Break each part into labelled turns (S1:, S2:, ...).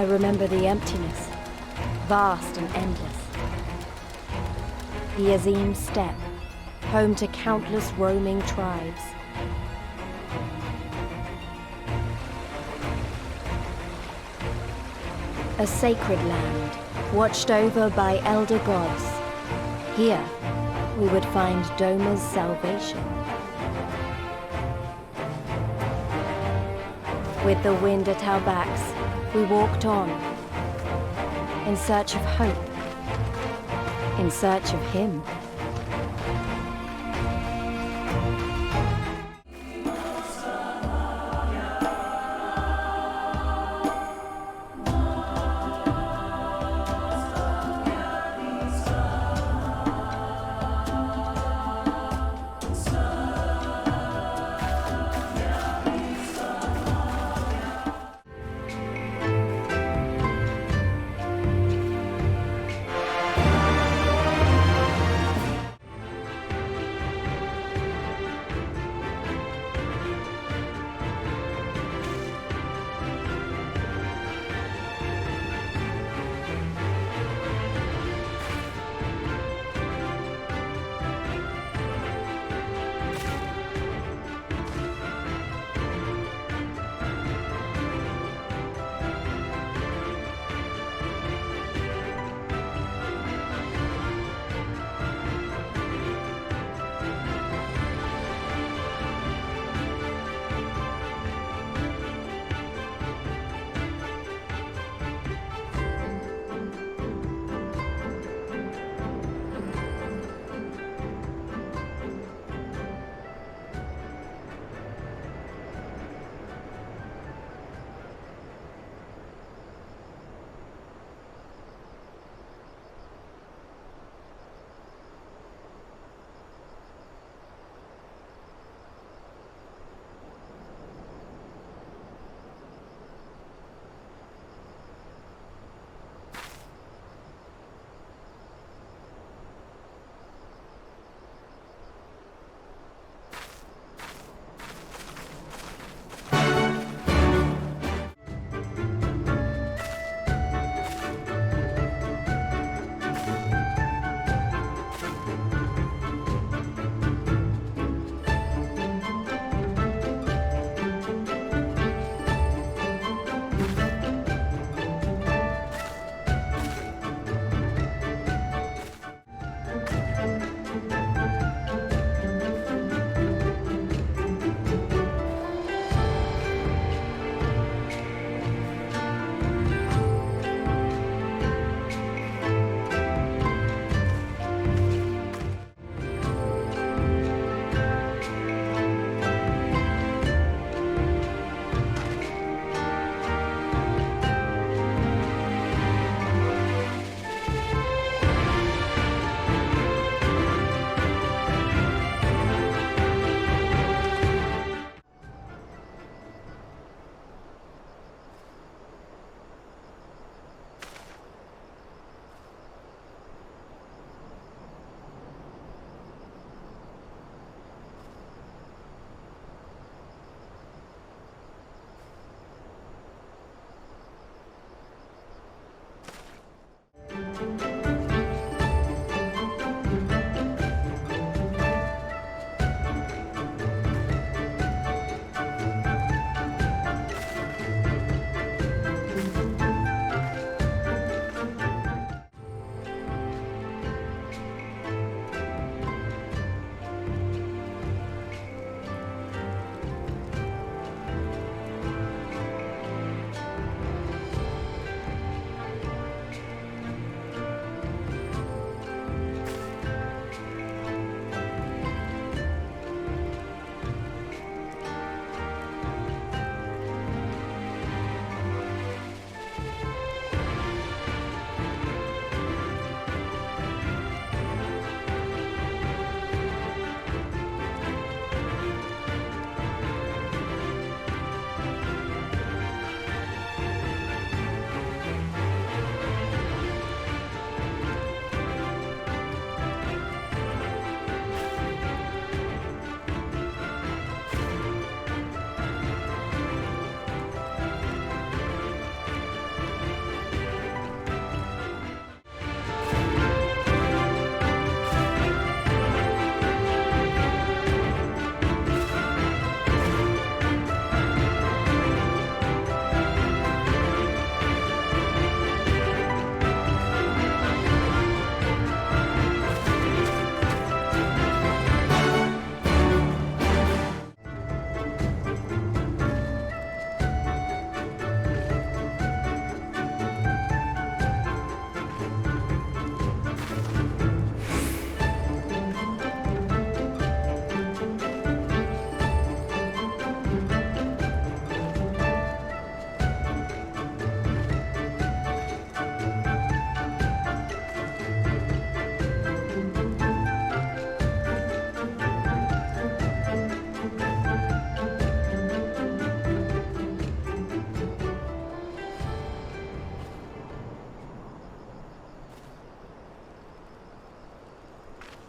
S1: I remember the emptiness, vast and endless. The Azim Steppe, home to countless roaming tribes. A sacred land, watched over by elder gods. Here, we would find Doma's salvation. With the wind at our backs, we walked on, in search of hope, in search of him.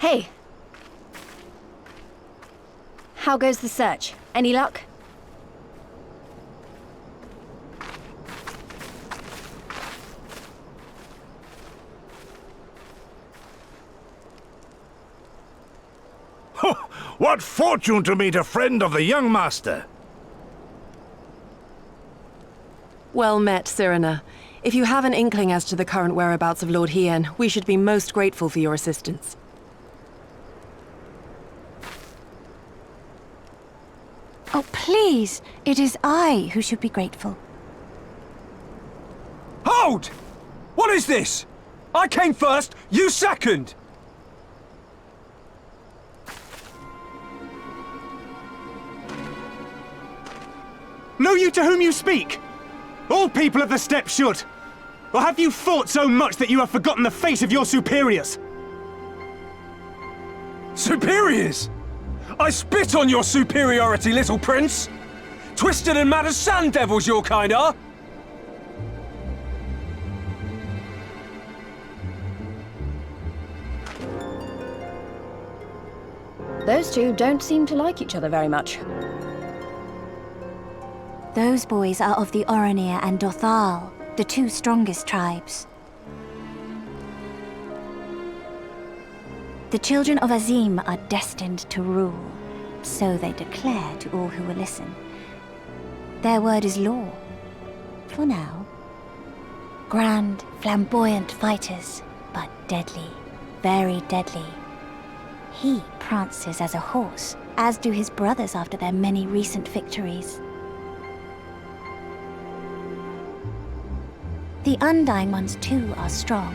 S1: Hey! How goes the search? Any luck?
S2: What fortune to meet a friend of the young master!
S3: Well met, Cyrena. If you have an inkling as to the current whereabouts of Lord Hien, we should be most grateful for your assistance.
S4: Oh, please! It is I who should be grateful.
S5: Hold! What is this? I came first, you second! Know you to whom you speak? All people of the steppe should. Or have you fought so much that you have forgotten the face of your superiors? Superiors? I spit on your superiority, little prince! Twisted and mad as sand devils your kind are!
S1: Those two don't seem to like each other very much.
S4: Those boys are of the Oranir and Dothal, the two strongest tribes. The Children of Azim are destined to rule, so they declare to all who will listen. Their word is law, for now. Grand, flamboyant fighters, but deadly, very deadly. He prances as a horse, as do his brothers after their many recent victories. The Undying Ones too are strong,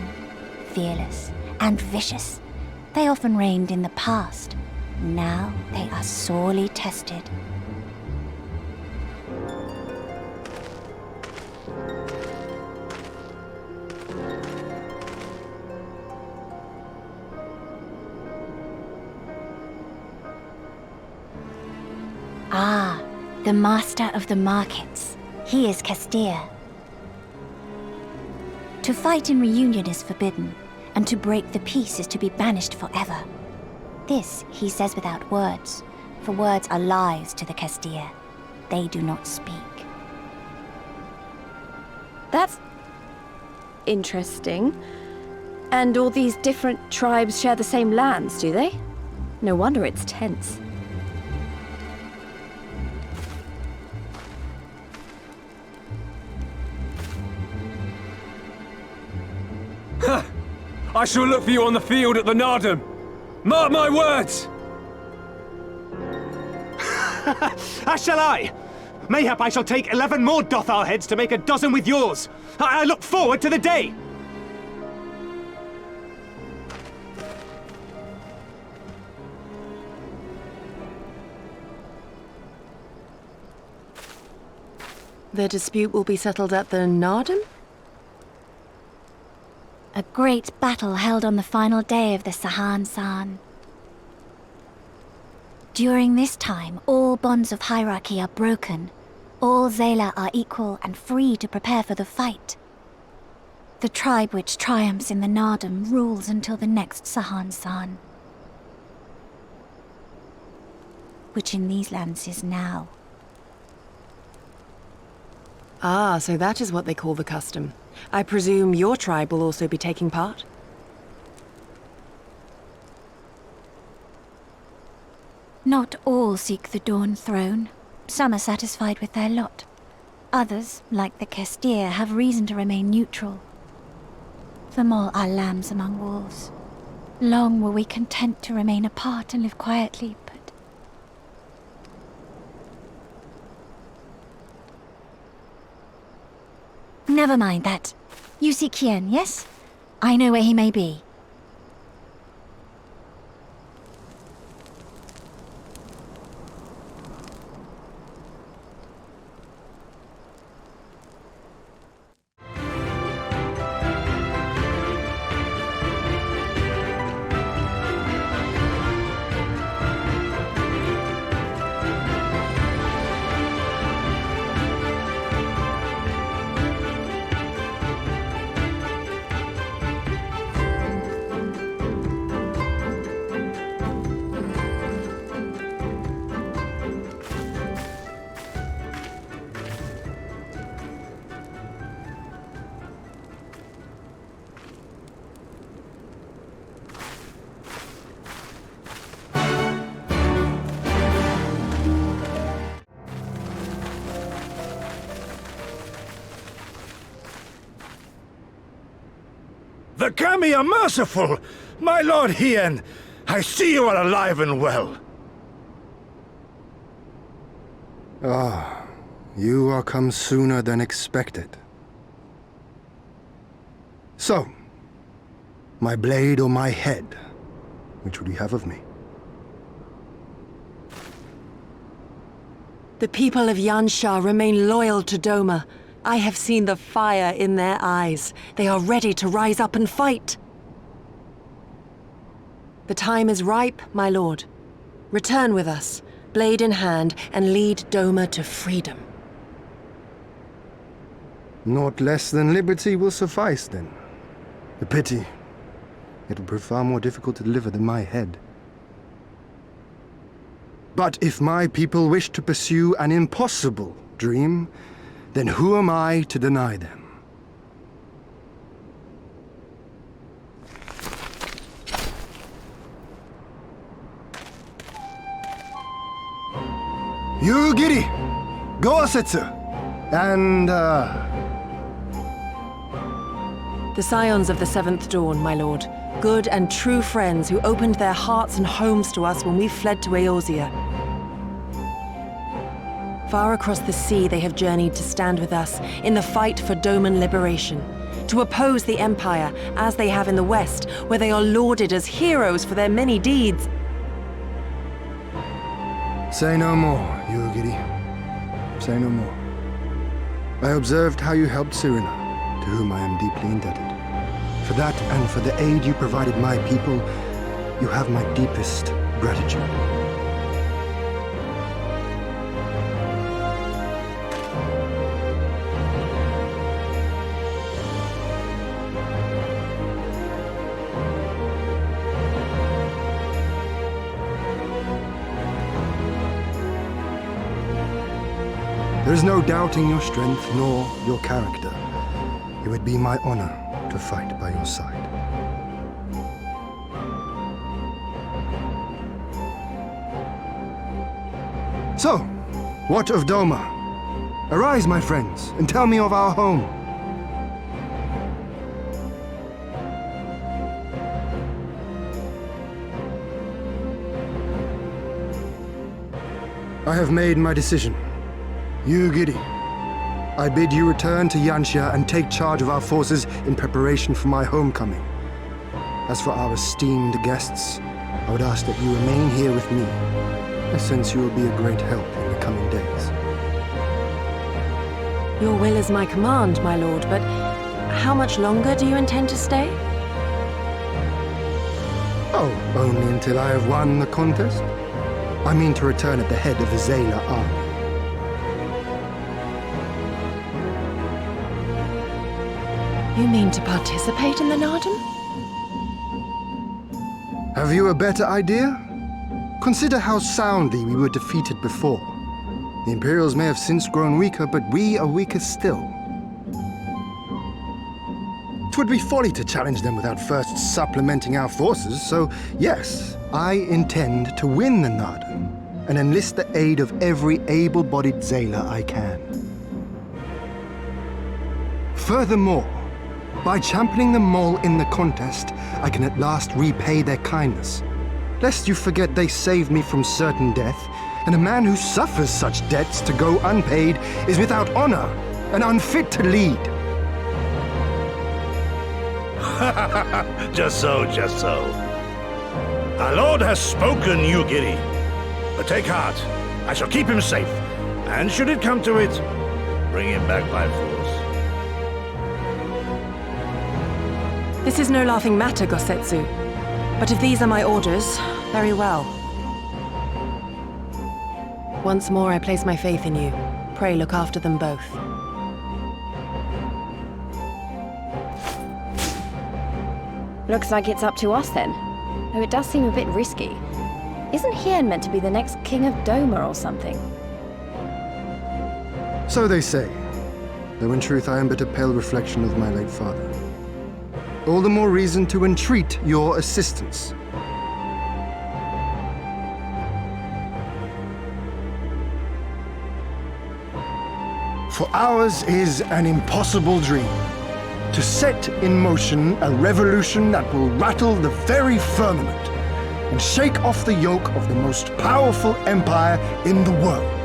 S4: fearless, and vicious. They often reigned in the past. Now they are sorely tested. Ah, the master of the markets. He is Castir. To fight in reunion is forbidden, and to break the peace is to be banished forever. This he says without words, for words are lies to the Castir. They do not speak.
S1: That's interesting. And all these different tribes share the same lands, do they? No wonder it's tense.
S5: I shall look for you on the field at the Naadam. Mark my words! As shall I. Mayhap I shall take 11 more Dothar heads to make a dozen with yours. I look forward to the day!
S3: The dispute will be settled at the Naadam?
S4: A great battle held on the final day of the Sahan-San. During this time, all bonds of hierarchy are broken. All Xaela are equal and free to prepare for the fight. The tribe which triumphs in the Naadam rules until the next Sahan-San, which in these lands is now.
S3: Ah, so that is what they call the custom. I presume your tribe will also be taking part?
S4: Not all seek the Dawn Throne. Some are satisfied with their lot. Others, like the Castir, have reason to remain neutral. Them all are lambs among wolves. Long were we content to remain apart and live quietly, but... Never mind that. You seek Hien, yes? I know where he may be.
S2: the Kami are merciful! My lord Hien, I see you are alive and well.
S6: Ah, you are come sooner than expected. So, my blade or my head? Which would you have of me?
S3: The people of Yansha remain loyal to Doma. I have seen the fire in their eyes. They are ready to rise up and fight. The time is ripe, my lord. Return with us, blade in hand, and lead Doma to freedom.
S6: Naught less than liberty will suffice, then. A pity. It will prove far more difficult to deliver than my head. But if my people wish to pursue an impossible dream, then who am I to deny them? You, Ghiri! Go, Setsu! And,
S3: The scions of the Seventh Dawn, my lord. Good and true friends who opened their hearts and homes to us when we fled to Eorzea. Far across the sea they have journeyed to stand with us in the fight for Doman liberation. To oppose the Empire, as they have in the West, where they are lauded as heroes for their many deeds.
S6: Say no more, you, Ghiri. Say no more. I observed how you helped Serena, to whom I am deeply indebted. For that and for the aid you provided my people, you have my deepest gratitude. There is no doubting your strength nor your character. It would be my honor to fight by your side. So, what of Doma? Arise, my friends, and tell me of our home. I have made my decision. You, Ghiri, I bid you return to Yansha and take charge of our forces in preparation for my homecoming. As for our esteemed guests, I would ask that you remain here with me. I sense you will be a great help in the coming days.
S3: Your will is my command, my lord, but how much longer do you intend to stay?
S6: Oh, only until I have won the contest. I mean to return at the head of the Xaela army.
S3: You mean to participate in the Naadam?
S6: Have you a better idea? Consider how soundly we were defeated before. The Imperials may have since grown weaker, but we are weaker still. It would be folly to challenge them without first supplementing our forces, so yes, I intend to win the Naadam and enlist the aid of every able-bodied Xaela I can. Furthermore, by championing them all in the contest, I can at last repay their kindness. Lest you forget they saved me from certain death, and a man who suffers such debts to go unpaid is without honor and unfit to lead.
S2: Just so, just so. Our lord has spoken, you Ghiri. But take heart, I shall keep him safe. And should it come to it, bring him back by force.
S3: This is no laughing matter, Gosetsu. But if these are my orders, very well. Once more I place my faith in you. Pray look after them both.
S1: Looks like it's up to us then. Though it does seem a bit risky. Isn't Hien meant to be the next king of Doma or something?
S6: So they say, though in truth I am but a pale reflection of my late father. All the more reason to entreat your assistance. For ours is an impossible dream. to set in motion a revolution that will rattle the very firmament and shake off the yoke of the most powerful empire in the world.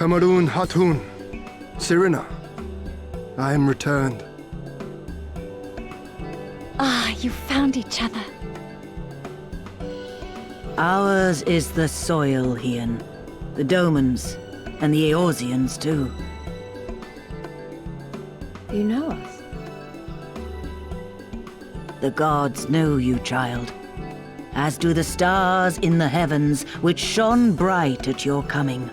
S6: Tamarun Hatun, Sirina, I am returned.
S4: Ah, you found each other.
S7: Ours is the soil, Hien. The Domans, and the Eorzeans too.
S1: You know us?
S7: The gods know you, child. As do the stars in the heavens, which shone bright at your coming.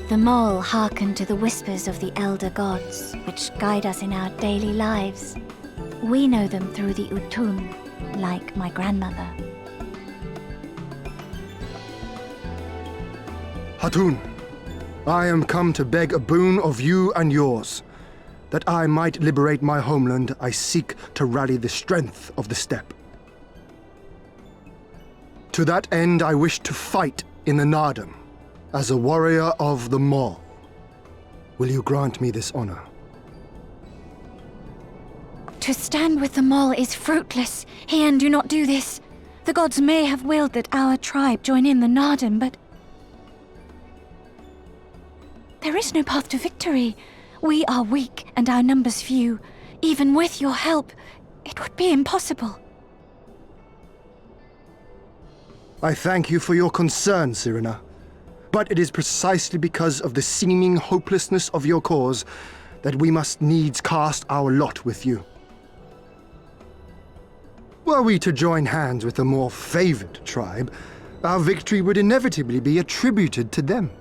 S4: The mole hearkened to the whispers of the elder gods, which guide us in our daily lives. We know them through the Utun, like my grandmother.
S6: Hatun, I am come to beg a boon of you and yours. That I might liberate my homeland, I seek to rally the strength of the steppe. To that end, I wish to fight in the Naadam, as a warrior of the Maw. Will you grant me this honor?
S4: To stand with the mole is fruitless. Hien, do not do this. The gods may have willed that our tribe join in the Naadam, but there is no path to victory. We are weak and our numbers few. Even with your help, it would be impossible.
S6: I thank you for your concern, Sirina. But it is precisely because of the seeming hopelessness of your cause that we must needs cast our lot with you. Were we to join hands with a more favored tribe, our victory would inevitably be attributed to them,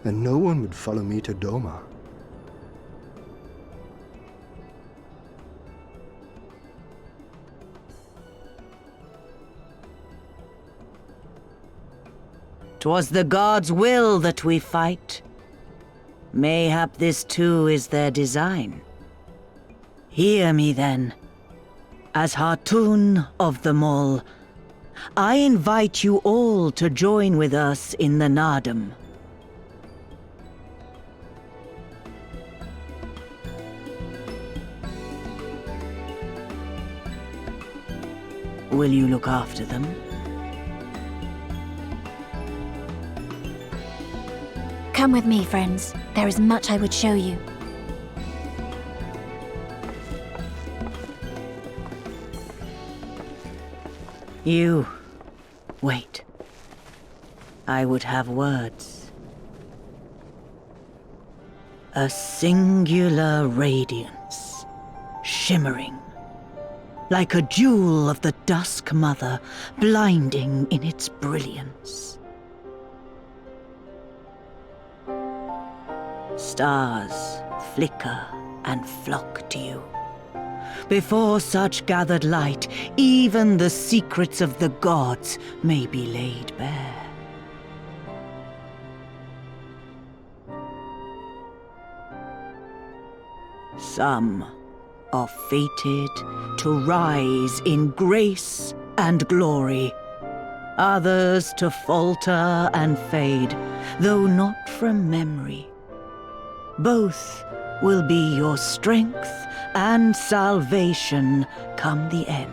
S6: and no one would follow me to Doma.
S7: "'Twas the gods' will that we fight. Mayhap this too is their design. Hear me then. As Hatun of the Mole, I invite you all to join with us in the Naadam. Will you look after them?
S4: Come with me, friends. There is much I would show you.
S7: You... wait. I would have words. A singular radiance, shimmering, like a jewel of the Dusk Mother, blinding in its brilliance. Stars flicker and flock to you. Before such gathered light, even the secrets of the gods may be laid bare. Some are fated to rise in grace and glory, others to falter and fade, though not from memory. Both will be your strength and salvation come the end.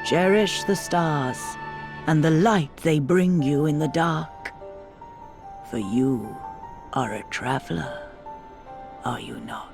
S7: Cherish the stars and the light they bring you in the dark, for you are a traveler, are you not?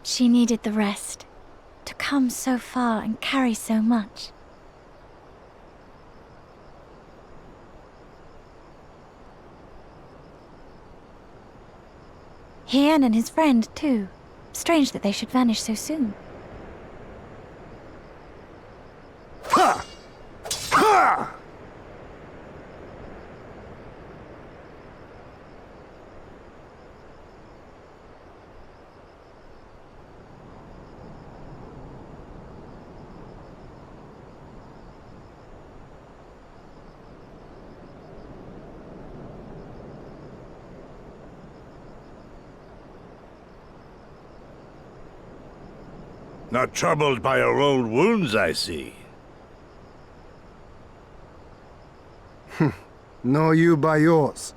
S4: She needed the rest, to come so far and carry so much. Hien and his friend, too. Strange that they should vanish so soon.
S2: Ha! Ha! Not troubled by your old wounds, I see.
S6: Nor you by yours.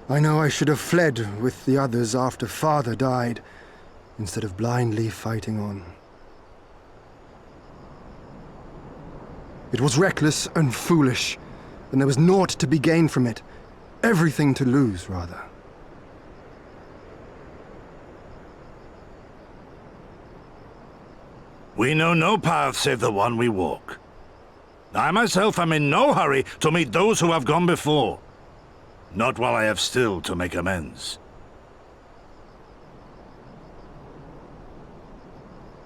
S6: I know I should have fled with the others after Father died, instead of blindly fighting on. It was reckless and foolish, and there was naught to be gained from it. Everything to lose, rather.
S2: We know no path save the one we walk. I myself am in no hurry to meet those who have gone before. Not while I have still to make amends.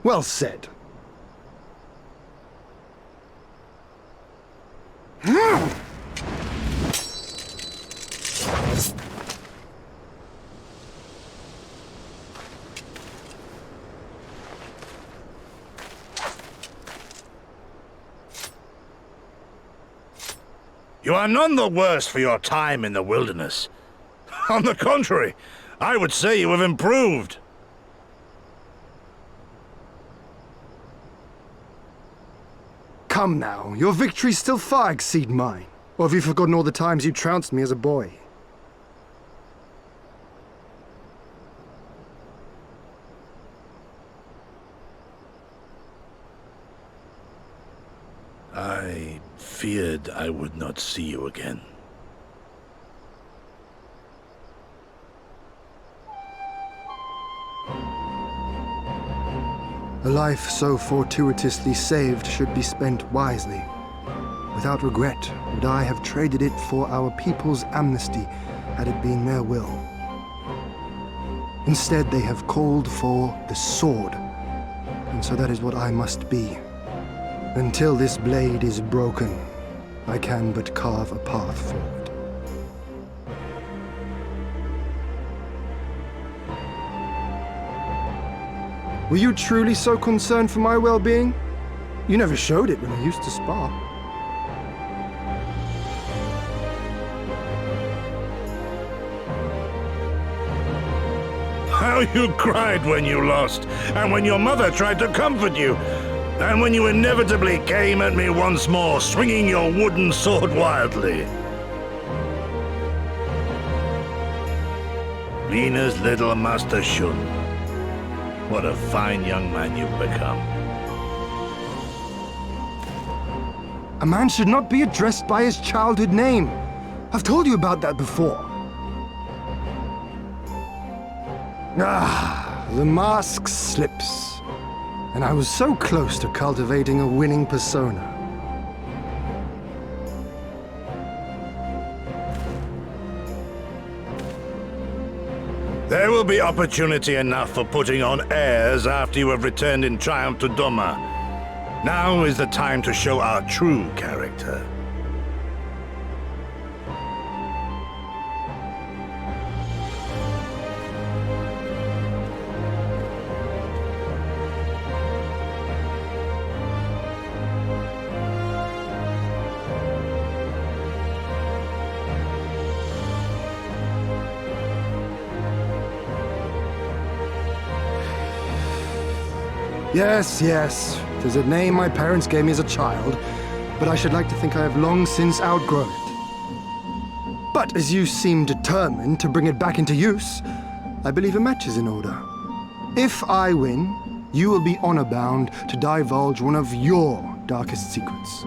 S6: Well said.
S2: You are none the worse for your time in the wilderness. On the contrary, I would say you have improved.
S6: Come now, your victories still far exceed mine. Or have you forgotten all the times you trounced me as a boy?
S2: I feared I would not see you again.
S6: A life so fortuitously saved should be spent wisely. Without regret, would I have traded it for our people's amnesty had it been their will. Instead, they have called for the sword, and so that is what I must be. Until this blade is broken, I can but carve a path forward. Were you truly so concerned for my well-being? You never showed it when we used to spar.
S2: How you cried when you lost, and when your mother tried to comfort you, and when you inevitably came at me once more, swinging your wooden sword wildly. Lena's little Master Shun. What a fine young man you've become.
S6: A man should not be addressed by his childhood name. I've told you about that before. Ah, the mask slips. And I was so close to cultivating a winning persona.
S2: There will be opportunity enough for putting on airs after you have returned in triumph to Doma. Now is the time to show our true character.
S6: Yes, yes. It is a name my parents gave me as a child, but I should like to think I have long since outgrown it. But as you seem determined to bring it back into use, I believe a match is in order. If I win, you will be honor-bound to divulge one of your darkest secrets.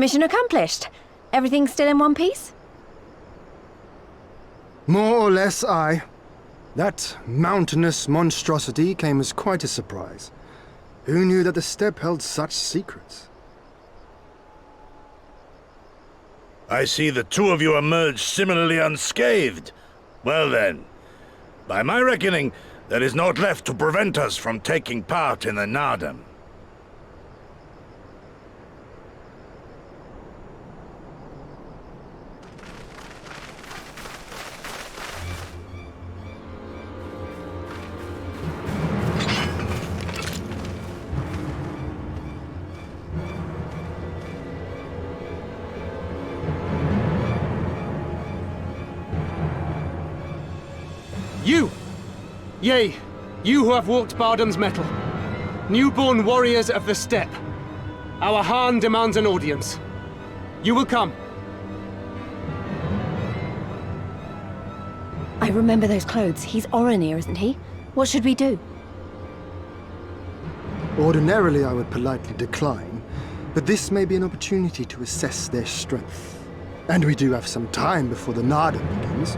S1: Mission accomplished. Everything still in one piece?
S6: More or less, aye. That mountainous monstrosity came as quite a surprise. Who knew that the steppe held such secrets?
S2: I see the two of you emerged similarly unscathed. Well then, by my reckoning, there is naught left to prevent us from taking part in the Naadam.
S5: You! Yea, you who have walked Bardam's Mettle. Newborn warriors of the steppe. Our Hien demands an audience. You will come.
S1: I remember those clothes. He's Oronir, isn't he? What should we do?
S6: Ordinarily, I would politely decline, but this may be an opportunity to assess their strength. And we do have some time before the Naadam begins.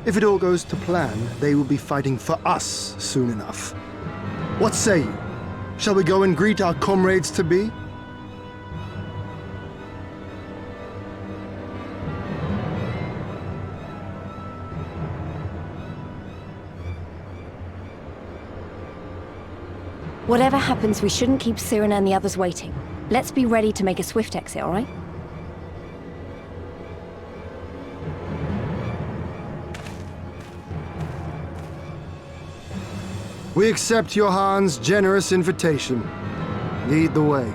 S6: If it all goes to plan, they will be fighting for us soon enough. What say you? Shall we go and greet our comrades-to-be?
S1: Whatever happens, we shouldn't keep Cyrano and the others waiting. Let's be ready to make a swift exit, all right?
S6: We accept your Hien's generous invitation. Lead the way.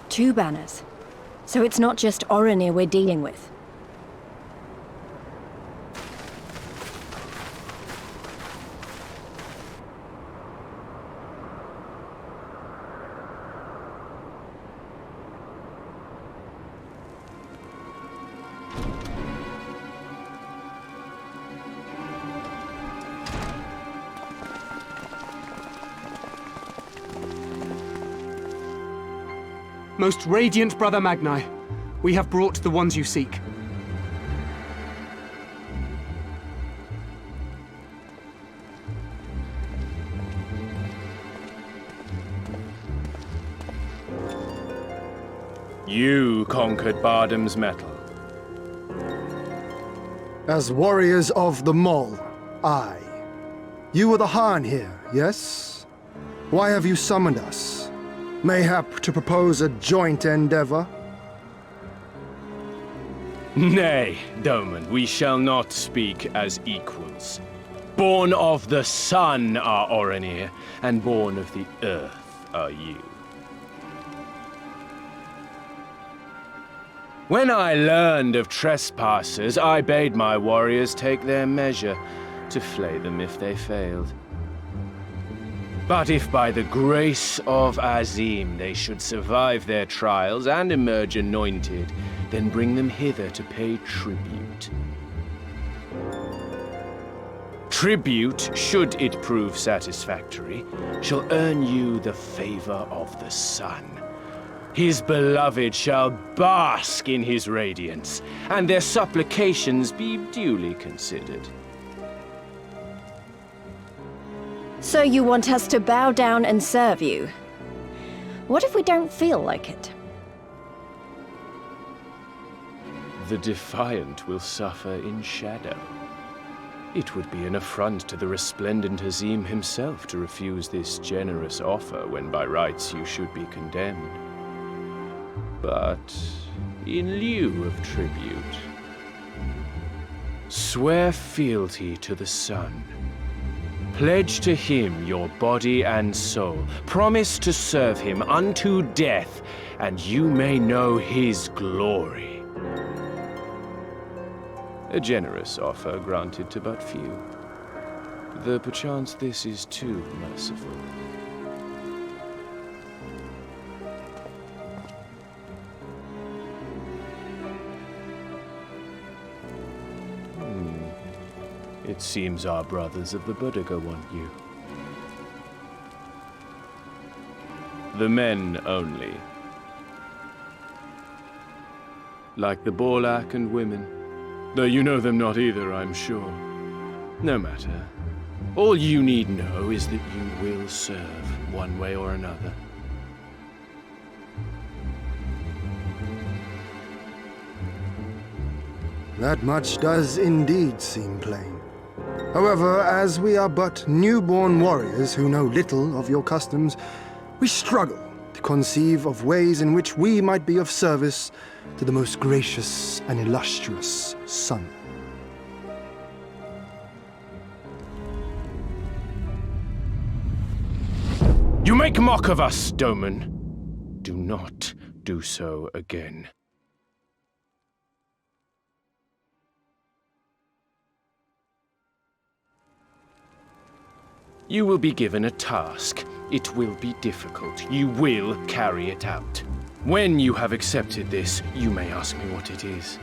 S1: Two banners. So it's not just Oronir we're dealing with.
S5: Most radiant Brother Magnai, we have brought the ones you seek.
S8: You conquered Bardam's Mettle.
S6: As warriors of the Mole, aye. You were the Hien here, yes? Why have you summoned us? Mayhap to propose a joint endeavor?
S8: Nay, Doman, we shall not speak as equals. Born of the sun are Oronir, and born of the earth are you. When I learned of trespassers, I bade my warriors take their measure, to flay them if they failed. But if by the grace of Azim they should survive their trials and emerge anointed, then bring them hither to pay tribute. Tribute, should it prove satisfactory, shall earn you the favor of the sun. His beloved shall bask in his radiance, and their supplications be duly considered.
S1: So you want us to bow down and serve you? What if we don't feel like it?
S8: The defiant will suffer in shadow. It would be an affront to the resplendent Azim himself to refuse this generous offer when by rights you should be condemned. But in lieu of tribute, swear fealty to the sun. Pledge to him your body and soul. Promise to serve him unto death, and you may know his glory. A generous offer granted to but few, though perchance this is too merciful. It seems our brothers of the Boudica want you. The men only. Like the Borlak and women. Though you know them not either, I'm sure. No matter. All you need know is that you will serve, one way or another.
S6: That much does indeed seem plain. However, as we are but newborn warriors who know little of your customs, we struggle to conceive of ways in which we might be of service to the most gracious and illustrious sun.
S8: You make mock of us, Doman. Do not do so again. You will be given a task. It will be difficult. You will carry it out. When you have accepted this, you may ask me what it is.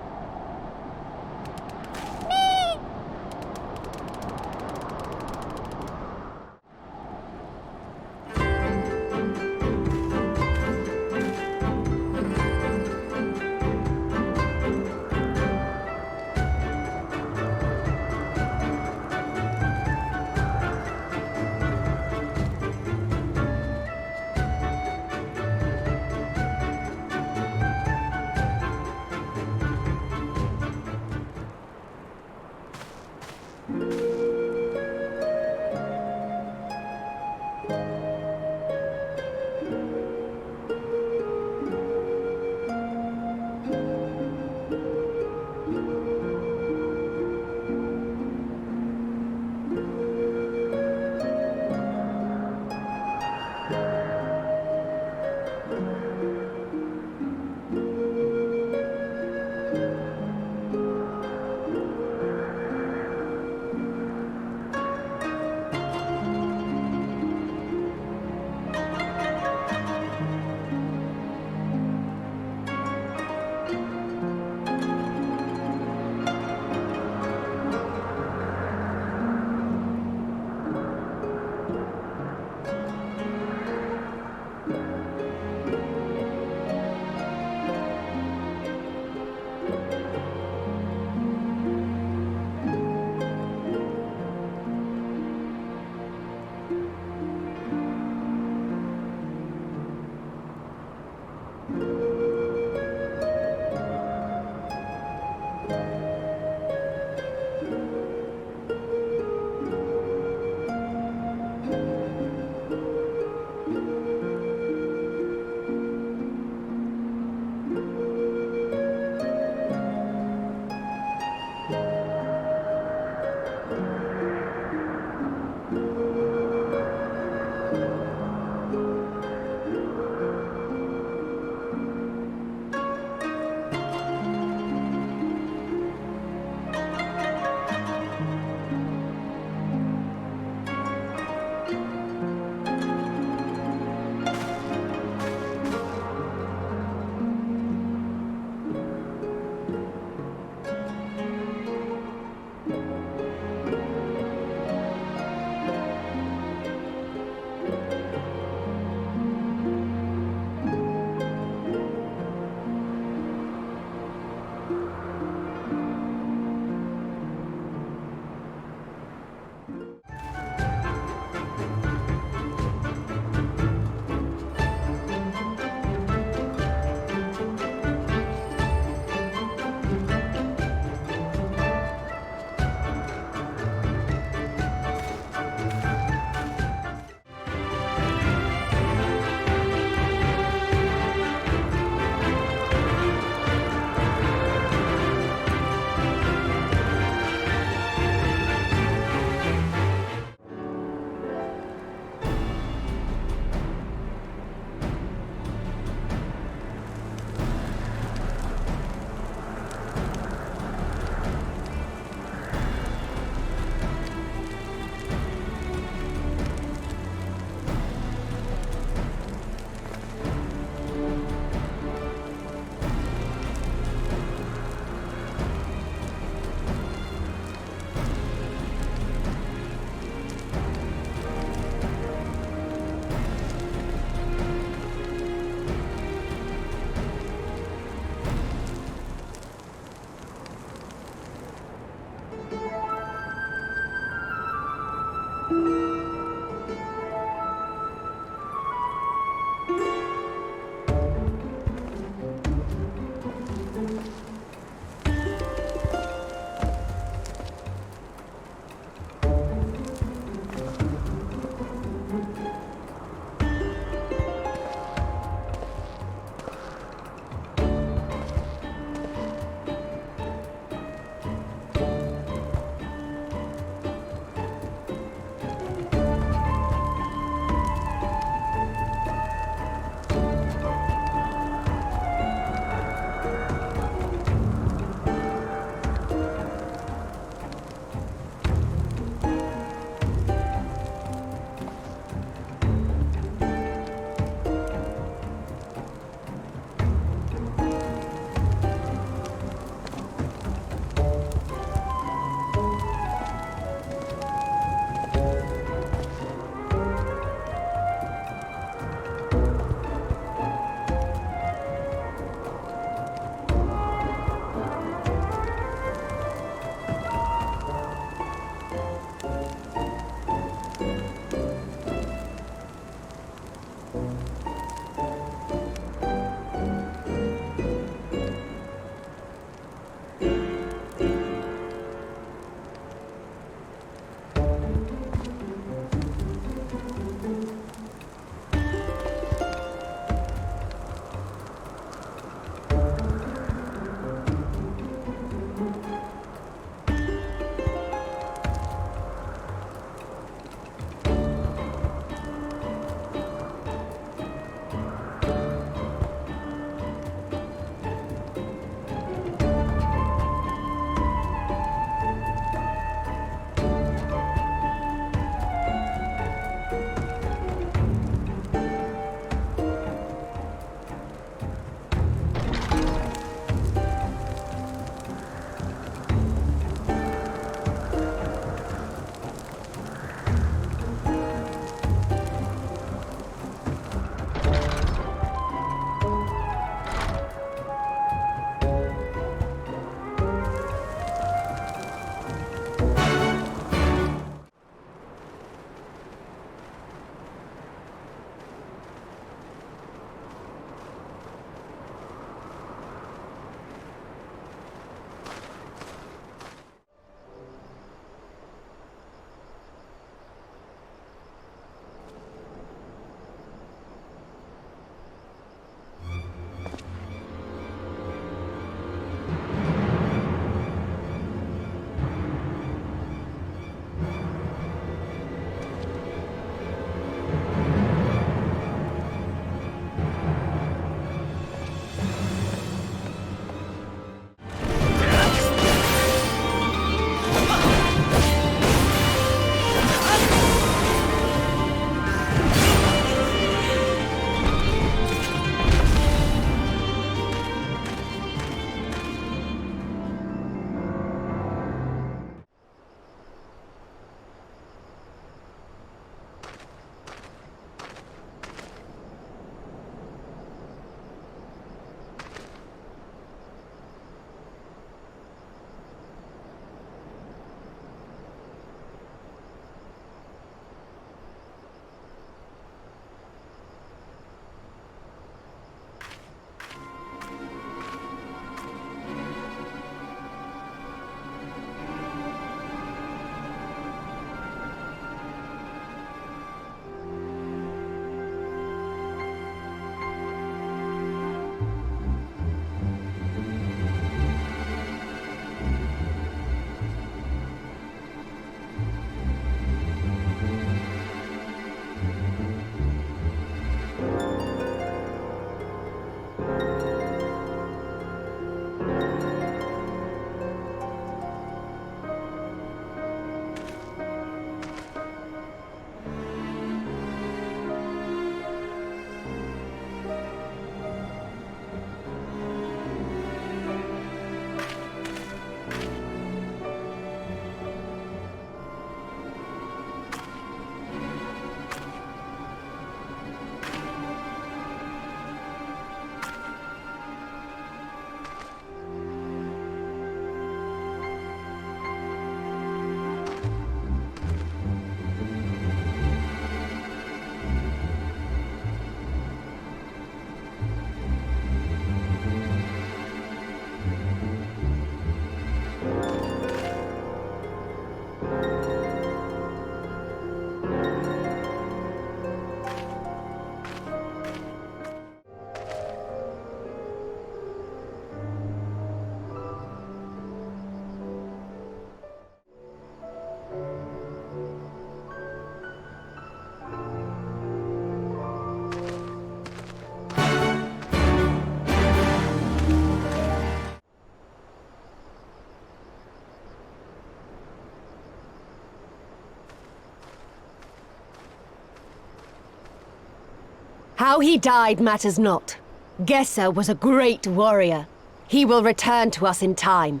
S9: How he died matters not. Gesa was a great warrior. He will return to us in time.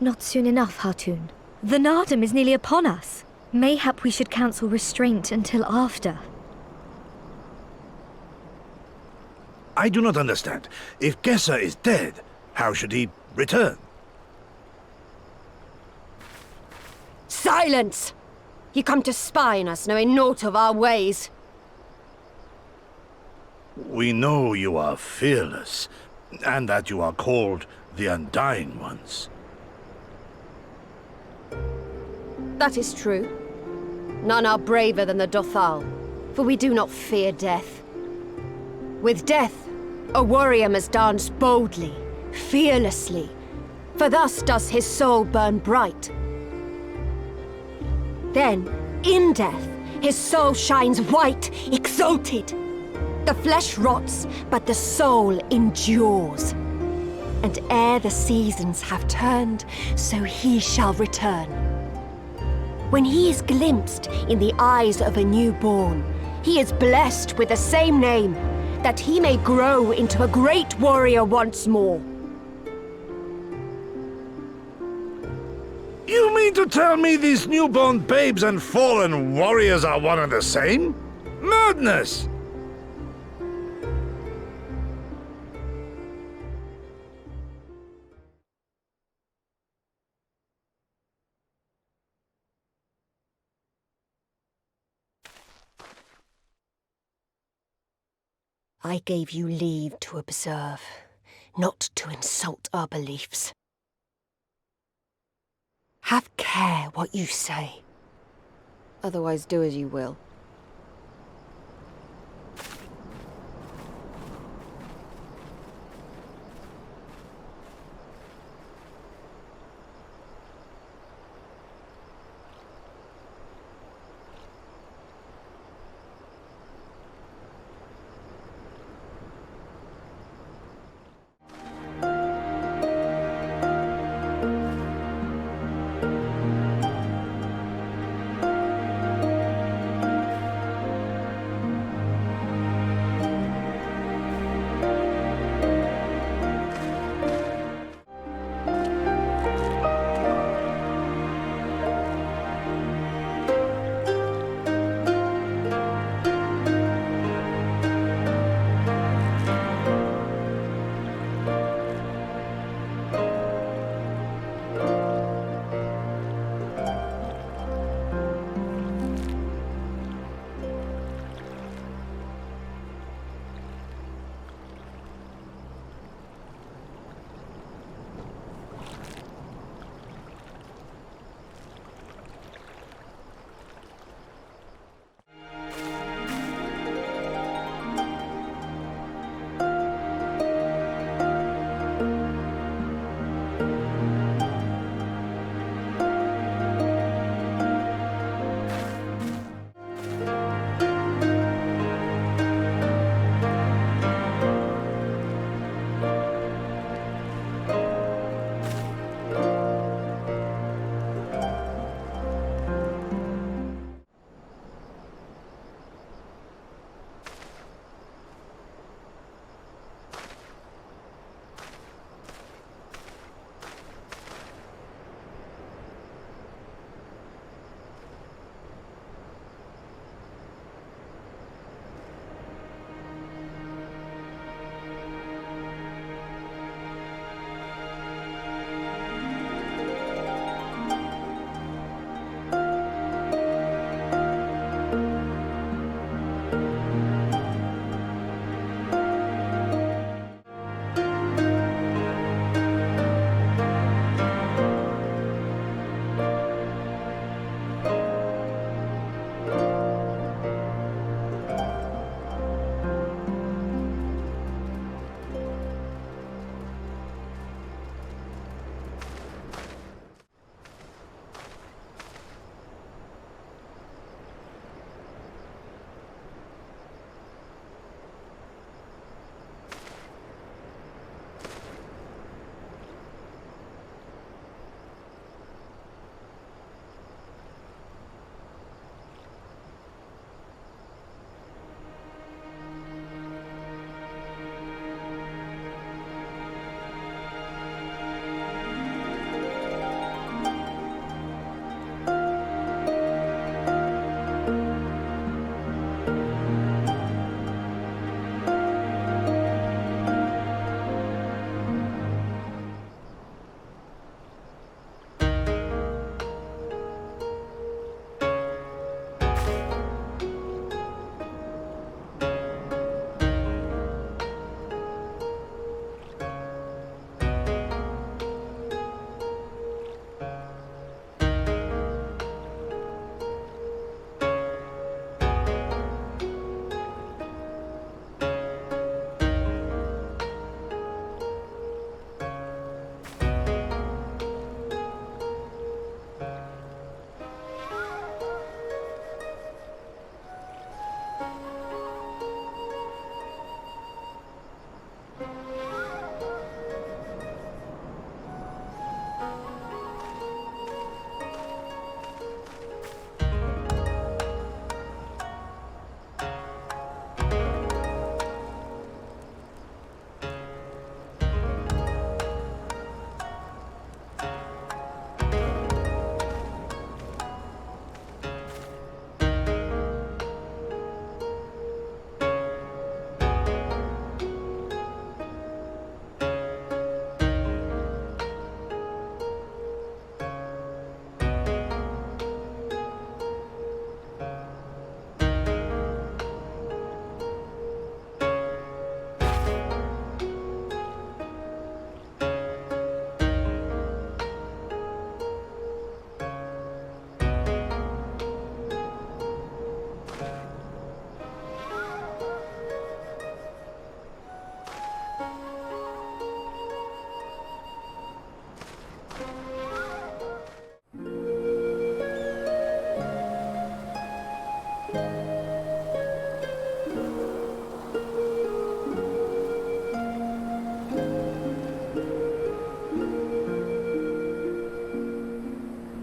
S10: Not soon enough, Hatun. The Naadam is nearly upon us. Mayhap we should counsel restraint until after.
S2: I do not understand. If Gesa is dead, how should he return?
S9: Silence! You come to spy on us, knowing naught of our ways.
S2: We know you are fearless, and that you are called the Undying Ones.
S9: That is true. None are braver than the Dothal, for we do not fear death. With death, a warrior must dance boldly, fearlessly, for thus does his soul burn bright. Then, in death, his soul shines white, exalted. The flesh rots, but the soul endures. And ere the seasons have turned, so he shall return. When he is glimpsed in the eyes of a newborn, he is blessed with the same name, that he may grow into a great warrior once more.
S2: You mean to tell me these newborn babes and fallen warriors are one and the same? Madness!
S9: I gave you leave to observe, not to insult our beliefs. Have care what you say. Otherwise do as you will.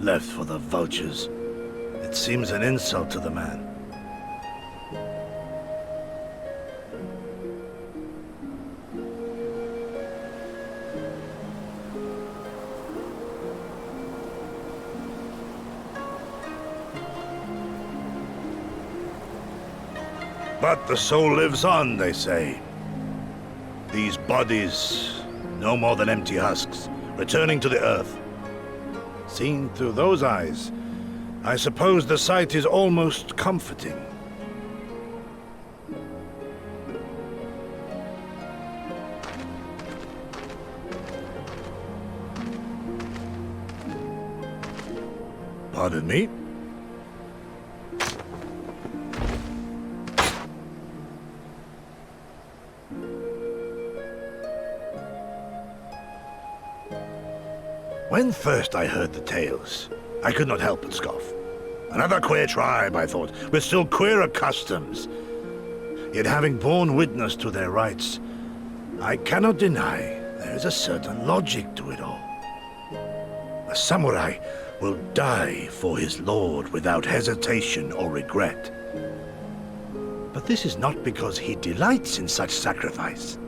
S2: left for the vultures. It seems an insult to the man. But the soul lives on, they say. These bodies, no more than empty husks, returning to the earth. Seen through those eyes, I suppose the sight is almost comforting. Pardon me? When first I heard the tales, I could not help but scoff. Another queer tribe, I thought, with still queerer customs. Yet having borne witness to their rites, I cannot deny there is a certain logic to it all. A samurai will die for his lord without hesitation or regret. But this is not because he delights in such sacrifice.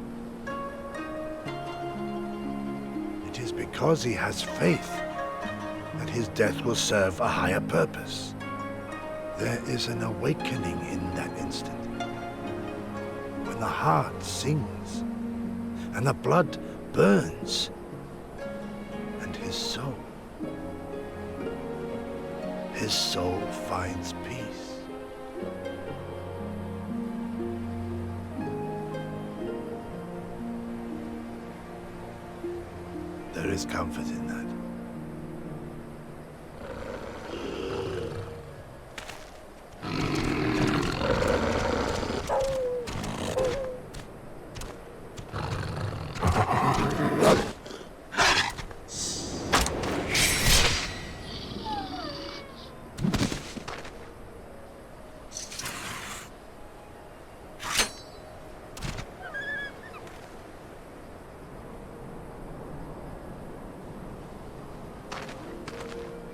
S2: It is because he has faith that his death will serve a higher purpose. There is an awakening in that instant, when the heart sings, and the blood burns, and his soul finds peace. There is comfort in that.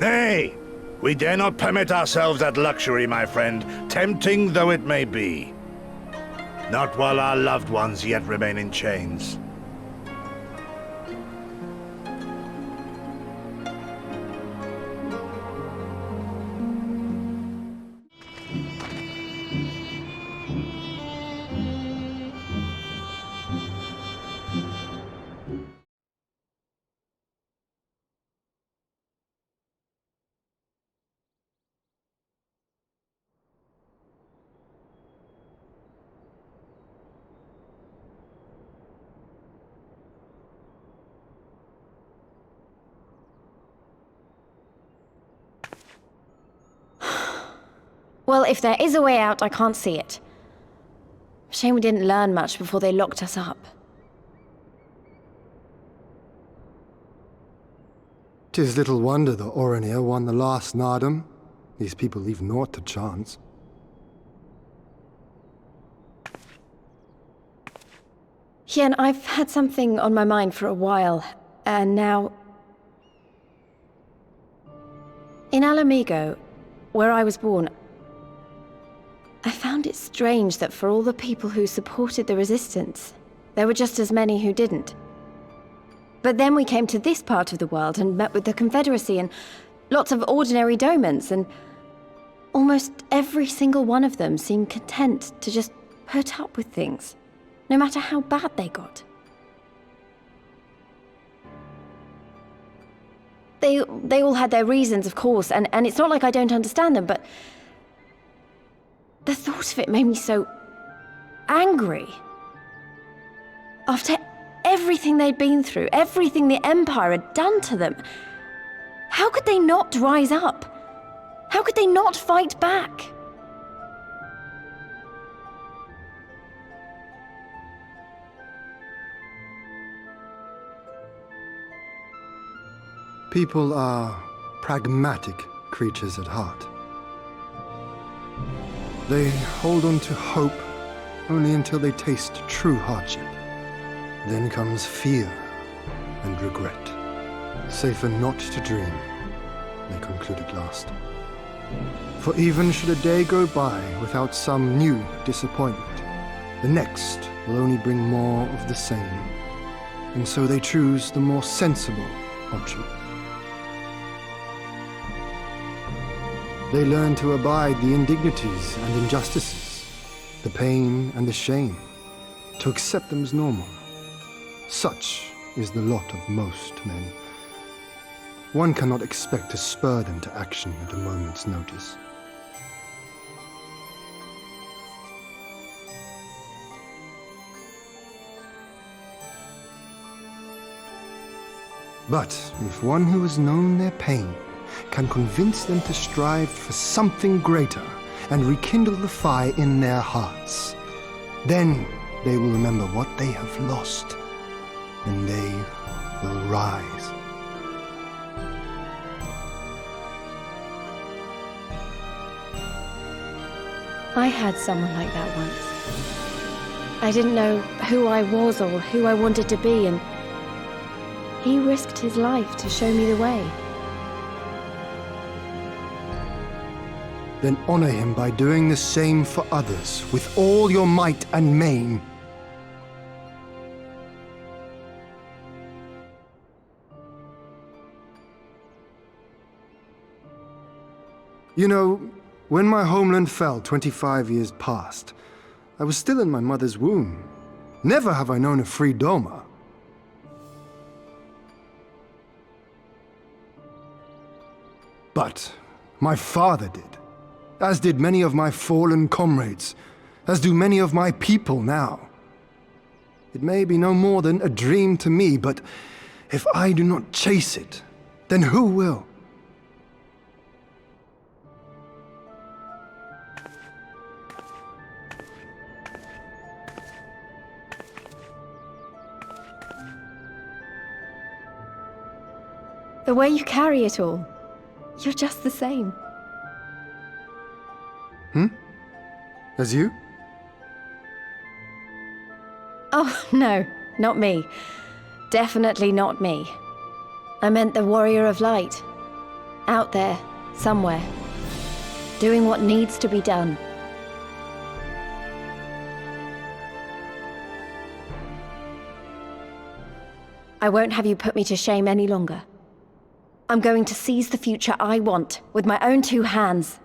S2: Nay, we dare not permit ourselves that luxury, my friend, tempting though it may be. Not while our loved ones yet remain in chains.
S1: Well, if there is a way out, I can't see it. Shame we didn't learn much before they locked us up.
S6: 'Tis little wonder the Oranir won the last Naadam. These people leave naught to chance.
S1: Hien, I've had something on my mind for a while, and now... In Mhigo, where I was born, I found it strange that for all the people who supported the resistance, there were just as many who didn't. But then we came to this part of the world and met with the Confederacy and lots of ordinary Domans, and almost every single one of them seemed content to just put up with things, no matter how bad they got. They all had their reasons, of course, and it's not like I don't understand them, but the thought of it made me so angry. After everything they'd been through, everything the Empire had done to them, how could they not rise up? How could they not fight back?
S6: People are pragmatic creatures at heart. They hold on to hope only until they taste true hardship. Then comes fear and regret. Safer not to dream. they concluded last. For even should a day go by without some new disappointment, the next will only bring more of the same, and so they choose the more sensible option. They learn to abide the indignities and injustices, the pain and the shame, to accept them as normal. Such is the lot of most men. One cannot expect to spur them to action at a moment's notice. But if one who has known their pain can convince them to strive for something greater and rekindle the fire in their hearts, then they will remember what they have lost, and they will rise.
S1: I had someone like that once. I didn't know who I was or who I wanted to be, and he risked his life to show me the way.
S6: Then honor him by doing the same for others with all your might and main. You know, when my homeland fell 25 years past, I was still in my mother's womb. Never have I known a free Doma. But my father did, as did many of my fallen comrades, as do many of my people now. It may be no more than a dream to me, but if I do not chase it, then who will?
S1: The way you carry it all, you're just the same.
S6: As you?
S1: Oh, no, not me. Definitely not me. I meant the Warrior of Light. Out there, somewhere. Doing what needs to be done. I won't have you put me to shame any longer. I'm going to seize the future I want, with my own two hands.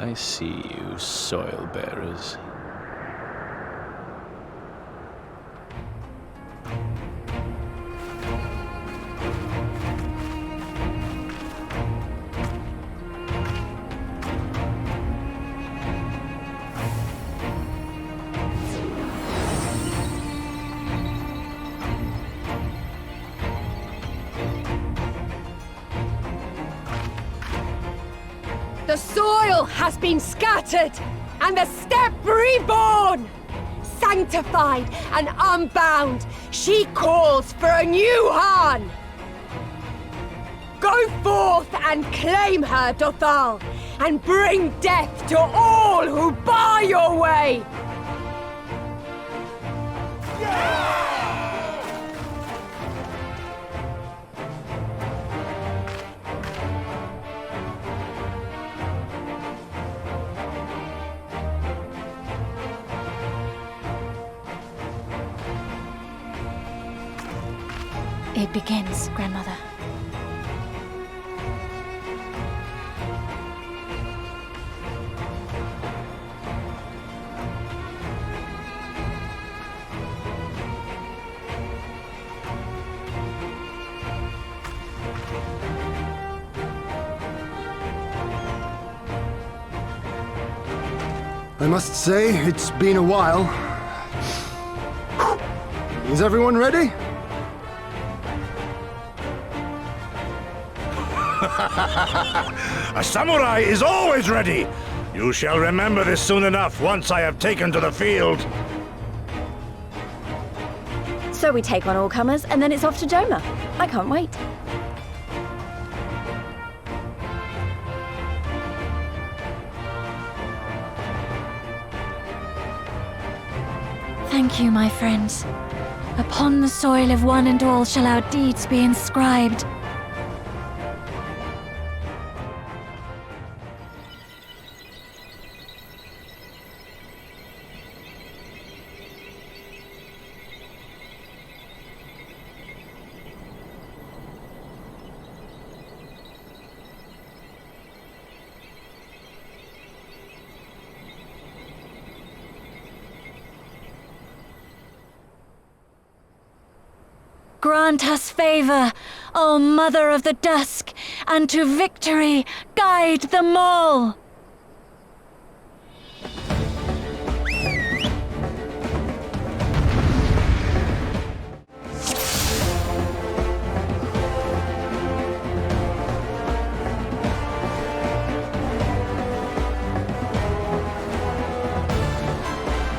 S8: I see you, soil bearers.
S9: The soil has been scattered, and the steppe reborn! Sanctified and unbound, she calls for a new Hien! Go forth and claim her, Dothal, and bring death to all who bar your way!
S4: It begins, Grandmother.
S6: I must say, it's been a while. Is everyone ready?
S2: A samurai is always ready! You shall remember this soon enough once I have taken to the field.
S1: So we take on all comers, and then it's off to Doma. I can't wait.
S10: Thank you, my friends. Upon the soil of one and all shall our deeds be inscribed. Grant us favor, O Mother of the Dusk, and to victory guide them all!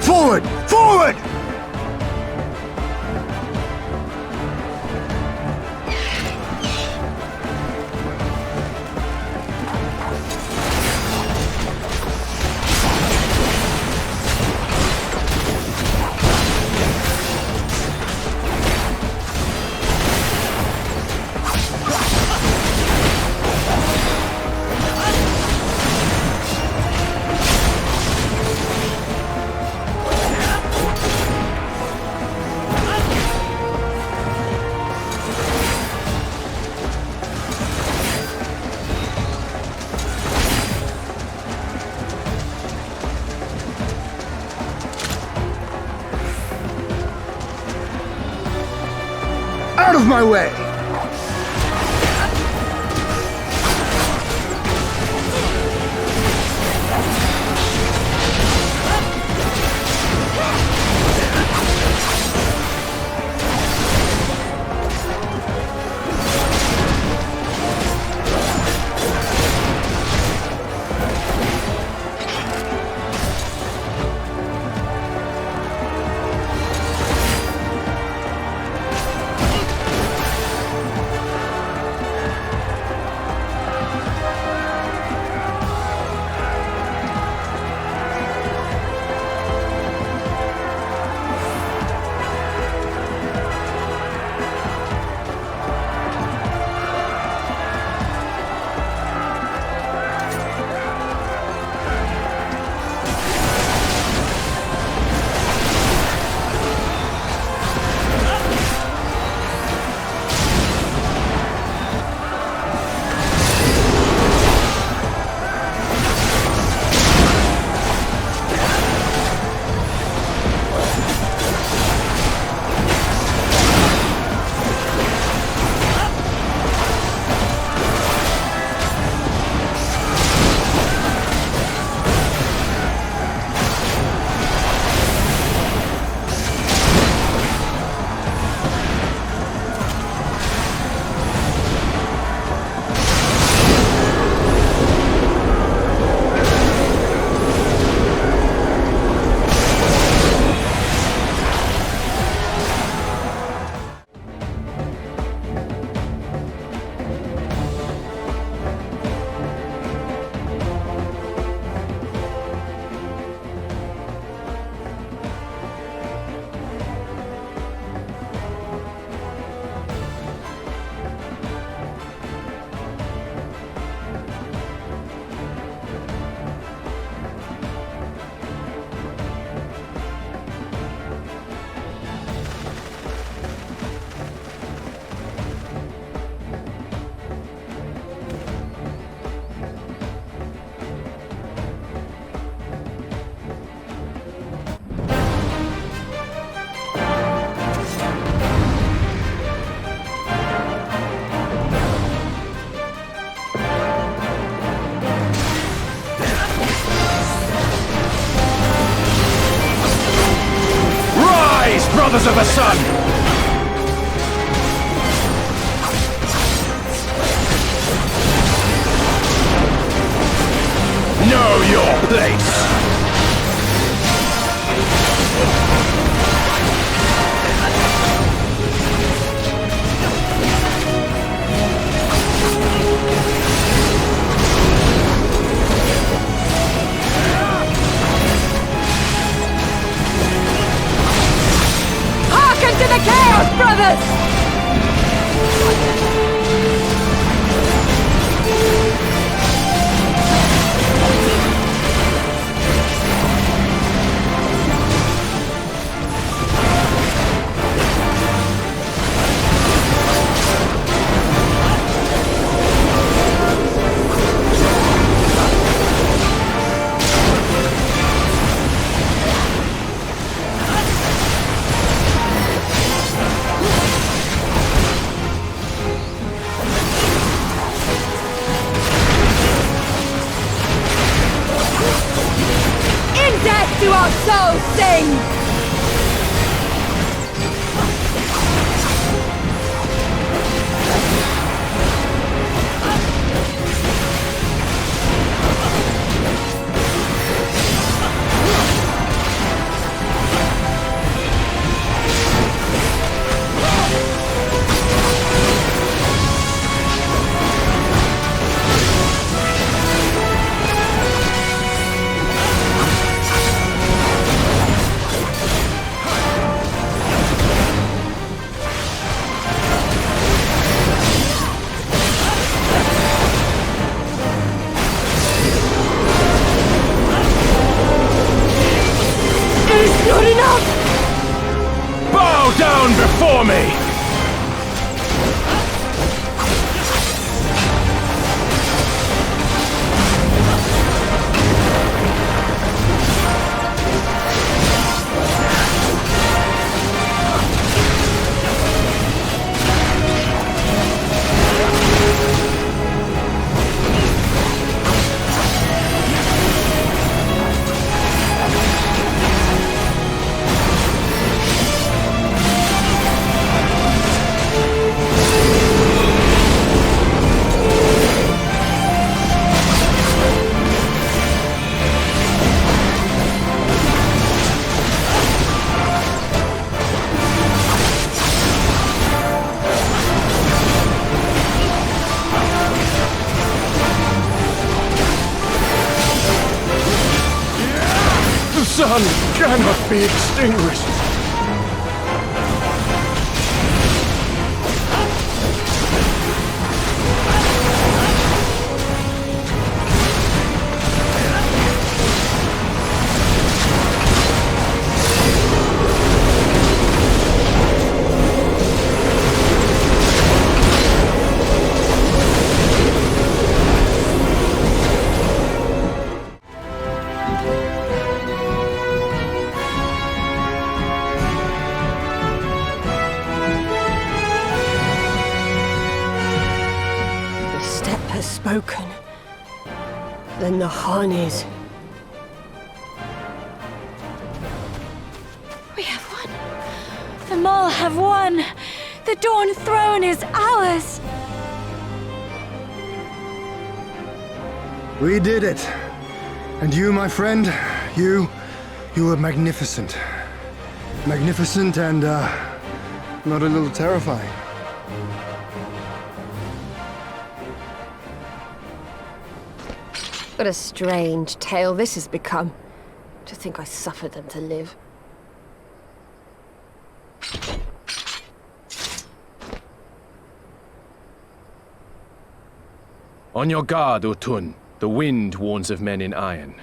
S2: Forward! Forward!
S6: Out of my way!
S8: Brothers of the Sun! Know your place!
S9: Hearken to the Chaos Brothers! Do our souls sing!
S8: Bow down before me! The sun cannot be extinguished.
S9: Spoken. Then the Hien is.
S10: We have won. The Mall have won. The Dawn Throne is ours.
S6: We did it. And you, my friend, you were magnificent. Magnificent and, not a little terrifying.
S9: What a strange tale this has become. To think I suffered them to live.
S8: On your guard, Utun. The wind warns of men in iron.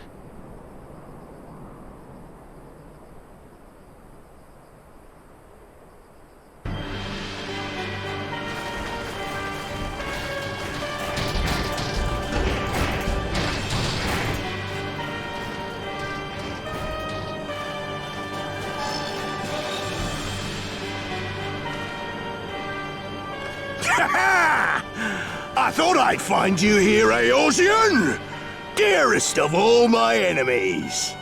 S2: I thought I'd find you here, Eorzean! Dearest of all my enemies!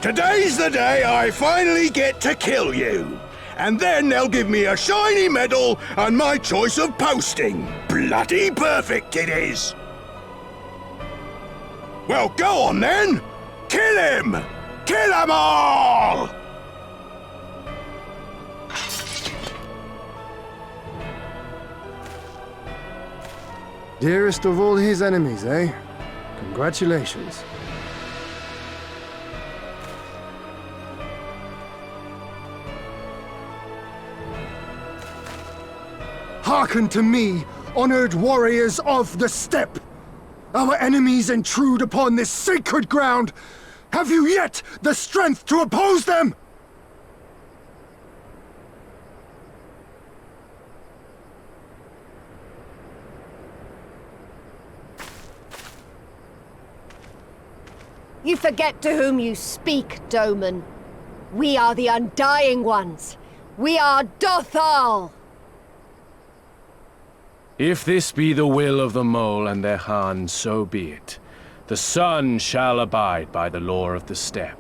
S2: Today's the day I finally get to kill you. And then they'll give me a shiny medal and my choice of posting. Bloody perfect it is! Well, go on then! Kill him! Kill them all!
S6: Dearest of all his enemies, eh? Congratulations. Hearken to me, honored warriors of the steppe! Our enemies intrude upon this sacred ground! Have you yet the strength to oppose them?
S9: You forget to whom you speak, Doman. We are the Undying Ones. We are Dothal!
S8: If this be the will of the mole and their Khan, so be it. The sun shall abide by the law of the steppe.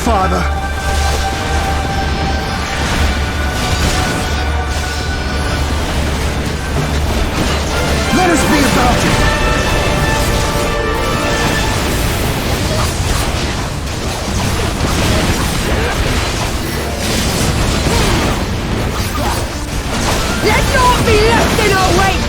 S6: Father! Let us be about it!
S9: Let's not be left in our wake!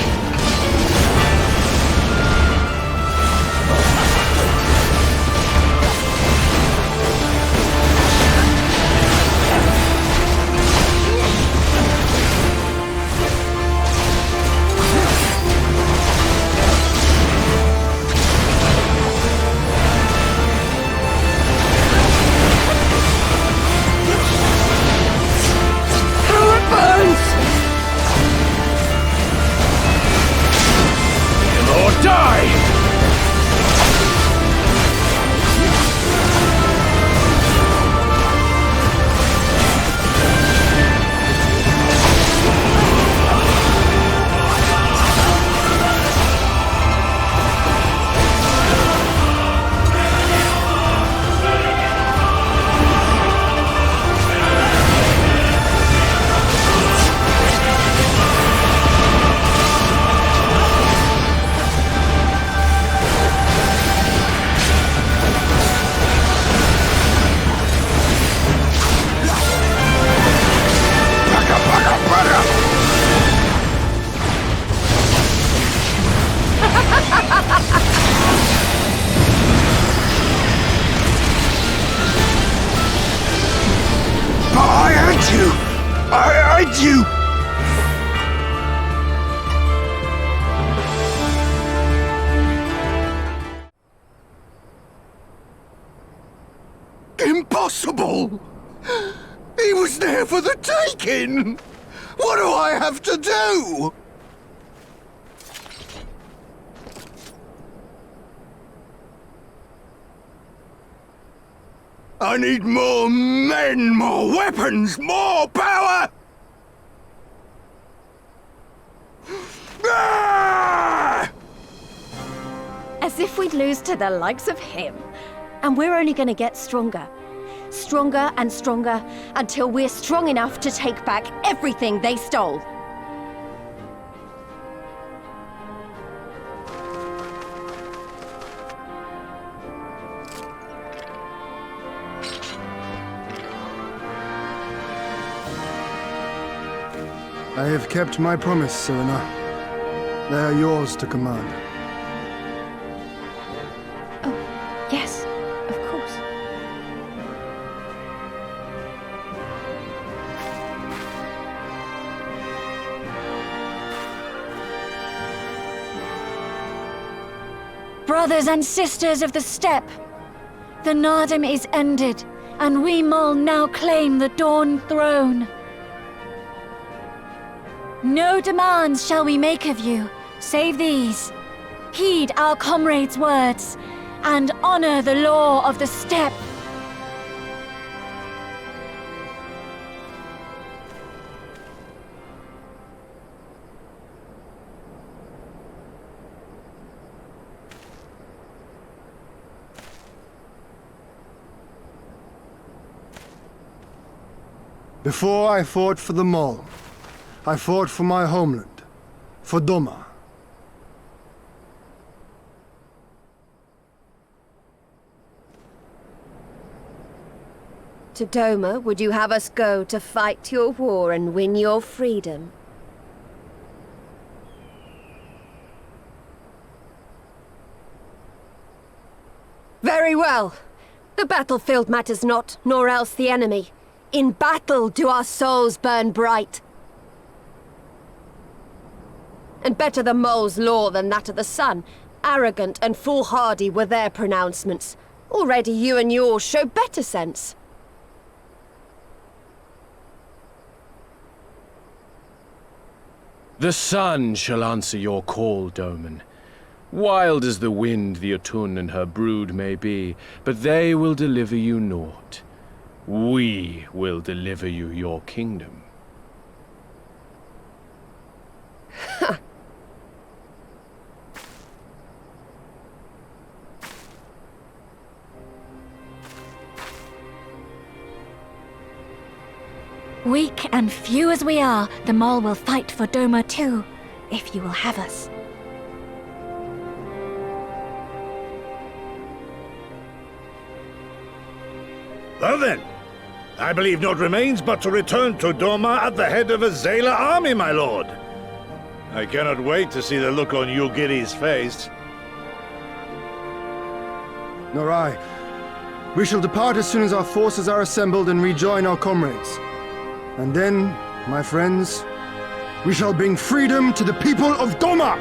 S2: Impossible! He was there for the taking! What do I have to do? I need more men, more weapons, more power!
S1: As if we'd lose to the likes of him. And we're only gonna get stronger. Stronger and stronger, until we're strong enough to take back everything they stole.
S6: I have kept my promise, Serena. They are yours to command.
S1: Oh, yes, of course.
S10: Brothers and sisters of the Steppe, the Naadam is ended, and we Mol now claim the Dawn Throne. No demands shall we make of you, save these. Heed our comrades' words, and honor the law of the Steppe.
S6: Before I fought for the Mol, I fought for my homeland, for Doma.
S9: To Doma would you have us go to fight your war and win your freedom? Very well. The battlefield matters not, nor else the enemy. In battle do our souls burn bright. And better the Mole's law than that of the sun. Arrogant and foolhardy were their pronouncements. Already you and yours show better sense.
S8: The sun shall answer your call, Doman. Wild as the wind the Otun and her brood may be, but they will deliver you naught. We will deliver you your kingdom.
S10: Weak and few as we are, the Mol will fight for Doma too, if you will have us.
S2: Well then, I believe naught remains but to return to Doma at the head of a Xaela army, my lord. I cannot wait to see the look on Ghiri's face.
S6: Nor I. We shall depart as soon as our forces are assembled and rejoin our comrades. And then, my friends, we shall bring freedom to the people of Doma!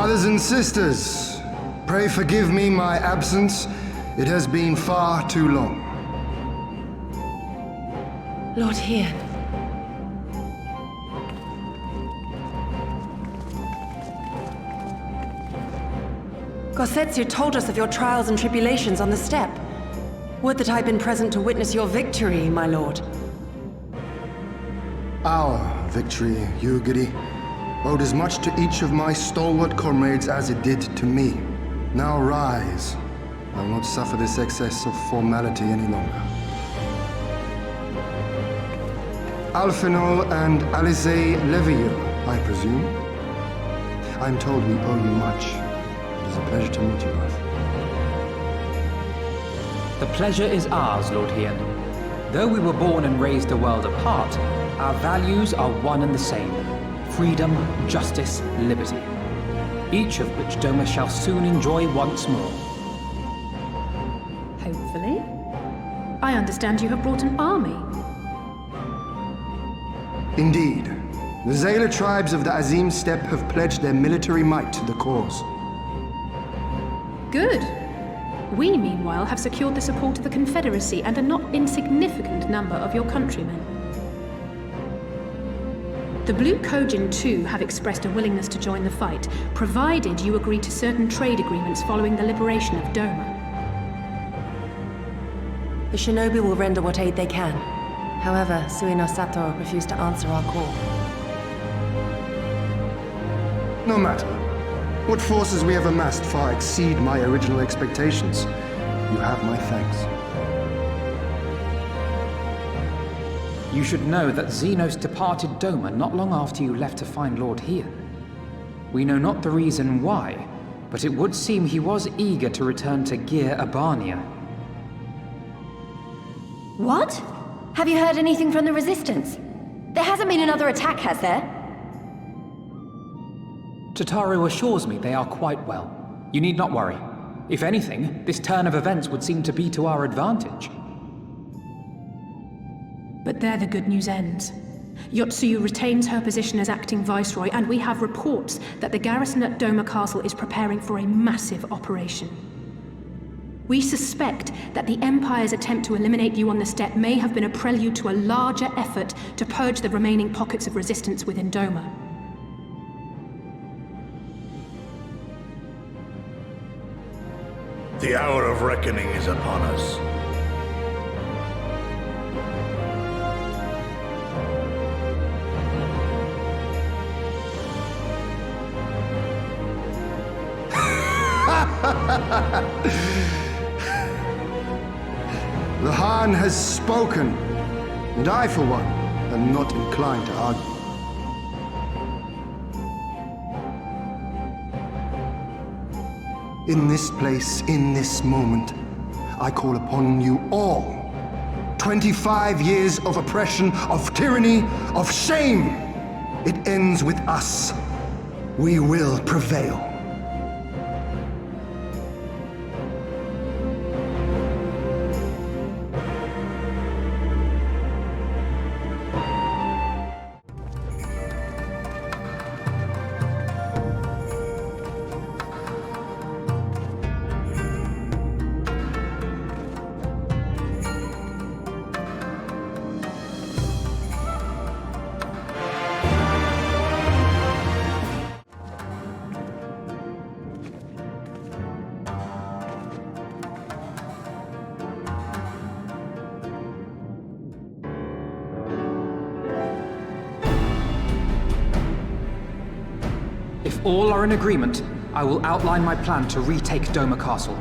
S6: Brothers and sisters, pray forgive me my absence. It has been far too long.
S3: Lord Hien. Gosetsu told us of your trials and tribulations on the steppe. Would that I had been present to witness your victory, my lord.
S6: Our victory, Ghiri, owed as much to each of my stalwart comrades as it did to me. Now rise. I will not suffer this excess of formality any longer. Alfinol and Alice Levieux, I presume. I'm told we owe you much. It is a pleasure to meet you both.
S11: The pleasure is ours, Lord Hien. Though we were born and raised a world apart, our values are one and the same. Freedom, justice, liberty. Each of which Doma shall soon enjoy once more.
S12: Hopefully. I understand you have brought an army.
S6: Indeed. The Xaela tribes of the Azim steppe have pledged their military might to the cause.
S12: Good. We, meanwhile, have secured the support of the Confederacy and a not insignificant number of your countrymen. The Blue Kojin, too, have expressed a willingness to join the fight, provided you agree to certain trade agreements following the liberation of Doma.
S3: The shinobi will render what aid they can. However, Suino Sato refused to answer our call.
S6: No matter. What forces we have amassed far exceed my original expectations. You have my thanks.
S11: You should know that Xenos departed Doma not long after you left to find Lord Hien. We know not the reason why, but it would seem he was eager to return to Abania.
S1: What? Have you heard anything from the Resistance? There hasn't been another attack, has there?
S11: Tataru assures me they are quite well. You need not worry. If anything, this turn of events would seem to be to our advantage.
S12: But there the good news ends. Yotsuyu retains her position as acting viceroy, and we have reports that the garrison at Doma Castle is preparing for a massive operation. We suspect that the Empire's attempt to eliminate you on the steppe may have been a prelude to a larger effort to purge the remaining pockets of resistance within Doma.
S2: The hour of reckoning is upon us.
S6: The Khan has spoken, and I, for one, am not inclined to argue. In this place, in this moment, I call upon you all. 25 years of oppression, of tyranny, of shame. It ends with us. We will prevail.
S11: If all are in agreement, I will outline my plan to retake Doma Castle.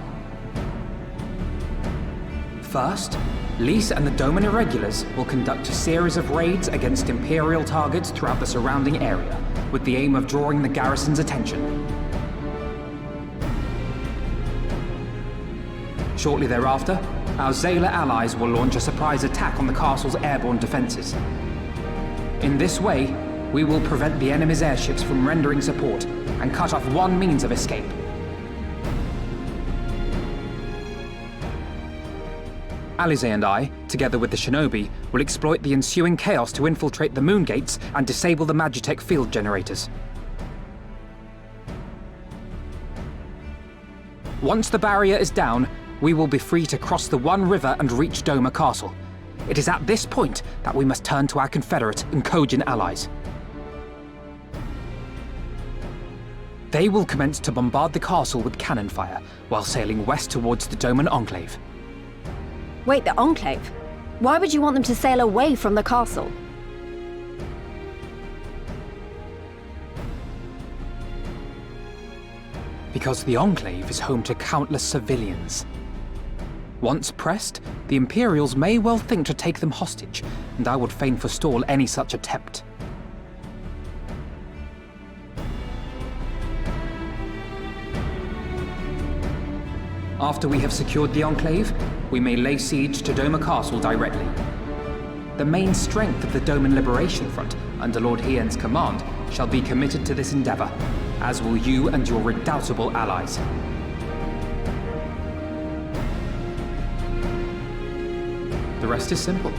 S11: First, Lys and the Doman Irregulars will conduct a series of raids against Imperial targets throughout the surrounding area, with the aim of drawing the garrison's attention. Shortly thereafter, our Xaela allies will launch a surprise attack on the castle's airborne defenses. In this way, we will prevent the enemy's airships from rendering support and cut off one means of escape. Alize and I, together with the shinobi, will exploit the ensuing chaos to infiltrate the moon gates and disable the Magitech field generators. Once the barrier is down, we will be free to cross the One River and reach Doma Castle. It is at this point that we must turn to our Confederate and Khagan allies. They will commence to bombard the castle with cannon fire, while sailing west towards the Doman Enclave.
S1: Wait, the Enclave? Why would you want them to sail away from the castle?
S11: Because the Enclave is home to countless civilians. Once pressed, the Imperials may well think to take them hostage, and I would fain forestall any such attempt. After we have secured the Enclave, we may lay siege to Doma Castle directly. The main strength of the Doman Liberation Front, under Lord Hien's command, shall be committed to this endeavor, as will you and your redoubtable allies. The rest is simple.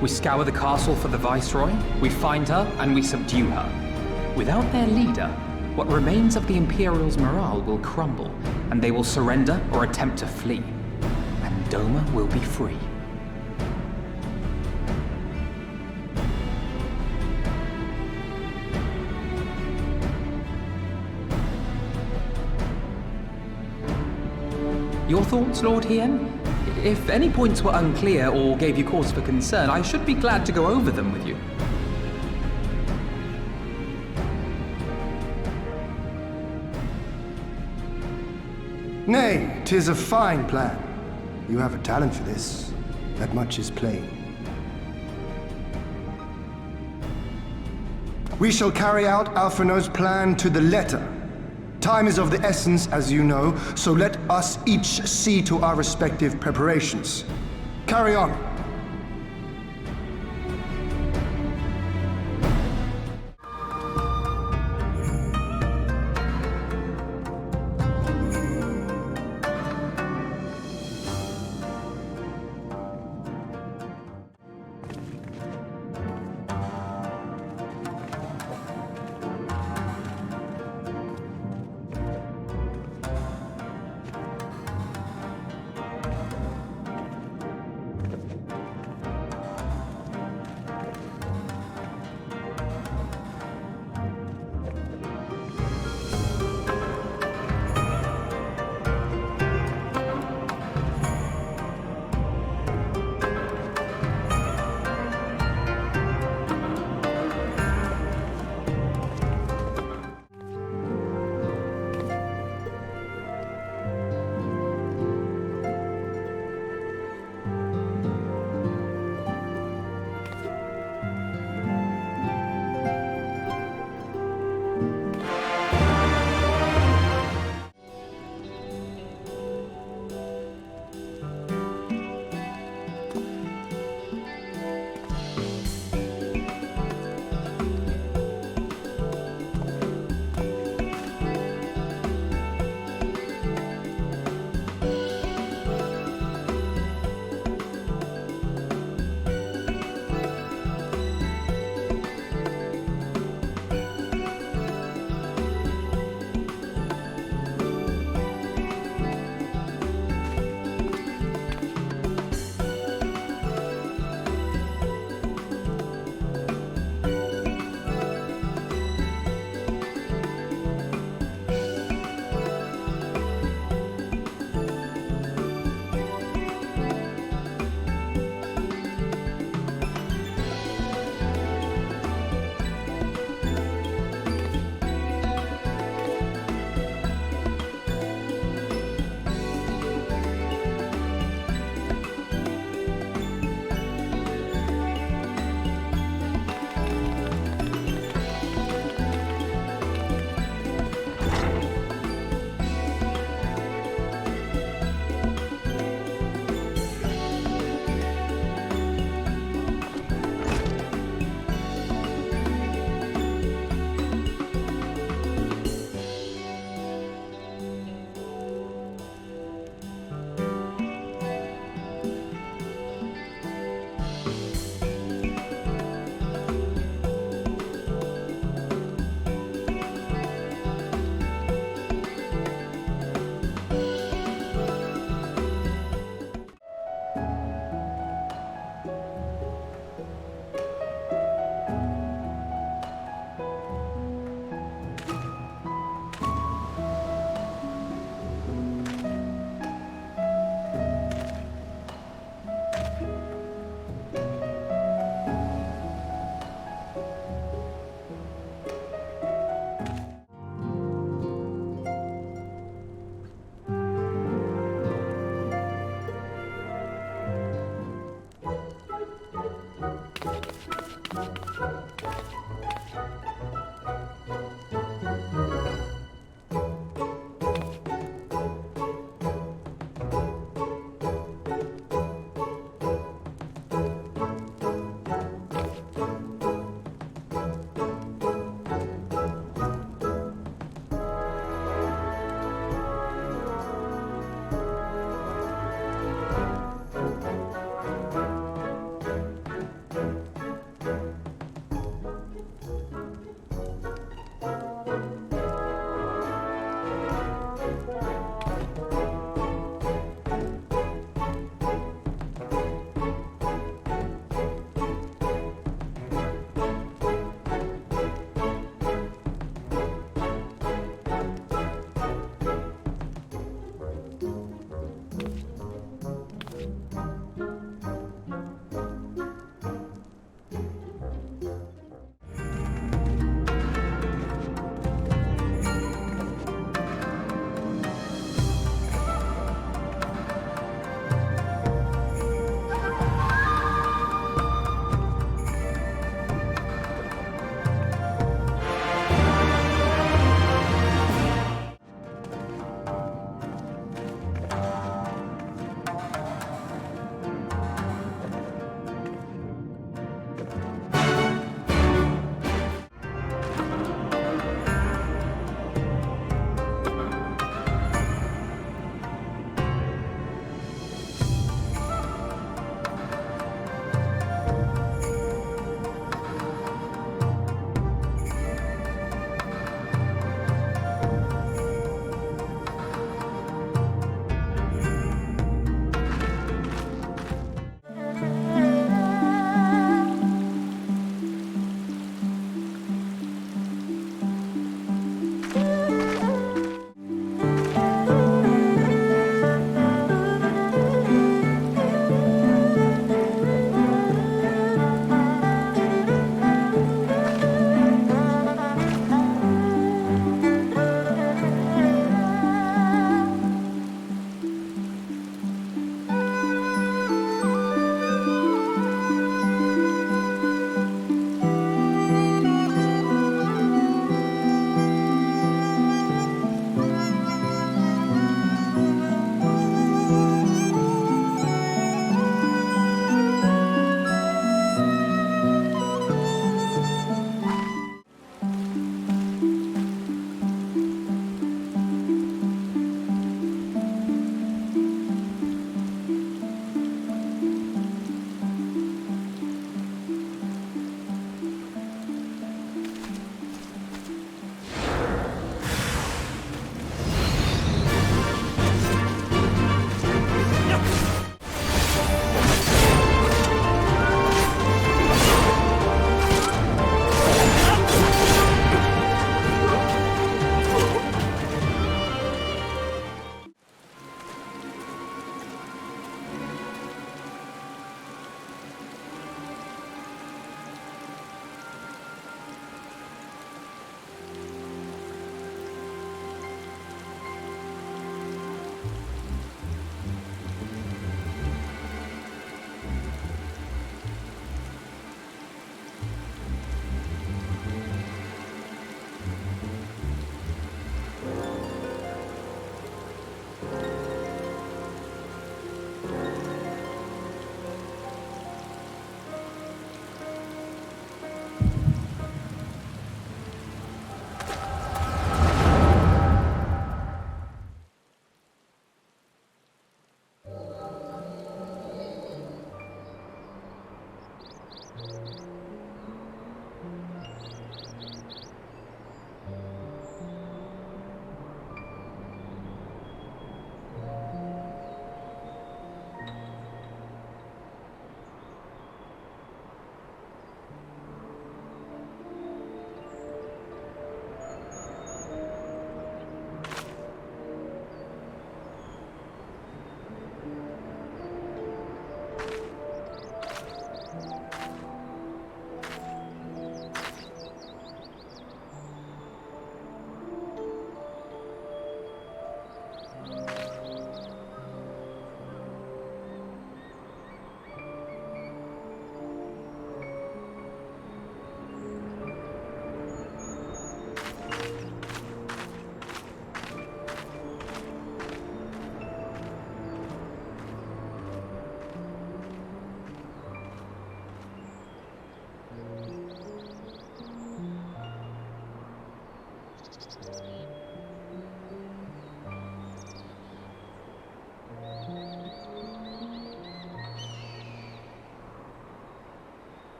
S11: We scour the castle for the Viceroy, we find her, and we subdue her. Without their leader, what remains of the Imperials' morale will crumble, and they will surrender or attempt to flee. And Doma will be free. Your thoughts, Lord Hien? If any points were unclear or gave you cause for concern, I should be glad to go over them with you.
S6: Nay, 'tis a fine plan. You have a talent for this. That much is plain. We shall carry out Alphinaud's plan to the letter. Time is of the essence, as you know, so let us each see to our respective preparations. Carry on.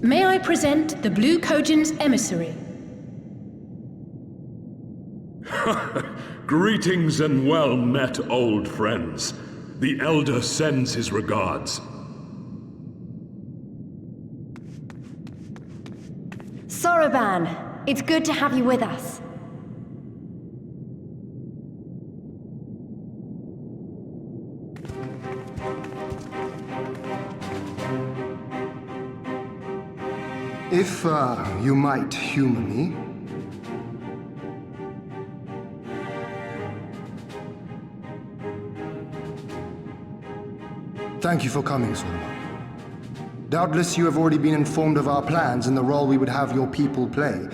S12: May I present the Blue Khagan's emissary?
S13: Greetings and well met, old friends. The Elder sends his regards.
S1: Raubahn, it's good to have you with us.
S6: If, you might humor me. Thank you for coming, Solomon. Doubtless you have already been informed of our plans and the role we would have your people play.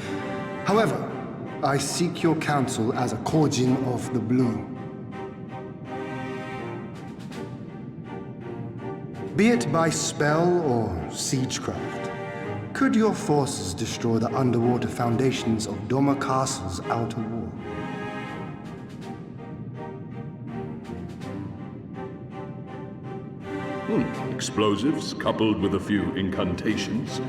S6: However, I seek your counsel as a Khagan of the Blue. Be it by spell or siegecraft, could your forces destroy the underwater foundations of Doma Castle's outer wall?
S13: Explosives coupled with a few incantations.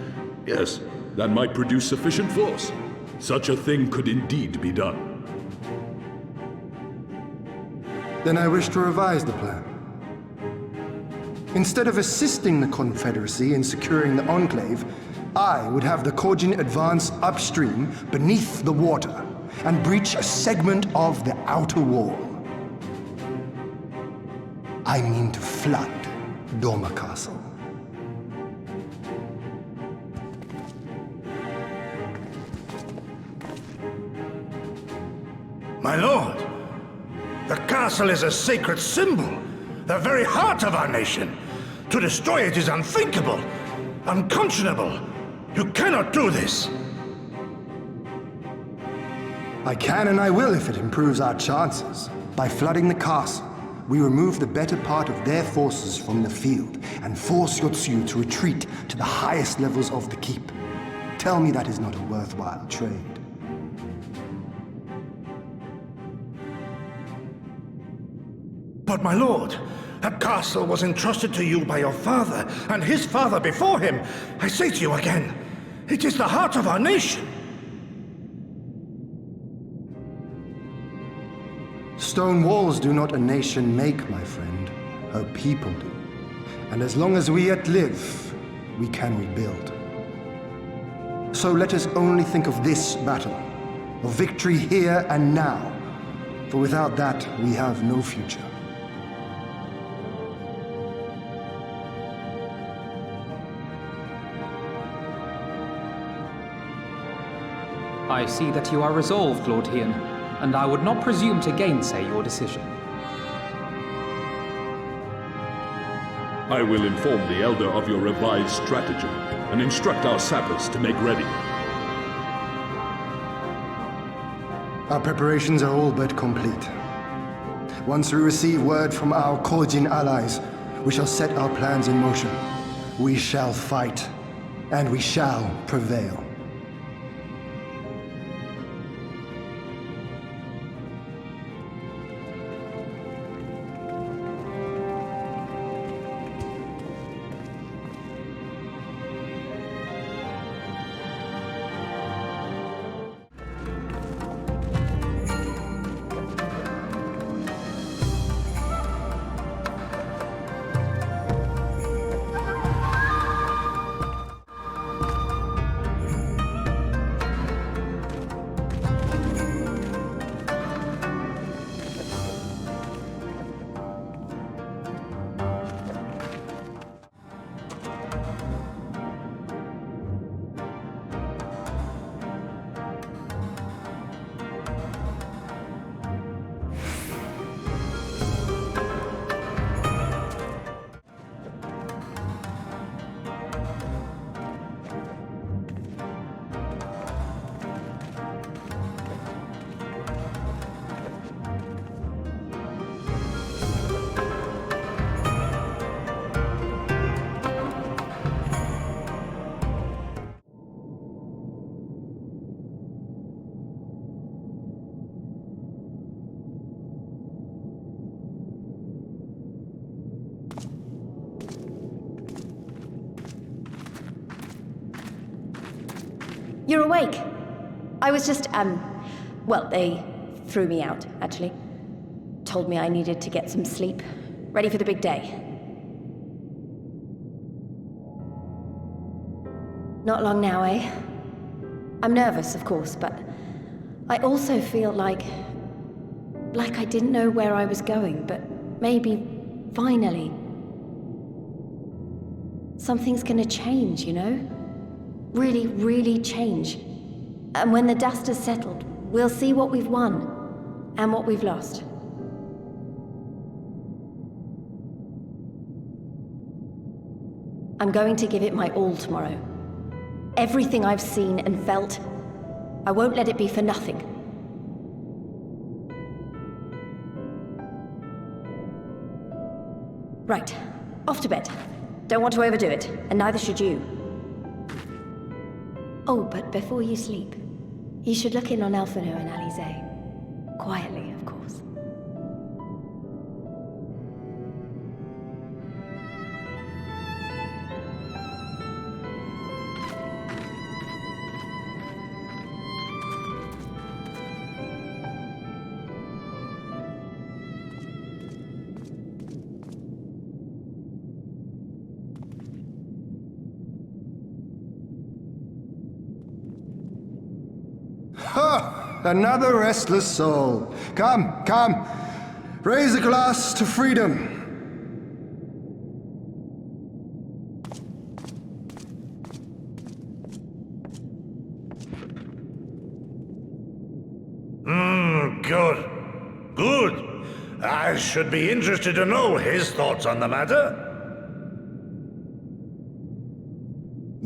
S13: Yes, that might produce sufficient force. Such a thing could indeed be done.
S6: Then I wish to revise the plan. Instead of assisting the Confederacy in securing the Enclave, I would have the Khagan advance upstream beneath the water and breach a segment of the outer wall. I mean to flood Doma Castle.
S2: My lord, the castle is a sacred symbol, the very heart of our nation. To destroy it is unthinkable, unconscionable. You cannot do this.
S6: I can and I will if it improves our chances. By flooding the castle, we remove the better part of their forces from the field and force Yotsu to retreat to the highest levels of the keep. Tell me that is not a worthwhile trade.
S2: But my lord, that castle was entrusted to you by your father and his father before him. I say to you again, it is the heart of our nation.
S6: Stone walls do not a nation make, my friend. Her people do. And as long as we yet live, we can rebuild. So let us only think of this battle, of victory here and now. For without that, we have no future.
S11: I see that you are resolved, Lord Hien, and I would not presume to gainsay your decision.
S13: I will inform the Elder of your revised strategy and instruct our sappers to make ready.
S6: Our preparations are all but complete. Once we receive word from our Khagan allies, we shall set our plans in motion. We shall fight, and we shall prevail.
S1: You're awake. I was just, well, they threw me out, actually. Told me I needed to get some sleep. Ready for the big day. Not long now, eh? I'm nervous, of course, but I also feel like I didn't know where I was going, but maybe, finally, something's gonna change, you know? Really, really change. And when the dust has settled, we'll see what we've won and what we've lost. I'm going to give it my all tomorrow. Everything I've seen and felt, I won't let it be for nothing. Right, off to bed. Don't want to overdo it, and neither should you. Oh, but before you sleep, you should look in on Elfino and Alize. Quietly, of course.
S6: Ha! Another restless soul. Come, come. Raise a glass to freedom.
S2: Good. Good. I should be interested to know his thoughts on the matter.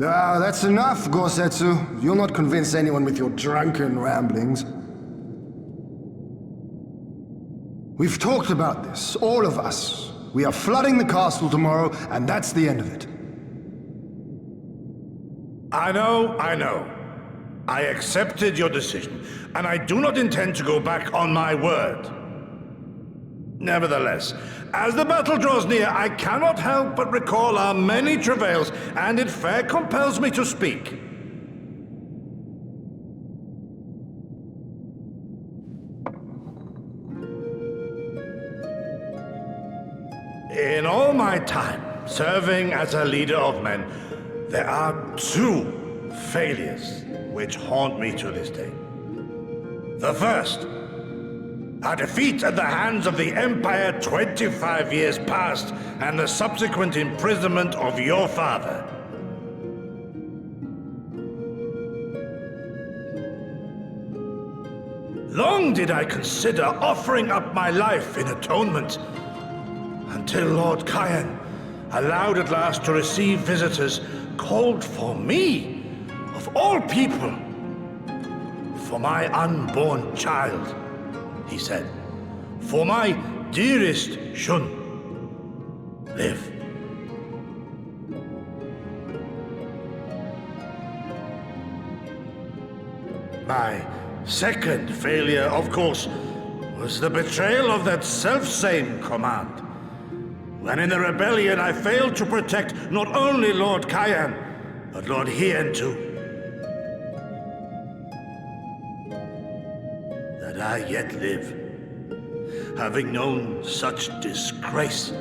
S6: Ah, that's enough, Gosetsu. You'll not convince anyone with your drunken ramblings. We've talked about this, all of us. We are flooding the castle tomorrow, and that's the end of it.
S2: I know. I accepted your decision, and I do not intend to go back on my word. Nevertheless, as the battle draws near, I cannot help but recall our many travails, and it fair compels me to speak. In all my time serving as a leader of men, there are two failures which haunt me to this day. The first, our defeat at the hands of the Empire 25 years past, and the subsequent imprisonment of your father. Long did I consider offering up my life in atonement, until Lord Hien allowed at last to receive visitors called for me, of all people, for my unborn child. He said, "For my dearest Shun, live." My second failure, of course, was the betrayal of that selfsame command. When in the rebellion I failed to protect not only Lord Hien, but Lord Hien too. That I yet live, having known such disgrace,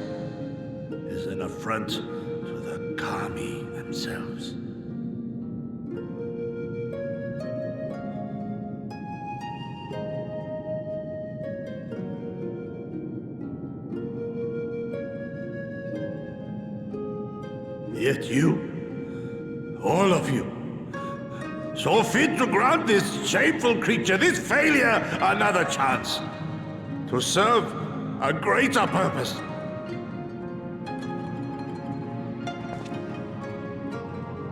S2: is an affront to the Kami themselves. Yet you, all of you, so fit to grant this shameful creature, this failure, another chance to serve a greater purpose.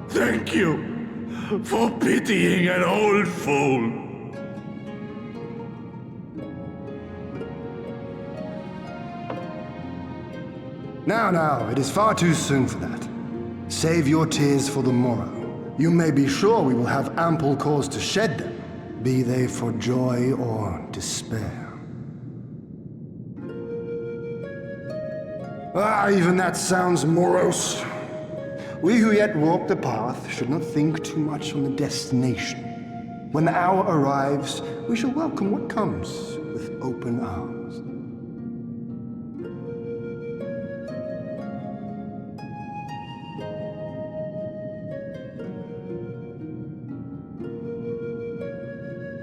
S2: Thank you for pitying an old fool.
S6: Now, it is far too soon for that. Save your tears for the morrow. You may be sure we will have ample cause to shed them, be they for joy or despair. Even that sounds morose. We who yet walk the path should not think too much on the destination. When the hour arrives, we shall welcome what comes with open arms.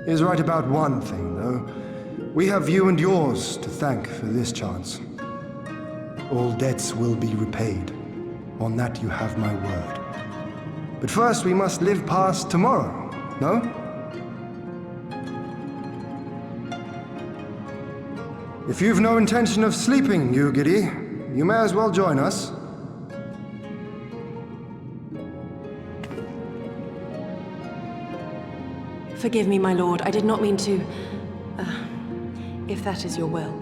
S6: He is right about one thing, though. We have you and yours to thank for this chance. All debts will be repaid. On that you have my word. But first we must live past tomorrow, no? If you've no intention of sleeping, you Ghiri, you may as well join us.
S3: Forgive me, my lord. I did not mean to... if that is your will.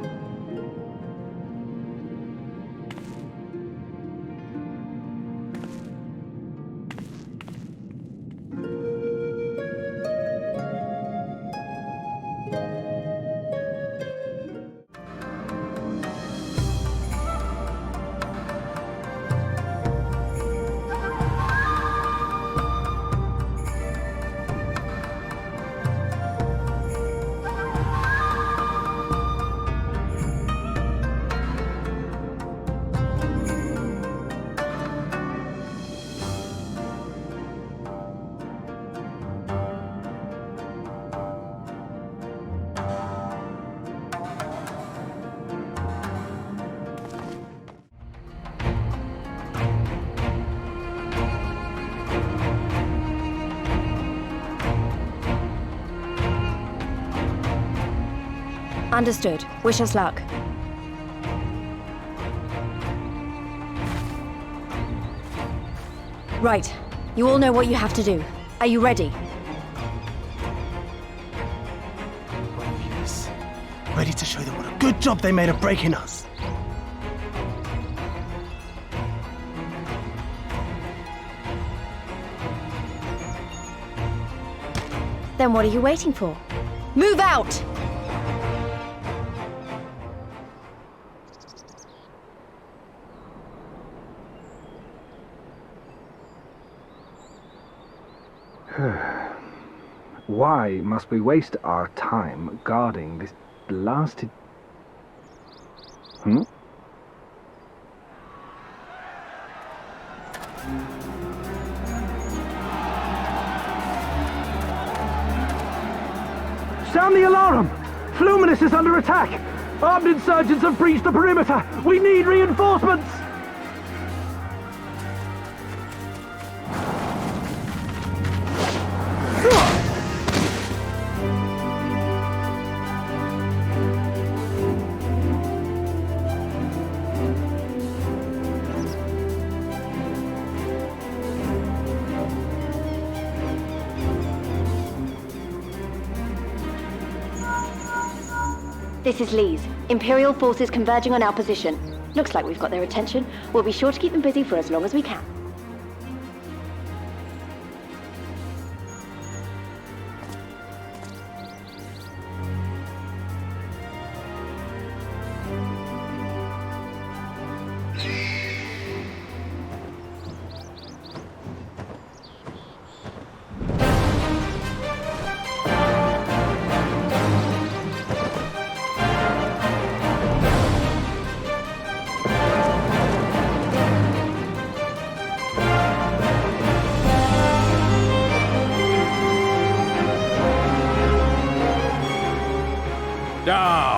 S1: Understood. Wish us luck. Right. You all know what you have to do. Are you ready?
S14: Yes. Ready to show them what a good job they made of breaking us.
S1: Then what are you waiting for? Move out!
S15: Why must we waste our time guarding this blasted...
S16: Sound the alarm! Fluminous is under attack! Armed insurgents have breached the perimeter! We need reinforcements!
S1: This is Lee's. Imperial forces converging on our position. Looks like we've got their attention. We'll be sure to keep them busy for as long as we can.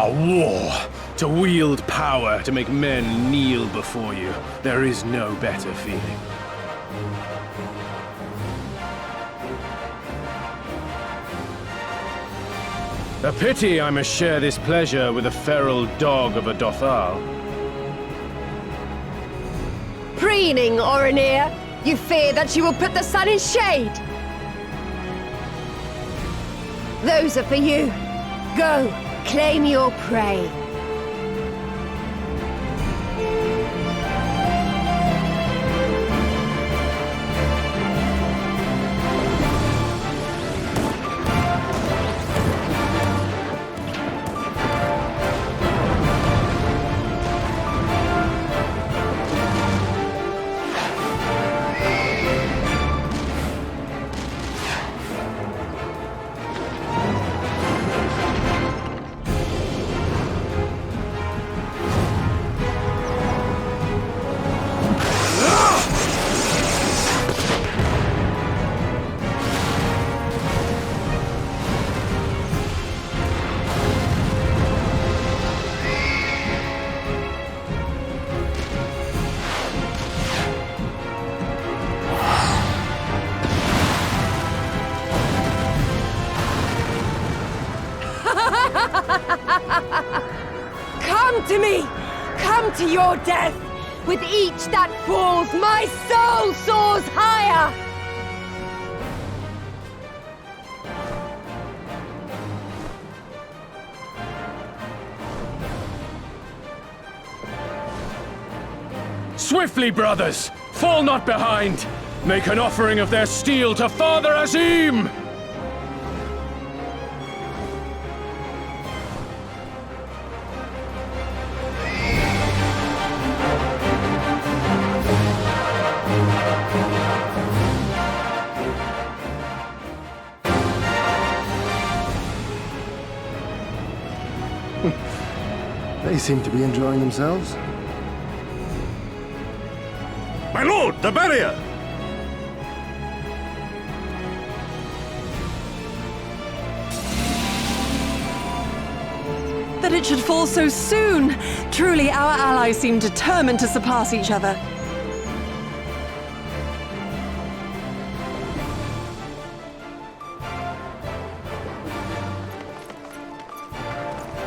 S8: War! To wield power, to make men kneel before you. There is no better feeling. A pity I must share this pleasure with a feral dog of a Dothal.
S9: Preening, Oronir! You fear that you will put the sun in shade! Those are for you. Go! Claim your prey. Come to me! Come to your death! With each that falls, my soul soars higher!
S8: Swiftly, brothers! Fall not behind! Make an offering of their steel to Father Azim!
S6: They seem to be enjoying themselves.
S2: My lord, the barrier!
S3: That it should fall so soon! Truly, our allies seem determined to surpass each other.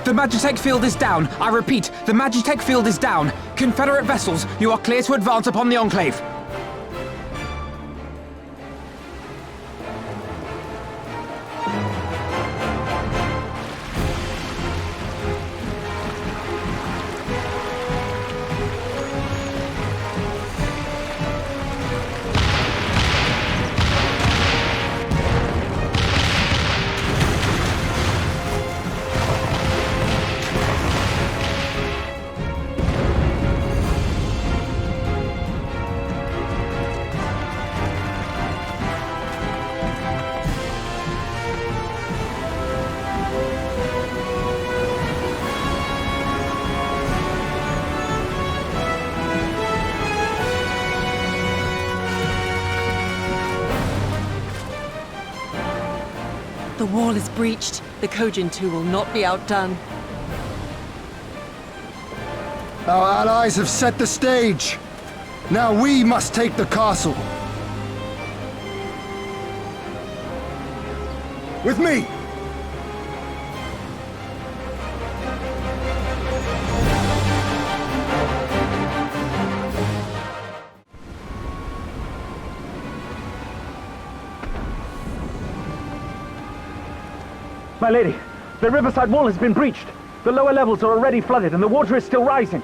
S11: The Magitech field is down. I repeat, the Magitech field is down. Confederate vessels, you are clear to advance upon the Enclave.
S3: The wall is breached. The Kojin too will not be outdone.
S6: Our allies have set the stage. Now we must take the castle. With me!
S16: My lady, the riverside wall has been breached. The lower levels are already flooded and the water is still rising.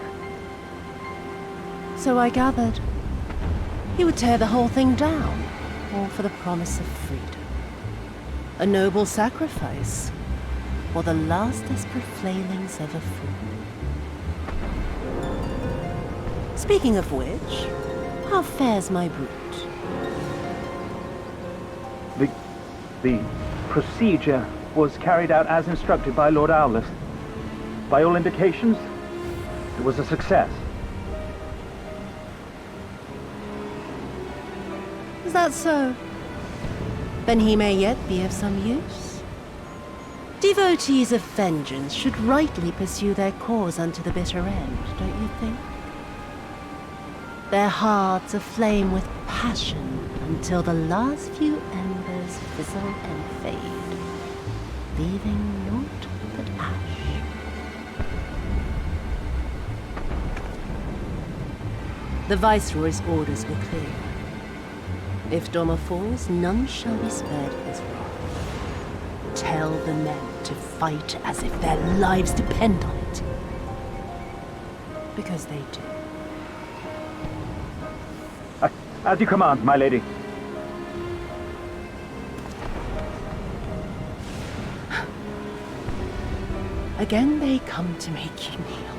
S7: So I gathered. He would tear the whole thing down, all for the promise of freedom. A noble sacrifice, or the last desperate flailings of a fool. Speaking of which, how fares my brute?
S16: The procedure was carried out as instructed by Lord Owleth. By all indications, it was a success.
S7: Is that so? Then he may yet be of some use. Devotees of vengeance should rightly pursue their cause unto the bitter end, don't you think? Their hearts aflame with passion until the last few embers fizzle and fade, leaving naught but ash. The Viceroy's orders were clear. If Doma falls, none shall be spared his wrath. Tell the men to fight as if their lives depend on it. Because they do.
S16: As you command, my lady.
S7: Again they come to make you kneel,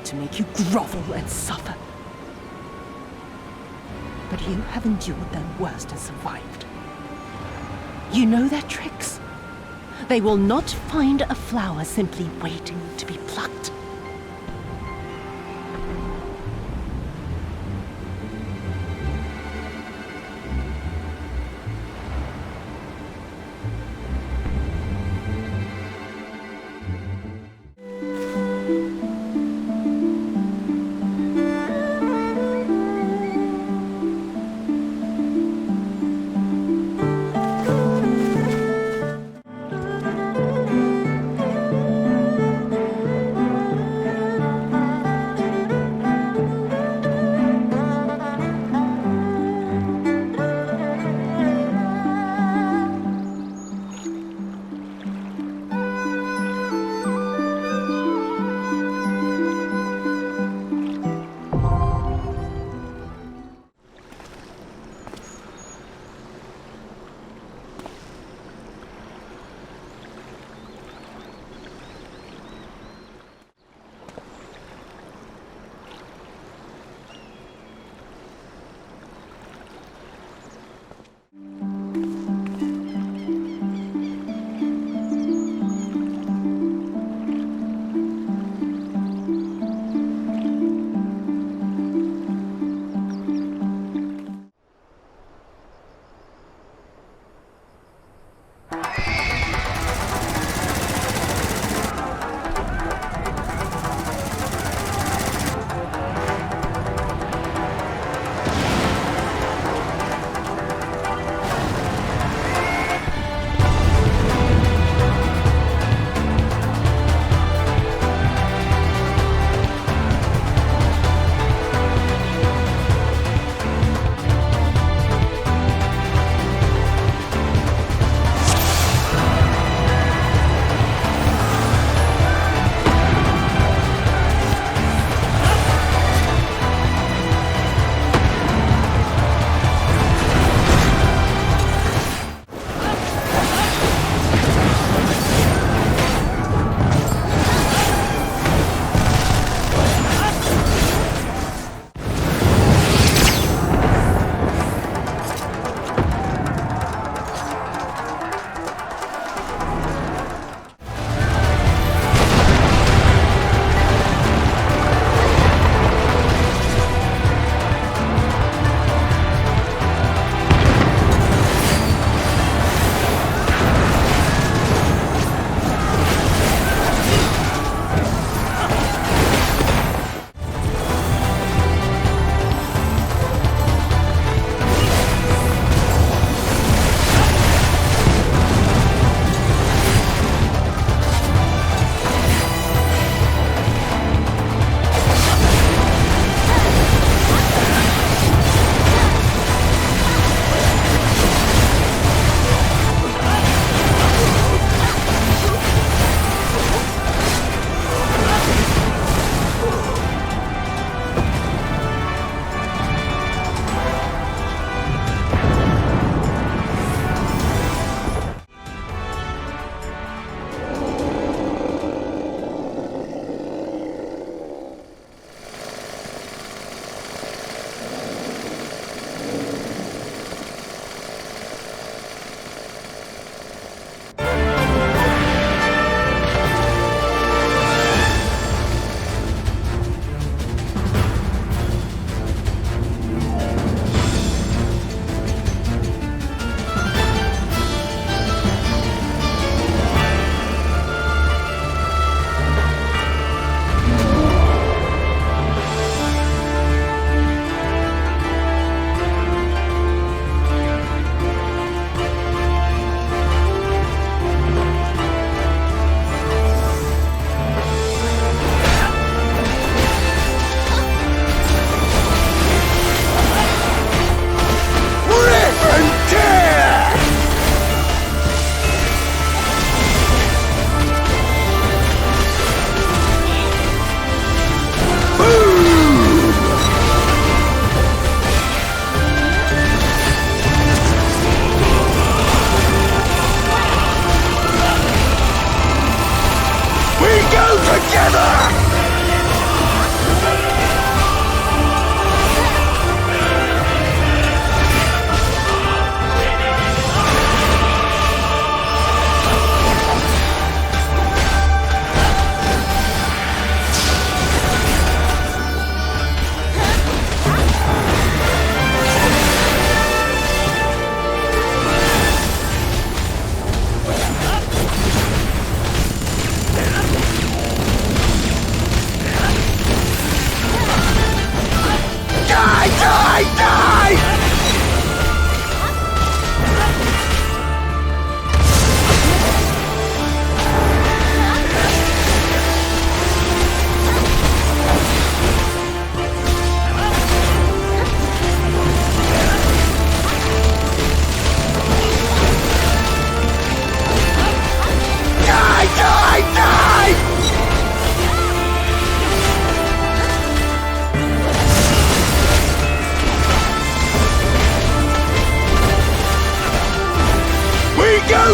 S7: to make you grovel and suffer. But you have endured their worst and survived. You know their tricks. They will not find a flower simply waiting to be plucked.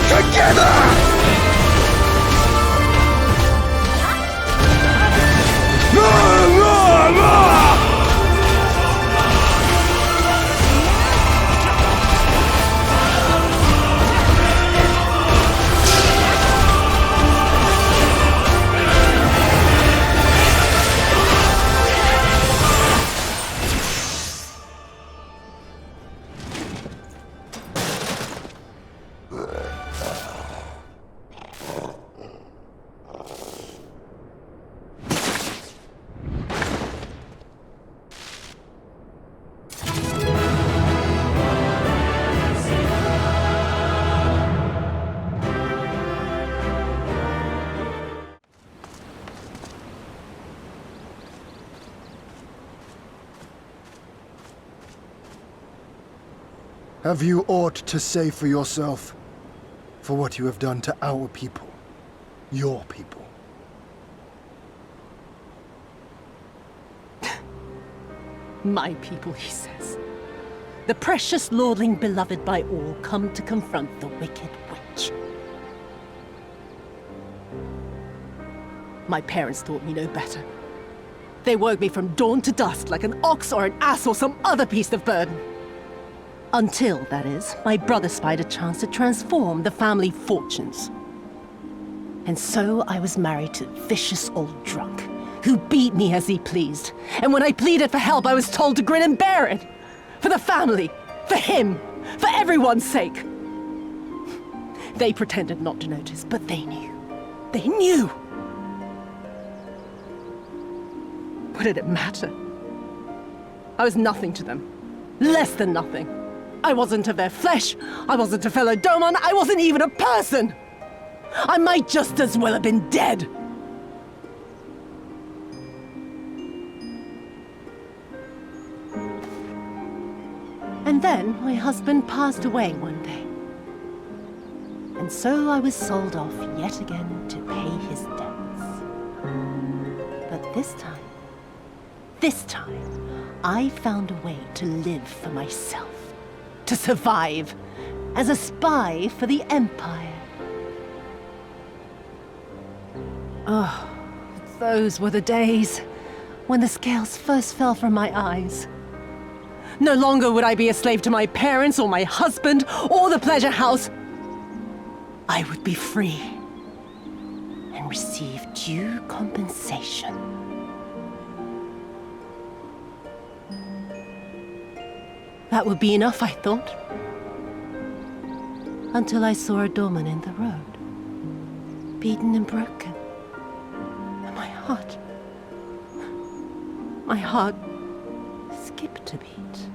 S2: together! Roar, roar, roar!
S6: Have you aught to say for yourself? For what you have done to our people? Your people?
S17: My people, he says. The precious lordling beloved by all, come to confront the wicked witch. My parents taught me no better. They woke me from dawn to dusk like an ox or an ass or some other beast of burden. Until, that is, my brother spied a chance to transform the family fortunes. And so I was married to a vicious old drunk, who beat me as he pleased. And when I pleaded for help, I was told to grin and bear it. For the family, for him, for everyone's sake. They pretended not to notice, but they knew. They knew! What did it matter? I was nothing to them. Less than nothing. I wasn't of their flesh. I wasn't a fellow Doman. I wasn't even a person. I might just as well have been dead. And then my husband passed away one day. And so I was sold off yet again to pay his debts. But this time, I found a way to live for myself. To survive as a spy for the Empire. Oh, those were the days when the scales first fell from my eyes. No longer would I be a slave to my parents or my husband or the pleasure house. I would be free and receive due compensation. That would be enough, I thought. Until I saw a Doman in the road, beaten and broken. And my heart skipped a beat.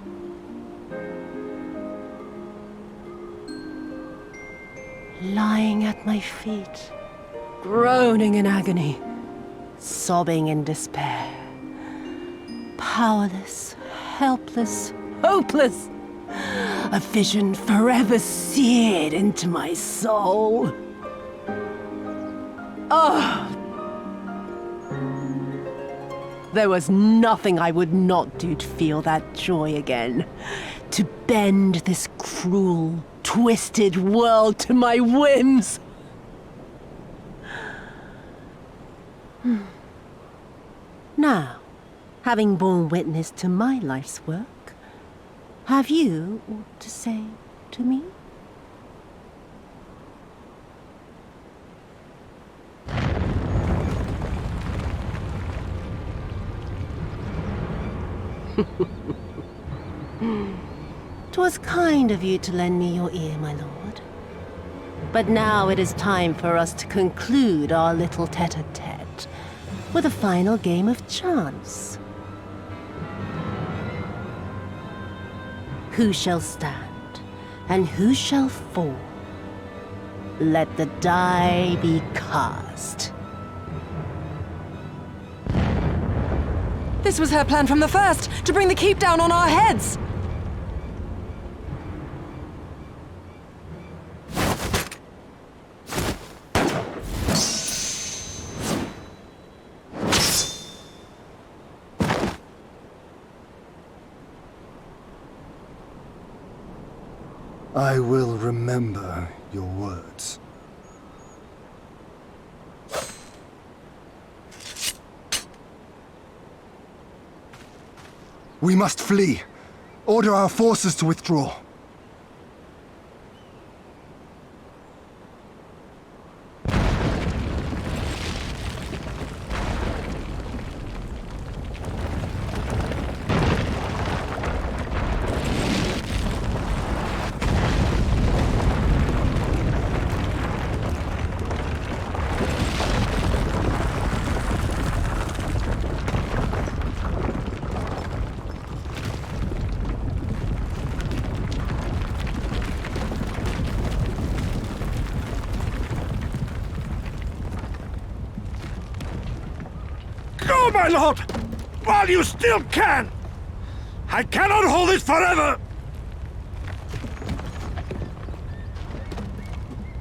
S17: Lying at my feet, groaning in agony, sobbing in despair. Powerless, helpless, hopeless. A vision forever seared into my soul. Oh! There was nothing I would not do to feel that joy again. To bend this cruel, twisted world to my whims. Now, having borne witness to my life's work, have you aught to say to me? "'Twas kind of you to lend me your ear, my lord. But now it is time for us to conclude our little tete-a-tete with a final game of chance. Who shall stand, and who shall fall? Let the die be cast."
S3: This was her plan from the first, to bring the keep down on our heads!
S6: I will remember your words. We must flee. Order our forces to withdraw.
S2: Go, my lord! While you still can! I cannot hold it forever!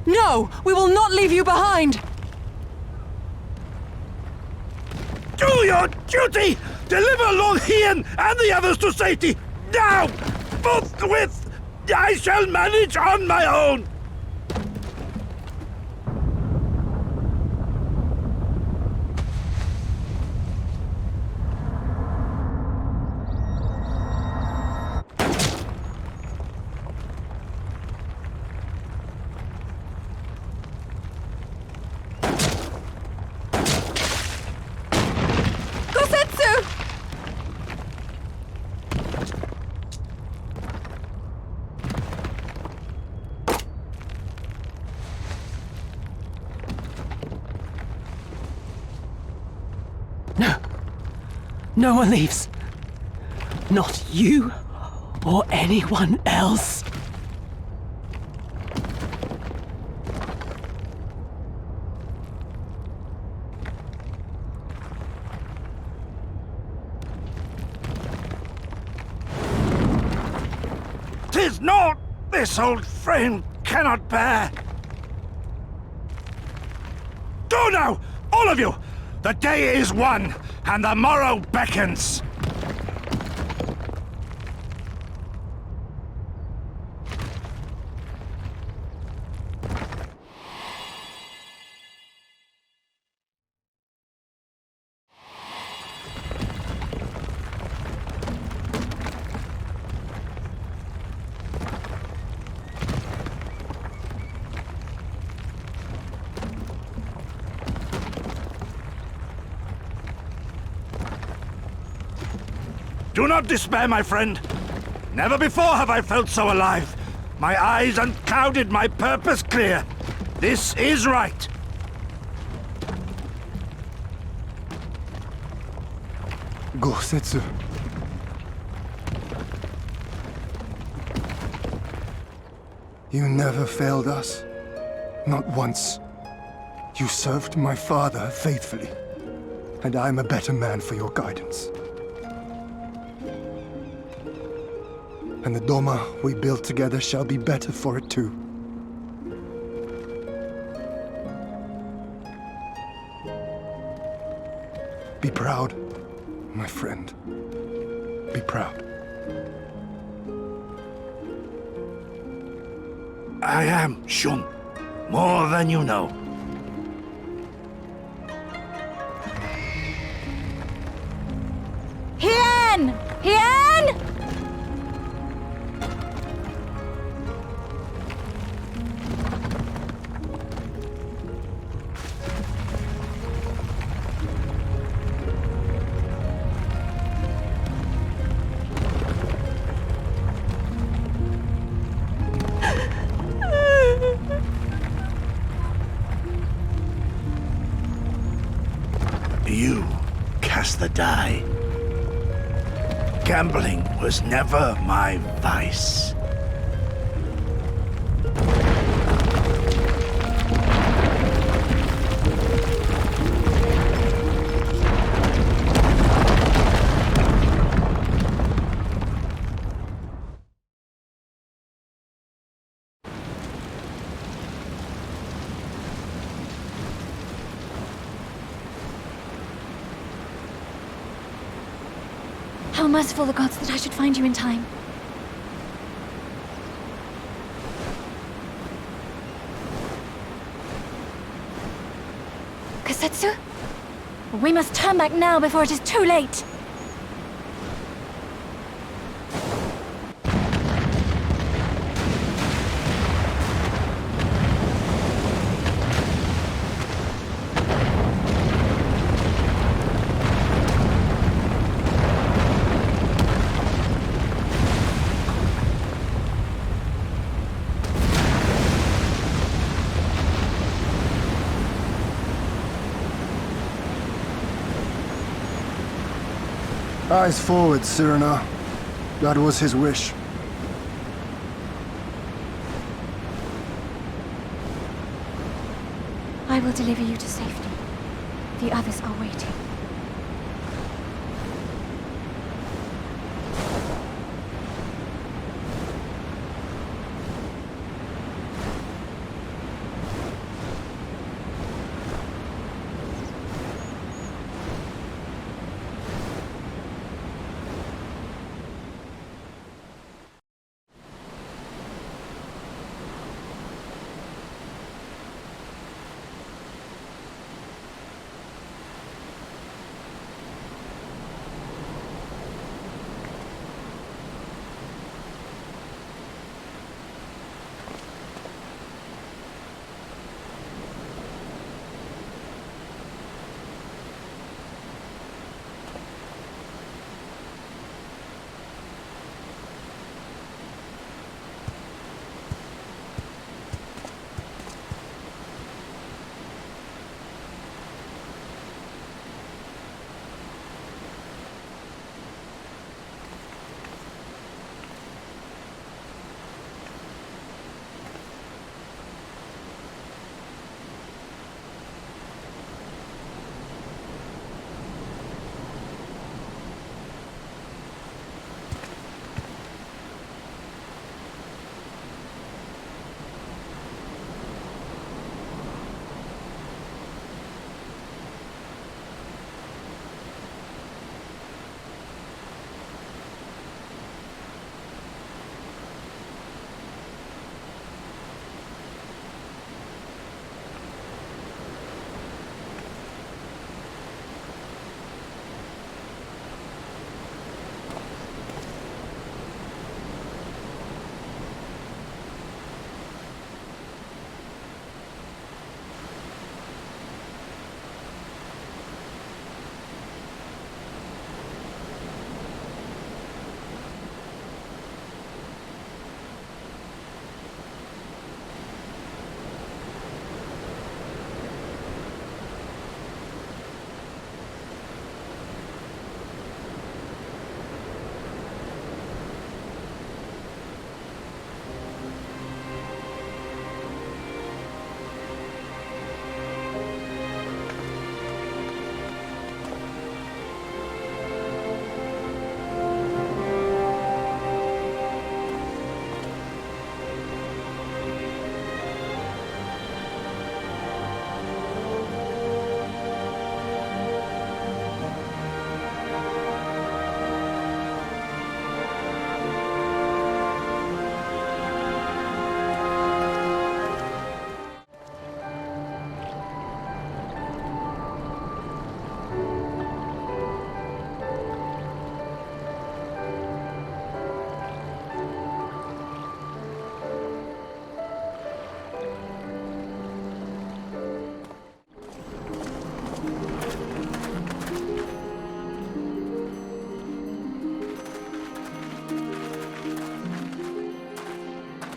S3: No! We will not leave you behind!
S2: Do your duty! Deliver Lord Hien and the others to safety! Now! Forthwith! I shall manage on my own!
S17: No one leaves. Not you or anyone else.
S2: "'Tis naught this old frame cannot bear. Go now, all of you! The day is won, and the morrow beckons! Do not despair, my friend. Never before have I felt so alive. My eyes unclouded, my purpose clear. This is right.
S6: Gosetsu. You never failed us. Not once. You served my father faithfully. And I'm a better man for your guidance. And the Doma we built together shall be better for it too. Be proud, my friend. Be proud.
S2: I am, Shun. More than you know.
S4: Hien! Hien!
S2: You cast the die. Gambling was never my vice.
S10: How merciful the gods that I should find you in time. Setsu? We must turn back now before it is too late!
S6: Eyes forward, Cyrano. That was his wish.
S10: I will deliver you to safety. The others are waiting.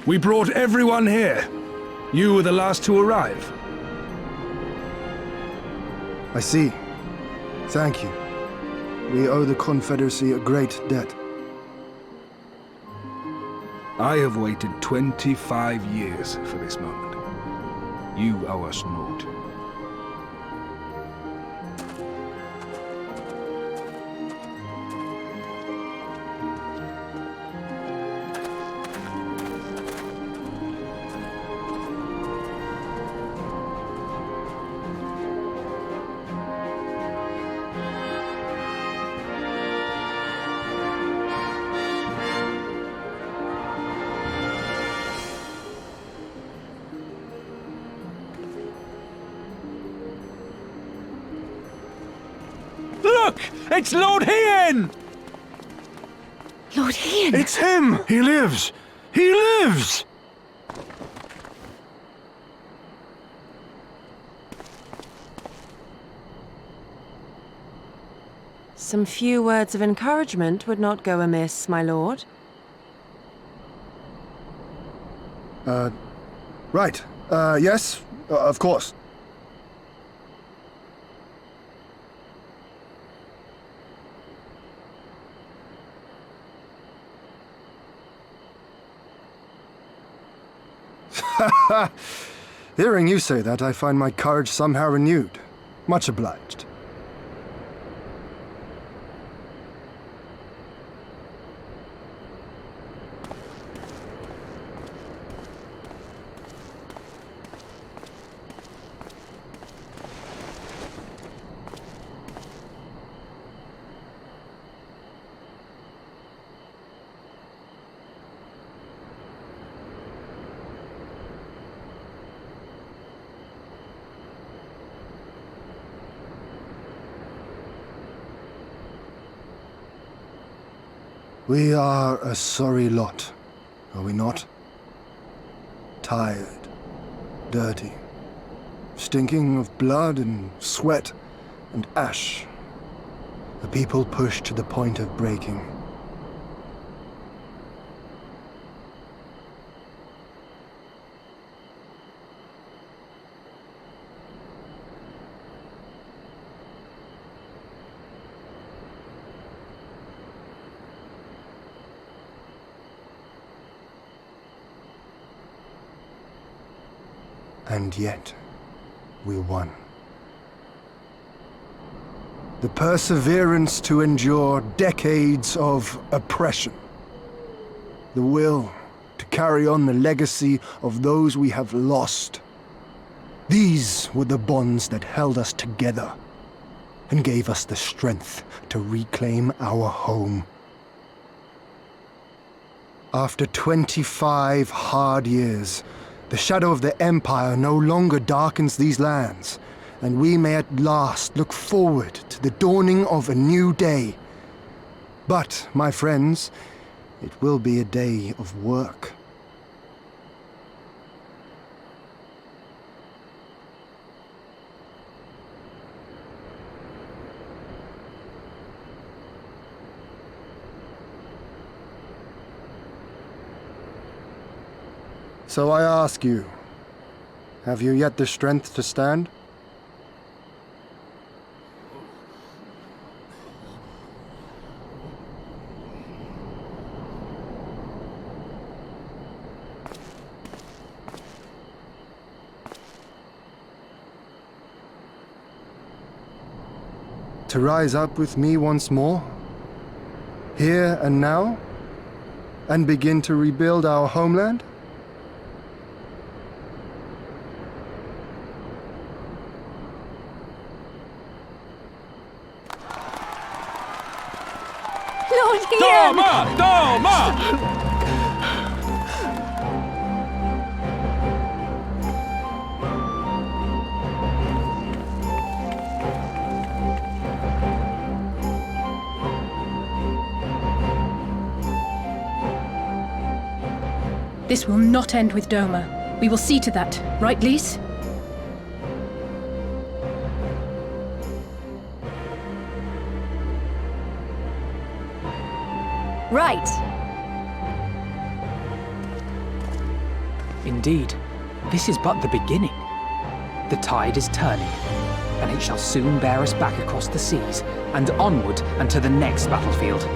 S18: We brought everyone here. You were the last to arrive.
S6: I see. Thank you. We owe the Confederacy a great debt.
S18: I have waited 25 years for this moment. You owe us naught. Look! It's Lord Hien!
S10: Lord Hien!
S2: It's him! He lives! He lives!
S3: Some few words of encouragement would not go amiss, my lord.
S6: Right. Yes, of course. Hearing you say that, I find my courage somehow renewed. Much obliged. We are a sorry lot, are we not? Tired, dirty, stinking of blood and sweat and ash. A people pushed to the point of breaking. And yet, we won. The perseverance to endure decades of oppression. The will to carry on the legacy of those we have lost. These were the bonds that held us together and gave us the strength to reclaim our home. After 25 hard years, the shadow of the Empire no longer darkens these lands, and we may at last look forward to the dawning of a new day. But, my friends, it will be a day of work. So I ask you, have you yet the strength to stand? To rise up with me once more? Here and now? And begin to rebuild our homeland?
S9: Lord Hien!
S18: Doma! Doma!
S12: This will not end with Doma. We will see to that, right, Lys?
S9: Right.
S11: Indeed, this is but the beginning. The tide is turning, and it shall soon bear us back across the seas, and onward and to the next battlefield.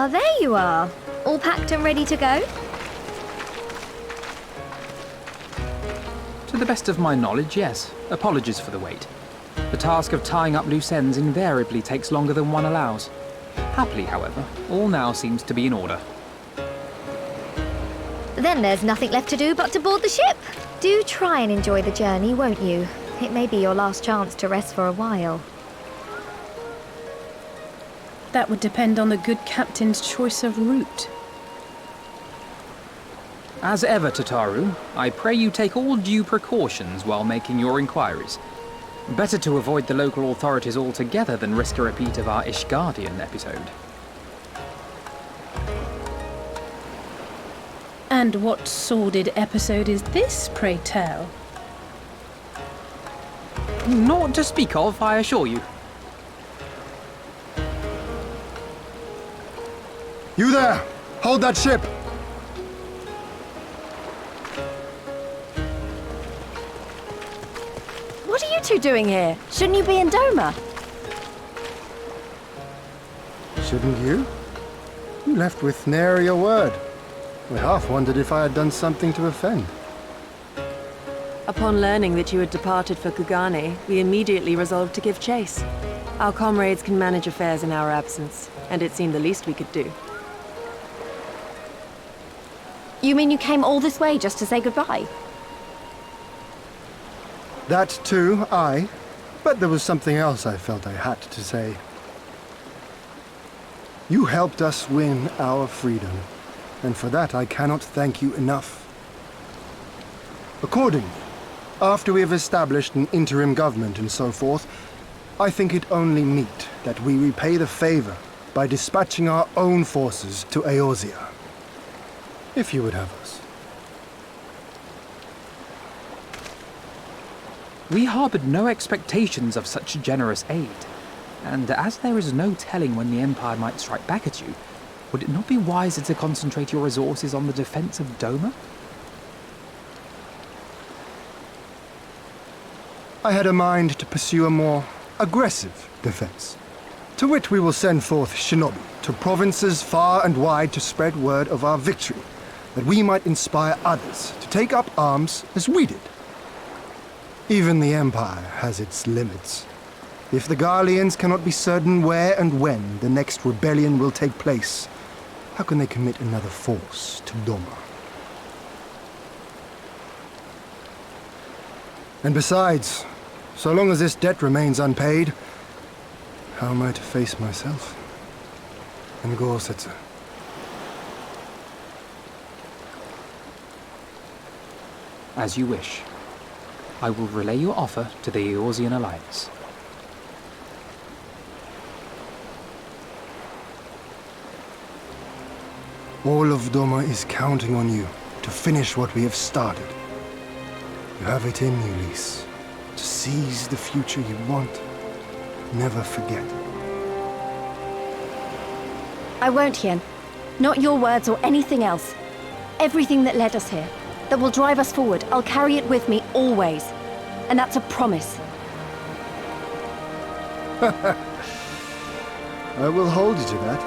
S10: Ah, there you are. All packed and ready to go?
S11: To the best of my knowledge, yes. Apologies for the wait. The task of tying up loose ends invariably takes longer than one allows. Happily, however, all now seems to be in order.
S10: Then there's nothing left to do but to board the ship. Do try and enjoy the journey, won't you? It may be your last chance to rest for a while.
S12: That would depend on the good captain's choice of route.
S11: As ever, Tataru, I pray you take all due precautions while making your inquiries. Better to avoid the local authorities altogether than risk a repeat of our Ishgardian episode.
S12: And what sordid episode is this, pray tell?
S11: Naught to speak of, I assure you.
S6: You there! Hold that ship!
S1: What are you two doing here? Shouldn't you be in Doma?
S6: Shouldn't you? You left with nary a word. I half wondered if I had done something to offend.
S3: Upon learning that you had departed for Khagan, we immediately resolved to give chase. Our comrades can manage affairs in our absence, and it seemed the least we could do.
S1: You mean you came all this way just to say goodbye?
S6: That too, aye. But there was something else I felt I had to say. You helped us win our freedom, and for that I cannot thank you enough. Accordingly, after we have established an interim government and so forth, I think it only meet that we repay the favor by dispatching our own forces to Eorzea. If you would have us.
S11: We harbored no expectations of such generous aid, and as there is no telling when the Empire might strike back at you, would it not be wiser to concentrate your resources on the defense of Doma?
S6: I had a mind to pursue a more aggressive defense, to which we will send forth shinobi to provinces far and wide to spread word of our victory, that we might inspire others to take up arms as we did. Even the Empire has its limits. If the Garleans cannot be certain where and when the next rebellion will take place, how can they commit another force to Doma? And besides, so long as this debt remains unpaid, how am I to face myself and Gorsetzer?
S11: As you wish. I will relay your offer to the Eorzean Alliance.
S6: All of Doma is counting on you to finish what we have started. You have it in you, Lys, to seize the future you want. Never forget.
S1: I won't, Hien. Not your words or anything else. Everything that led us here, that will drive us forward, I'll carry it with me always. And that's a promise.
S6: I will hold you to that.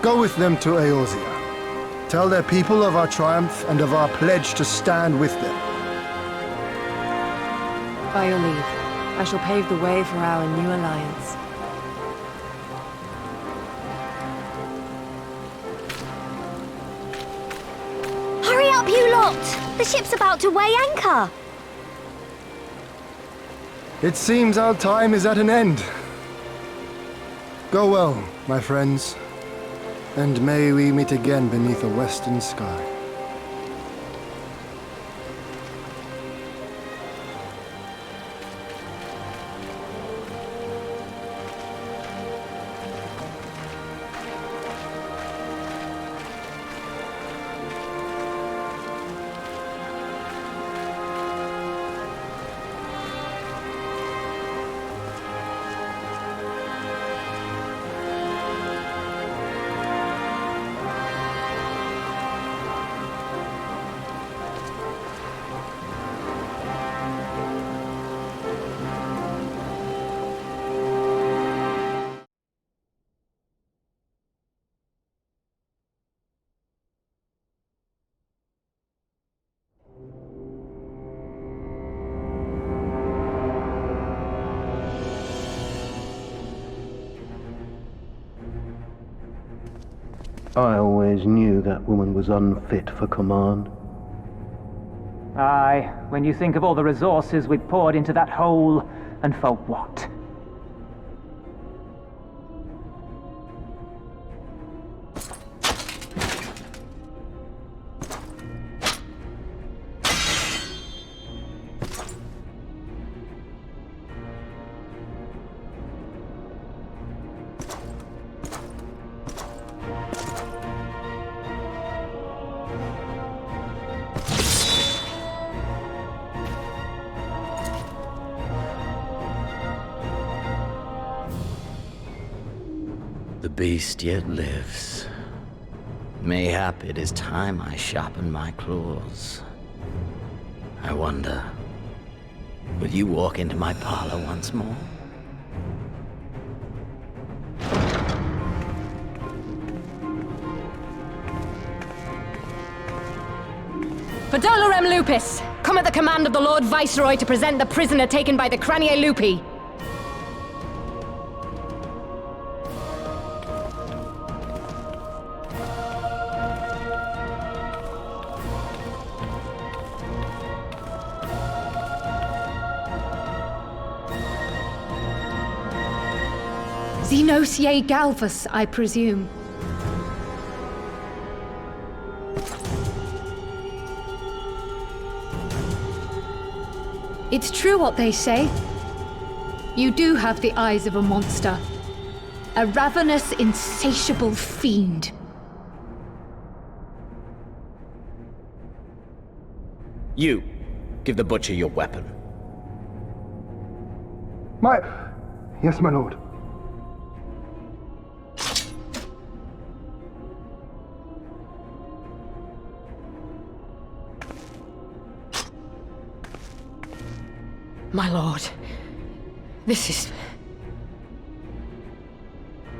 S6: Go with them to Eorzea. Tell their people of our triumph and of our pledge to stand with them.
S3: By your leave, I shall pave the way for our new alliance.
S10: Hurry up, you lot! The ship's about to weigh anchor!
S6: It seems our time is at an end. Go well, my friends, and may we meet again beneath a western sky.
S19: I always knew that woman was unfit for command.
S16: Aye, when you think of all the resources we poured into that hole, and for what?
S20: The beast yet lives. Mayhap it is time I sharpen my claws. I wonder, will you walk into my parlor once more?
S21: For Dolorem Lupus, come at the command of the Lord Viceroy to present the prisoner taken by the Cranie Lupi. Xenos ye Galvus, I presume. It's true what they say. You do have the eyes of a monster. A ravenous, insatiable fiend.
S20: You, give the butcher your weapon.
S6: Yes, my lord.
S21: My lord, this is...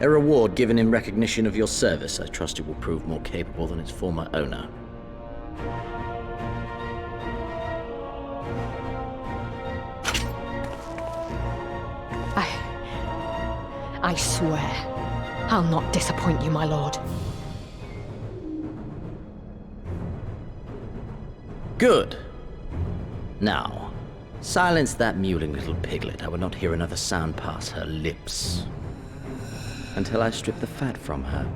S20: A reward given in recognition of your service. I trust it will prove more capable than its former owner.
S21: I swear, I'll not disappoint you, my lord.
S20: Good. Now, silence that mewling little piglet. I will not hear another sound pass her lips until I strip the fat from her.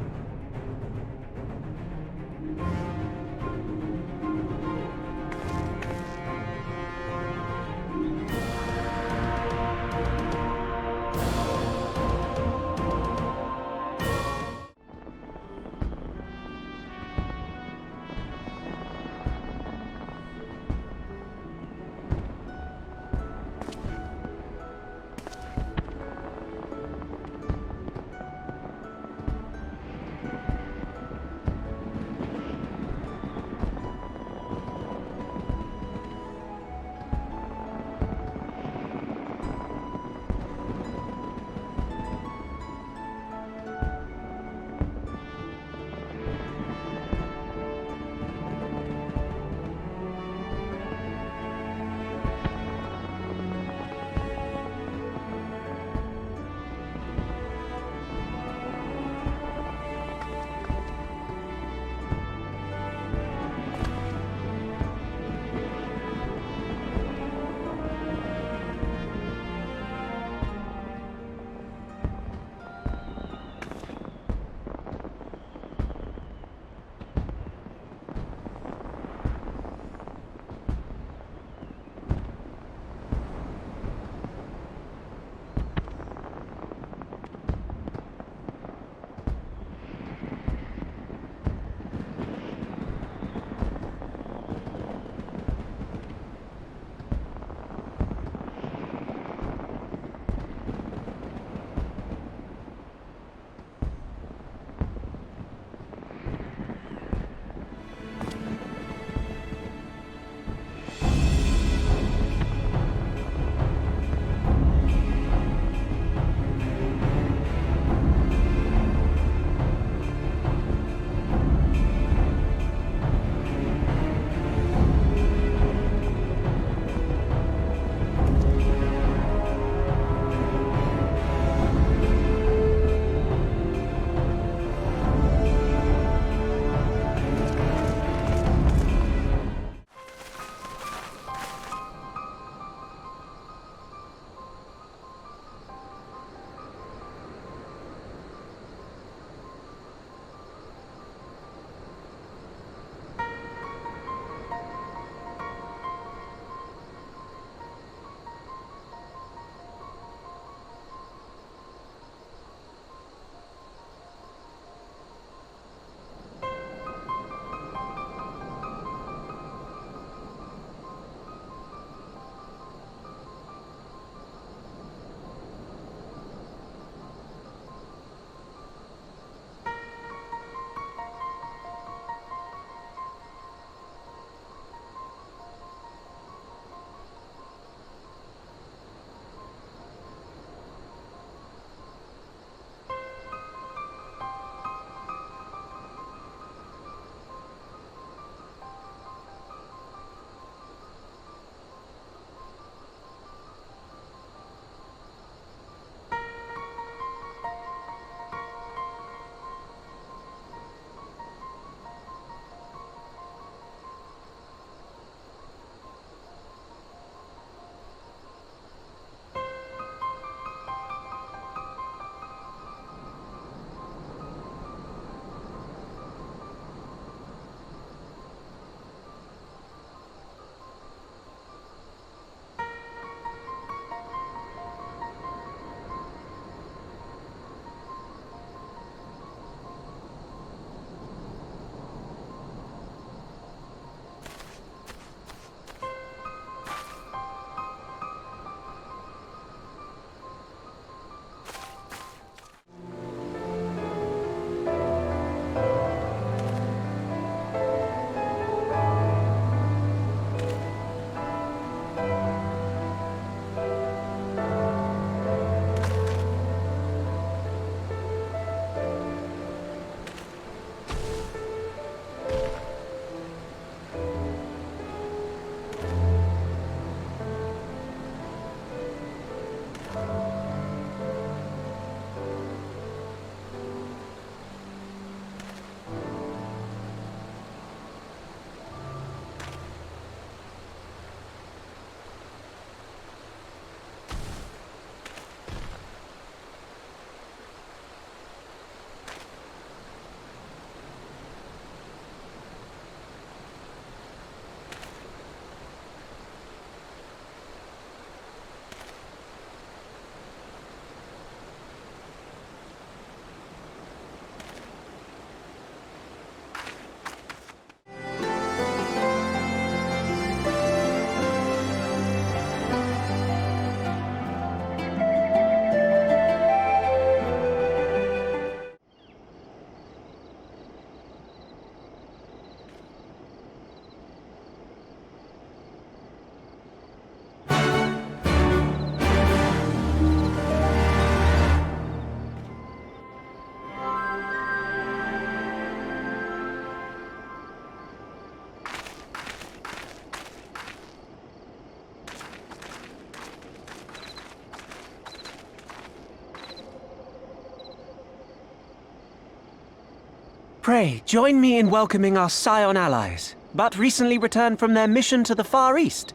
S5: Pray, join me in welcoming our Scion allies, but recently returned from their mission to the Far East.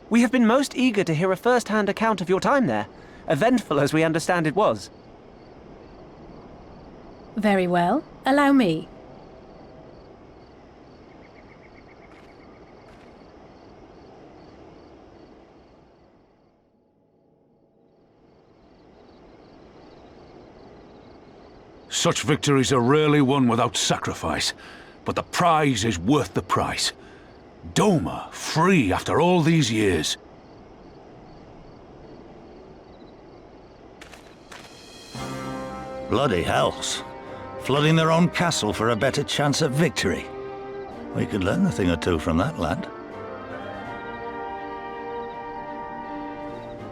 S5: We have been most eager to hear a first-hand account of your time there, eventful as we understand it was.
S21: Very well. Allow me.
S18: Such victories are rarely won without sacrifice, but the prize is worth the price. Doma, free after all these years.
S22: Bloody hells. Flooding their own castle for a better chance at victory. We could learn a thing or two from that lad.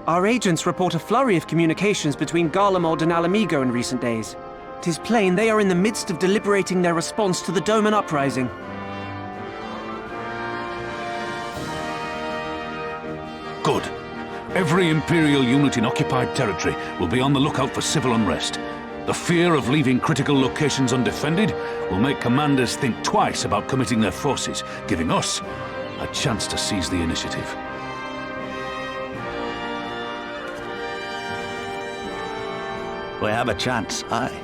S5: Our agents report a flurry of communications between Garlemald and Ala-Mhigo in recent days. 'Tis plain they are in the midst of deliberating their response to the Doman uprising.
S18: Good. Every Imperial unit in occupied territory will be on the lookout for civil unrest. The fear of leaving critical locations undefended will make commanders think twice about committing their forces, giving us a chance to seize the initiative.
S22: We have a chance, aye.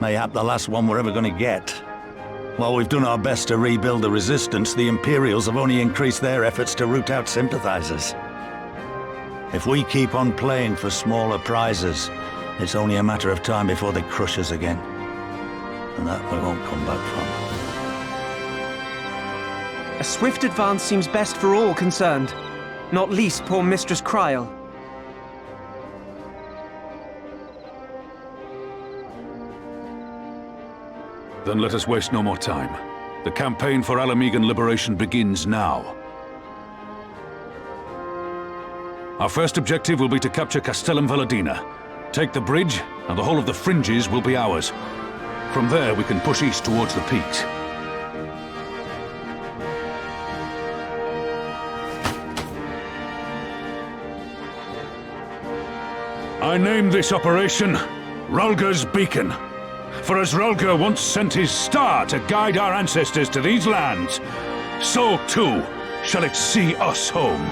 S22: Mayhap the last one we're ever going to get. While we've done our best to rebuild the resistance, the Imperials have only increased their efforts to root out sympathizers. If we keep on playing for smaller prizes, it's only a matter of time before they crush us again. And that we won't come back from.
S5: A swift advance seems best for all concerned, not least poor Mistress Kryl.
S18: Then let us waste no more time. The campaign for Ala-Mhigan liberation begins now. Our first objective will be to capture Castellum Valadina. Take the bridge, and the whole of the fringes will be ours. From there, we can push east towards the peaks. I name this operation Rhalgr's Beacon. For as Rhalgr once sent his star to guide our ancestors to these lands, so too shall it see us home.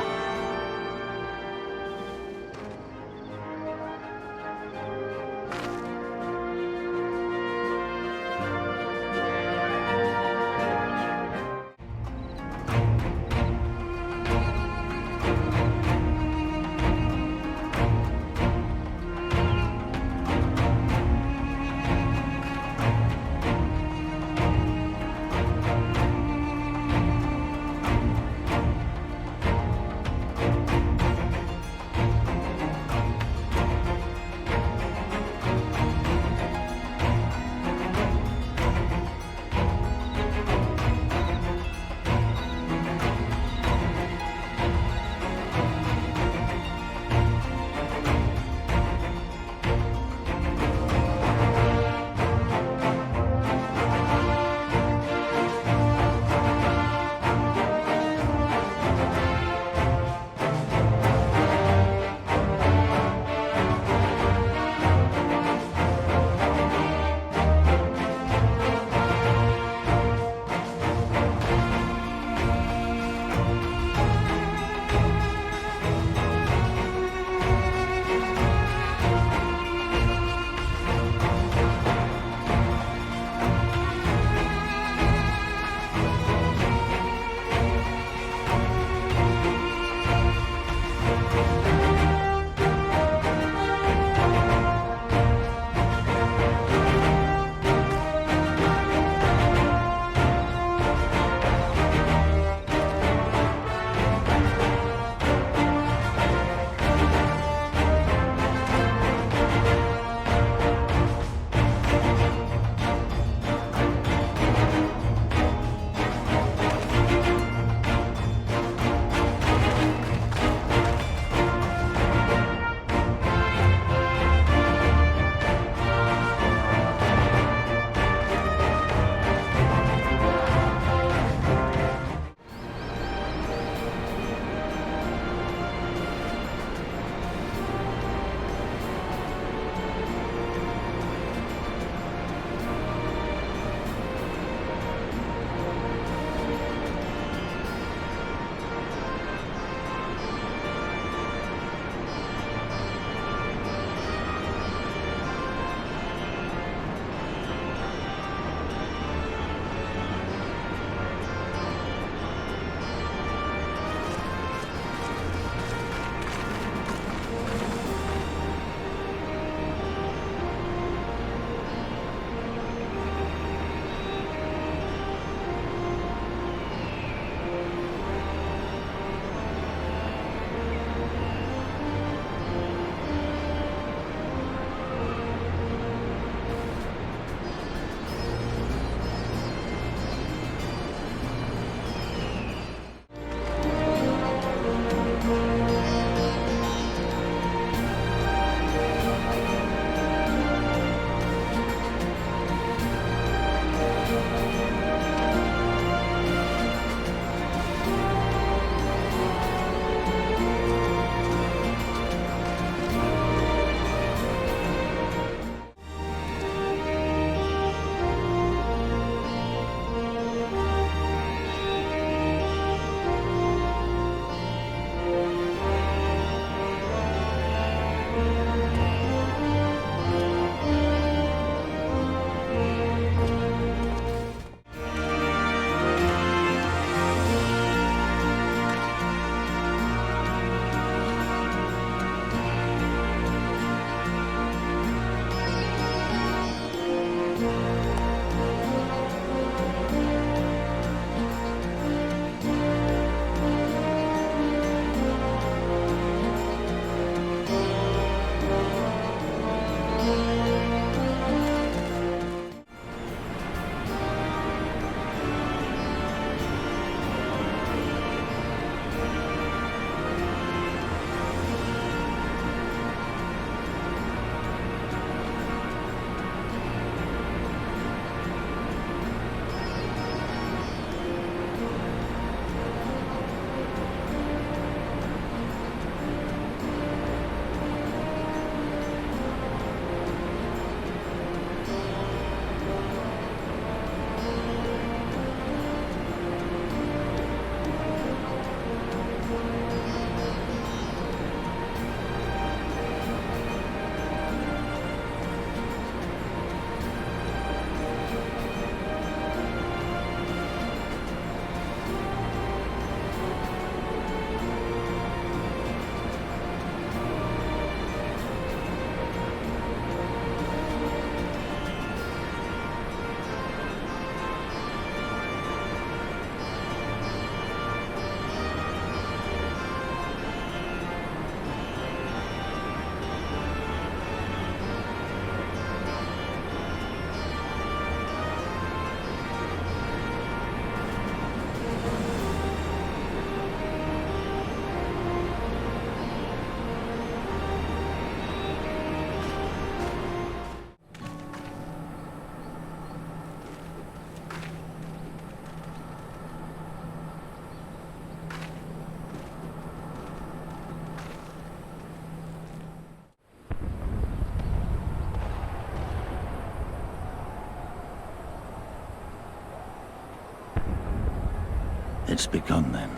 S22: It's begun then.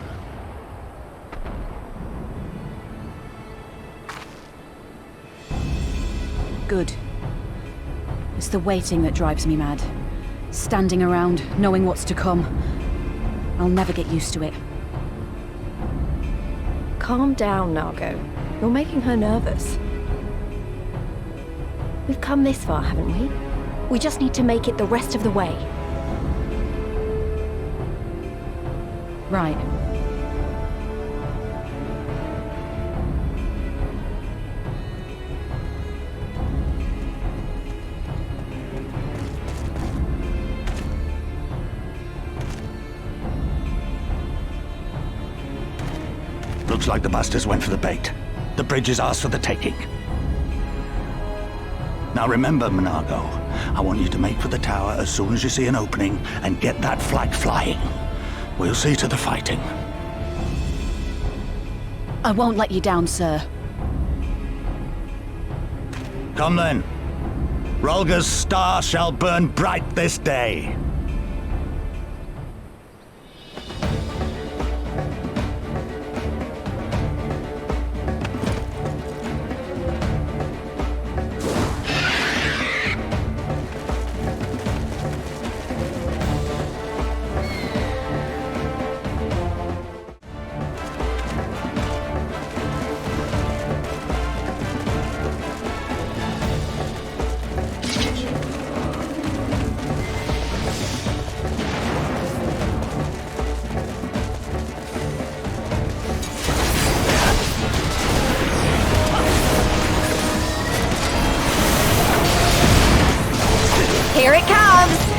S13: Good. It's the waiting that drives me mad. Standing around, knowing what's to come. I'll never get used to it.
S1: Calm down, Nargo. You're making her nervous. We've come this far, haven't we? We just need to make it the rest of the way.
S13: Right.
S22: Looks like the bastards went for the bait. The bridge is ours for the taking. Now remember, Menago, I want you to make for the tower as soon as you see an opening and get that flag flying. We'll see to the fighting.
S13: I won't let you down, sir.
S22: Come then. Rhalgr's star shall burn bright this day.
S1: Here it comes!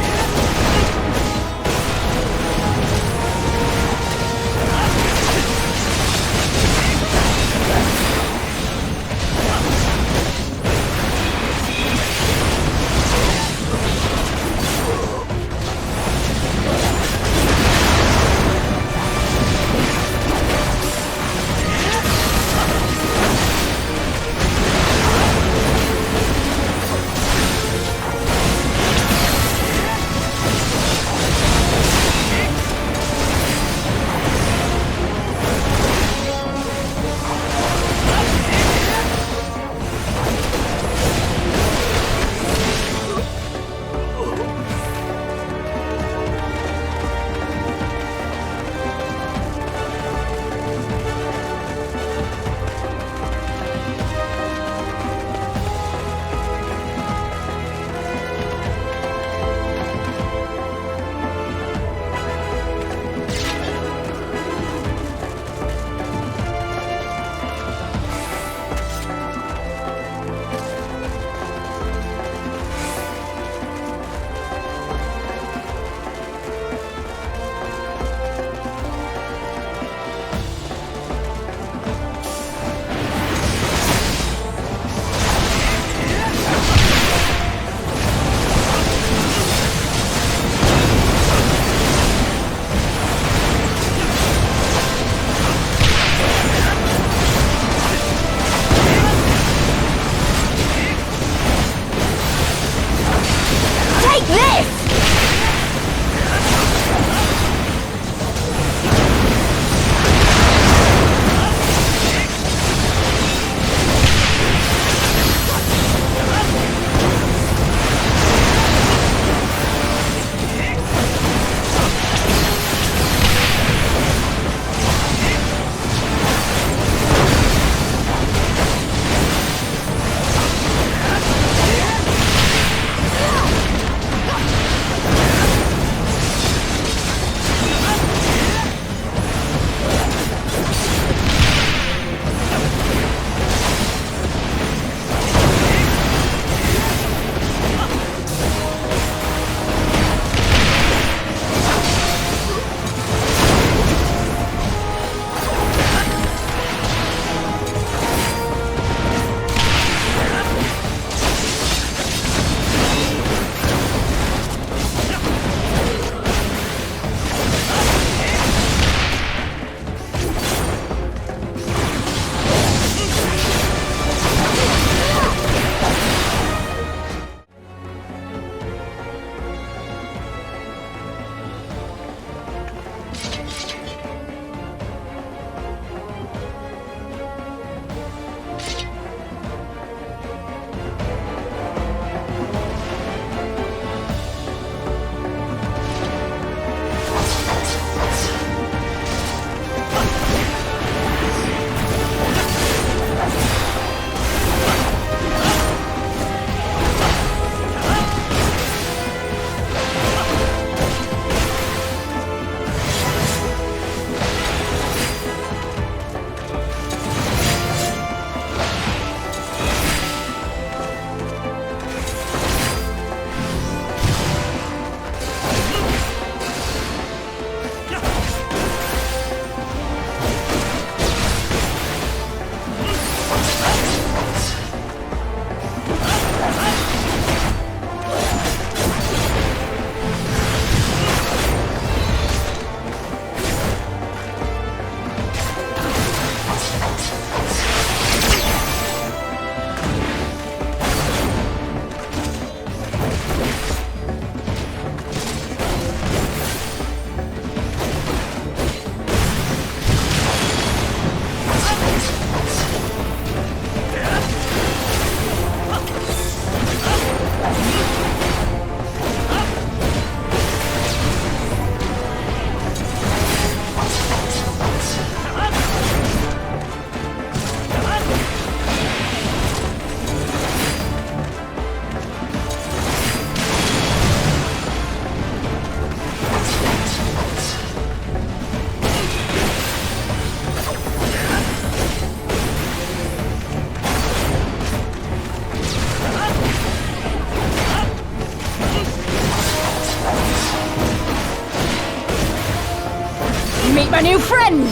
S21: a new friend!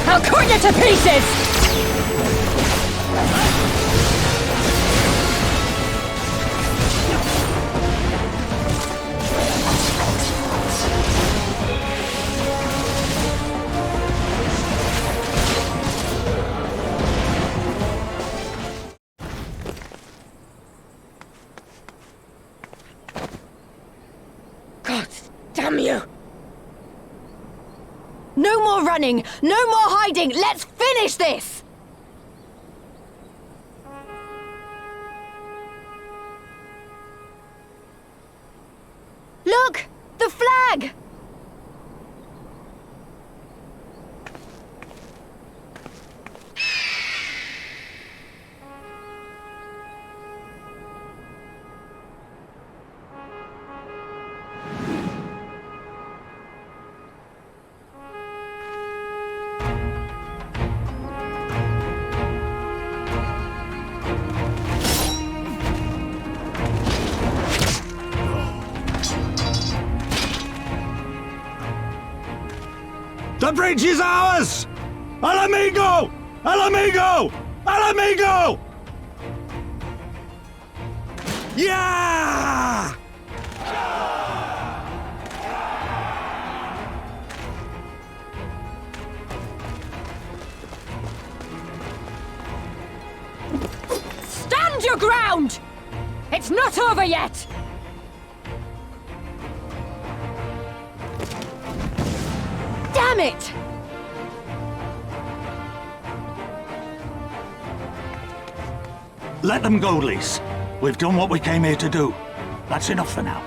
S21: I'll cut you to pieces!
S9: Damn you! No more running! No more hiding! Let's finish this! Look! The flag!
S22: The bridge is ours! Al Mhigo! Al Mhigo! Al Mhigo! Yeah!
S21: Stand your ground! It's not over yet! Damn it!
S22: Let them go, Lys. We've done what we came here to do. That's enough for now.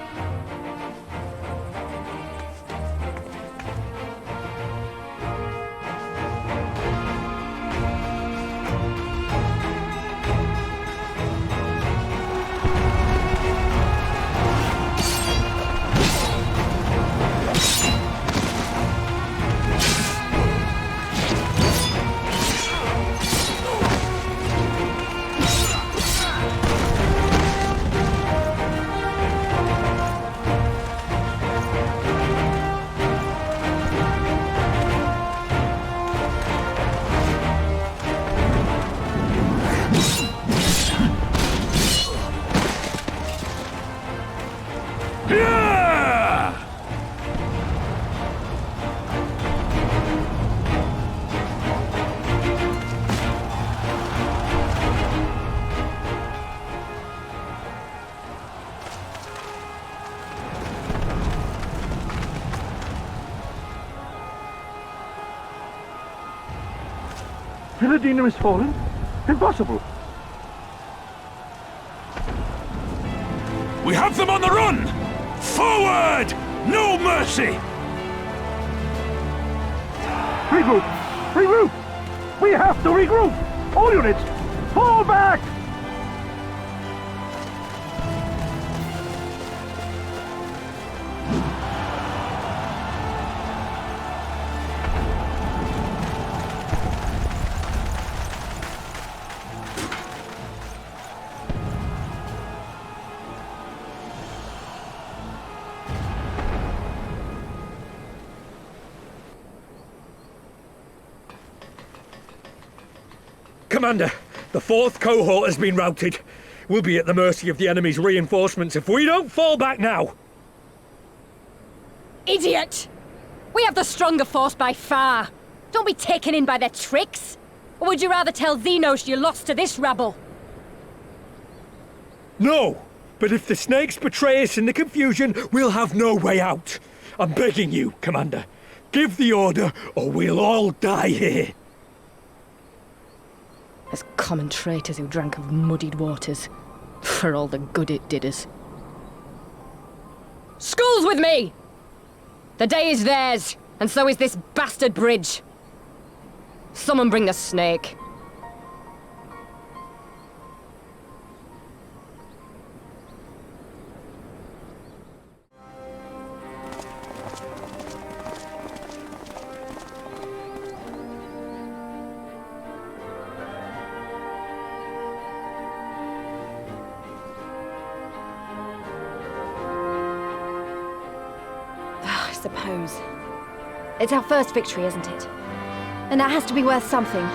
S16: Villadina is fallen? Impossible!
S18: We have them on the run! Forward! No mercy!
S16: Regroup! Regroup! We have to regroup! All units, fall back!
S14: Commander, the 4th cohort has been routed. We'll be at the mercy of the enemy's reinforcements if we don't fall back now.
S21: Idiot! We have the stronger force by far. Don't be taken in by their tricks. Or would you rather tell Xenos you lost to this rabble?
S14: No, but if the snakes betray us in the confusion, we'll have no way out. I'm begging you, Commander. Give the order, or we'll all die here.
S21: As common traitors who drank of muddied waters, for all the good it did us. Skulls with me! The day is theirs, and so is this bastard bridge. Someone bring the snake.
S1: suppose. It's our first victory, isn't it? And that has to be worth something.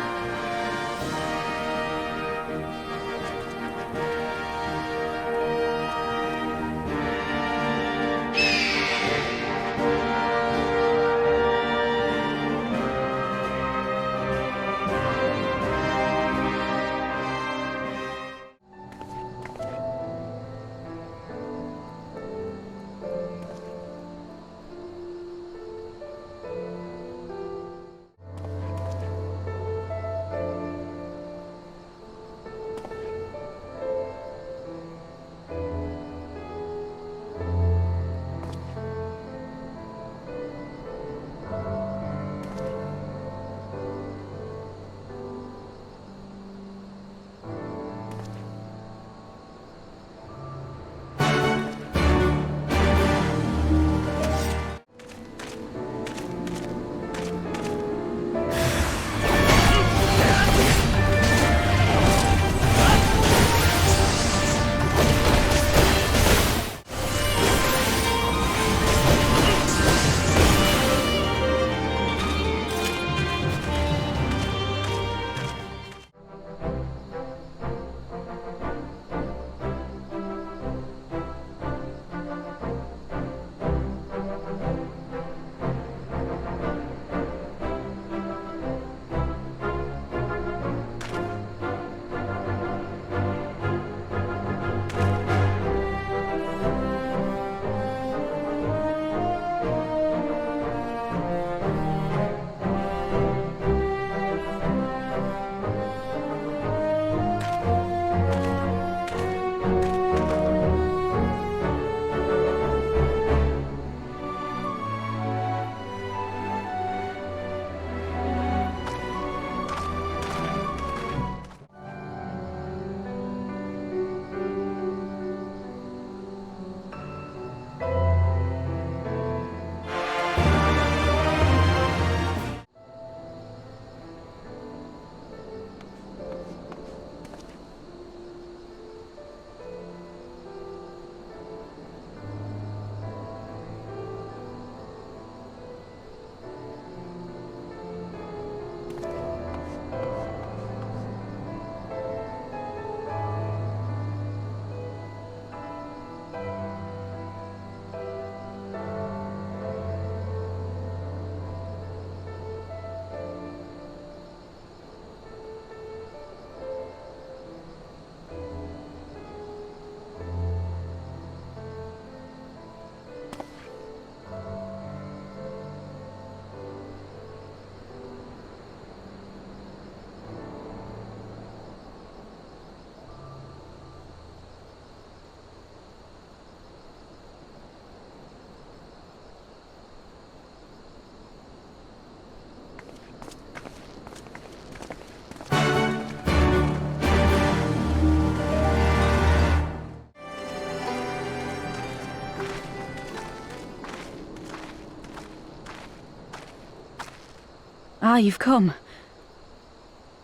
S13: Ah, you've come.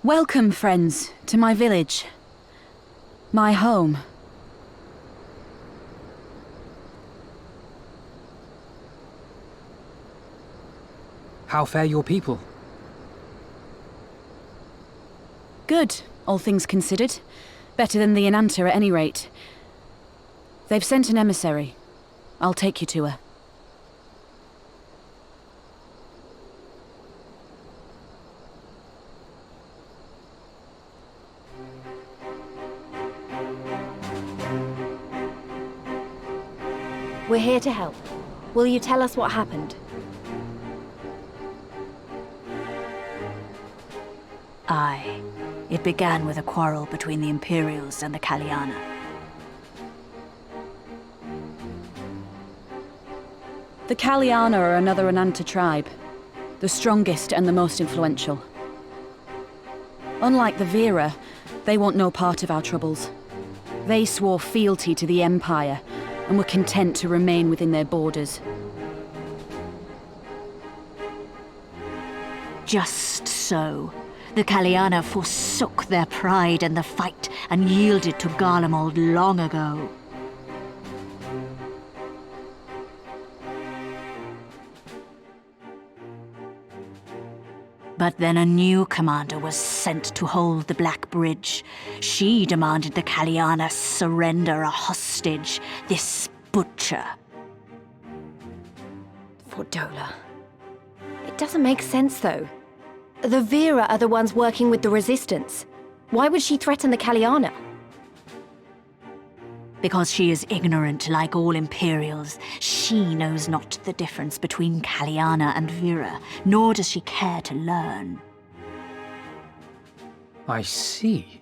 S13: Welcome, friends, to my village. My home.
S11: How fare your people?
S13: Good, all things considered. Better than the Inanta at any rate. They've sent an emissary. I'll take you to her.
S1: We're here to help. Will you tell us what happened?
S4: Aye. It began with a quarrel between the Imperials and the Kaliana.
S13: The Kaliana are another Ananta tribe. The strongest and the most influential. Unlike the Vera, they want no part of our troubles. They swore fealty to the Empire, and were content to remain within their borders.
S4: Just so. The Kaliana forsook their pride in the fight and yielded to Garlemald long ago. But then a new commander was sent to hold the Black Bridge. She demanded the Kaliana surrender a hostage, this butcher.
S1: Fordola. It doesn't make sense, though. The Vera are the ones working with the Resistance. Why would she threaten the Kaliana?
S4: Because she is ignorant like all Imperials. She knows not the difference between Kaliana and Vera, nor does she care to learn.
S11: I see.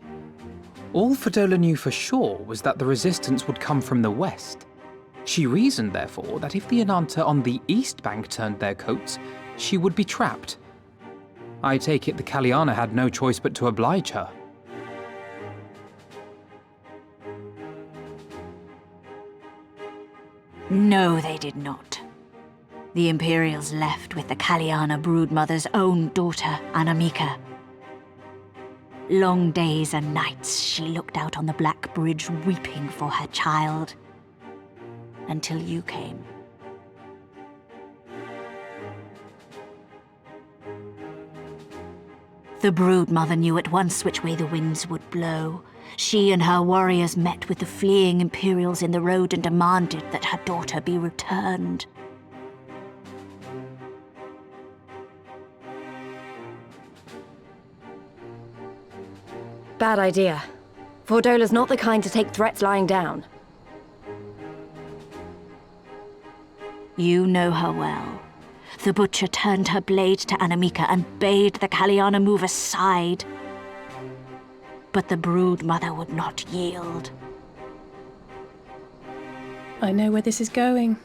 S11: All Fordola knew for sure was that the Resistance would come from the west. She reasoned, therefore, that if the Ananta on the east bank turned their coats, she would be trapped. I take it the Kaliana had no choice but to oblige her.
S4: No, they did not. The Imperials left with the Kaliana broodmother's own daughter, Anamika. Long days and nights she looked out on the Black Bridge weeping for her child. Until you came. The broodmother knew at once which way the winds would blow. She and her warriors met with the fleeing Imperials in the road and demanded that her daughter be returned.
S1: Bad idea. Fordola's not the kind to take threats lying down.
S4: You know her well. The butcher turned her blade to Anamika and bade the Kaliana move aside. But the broodmother would not yield.
S12: I know where this is going.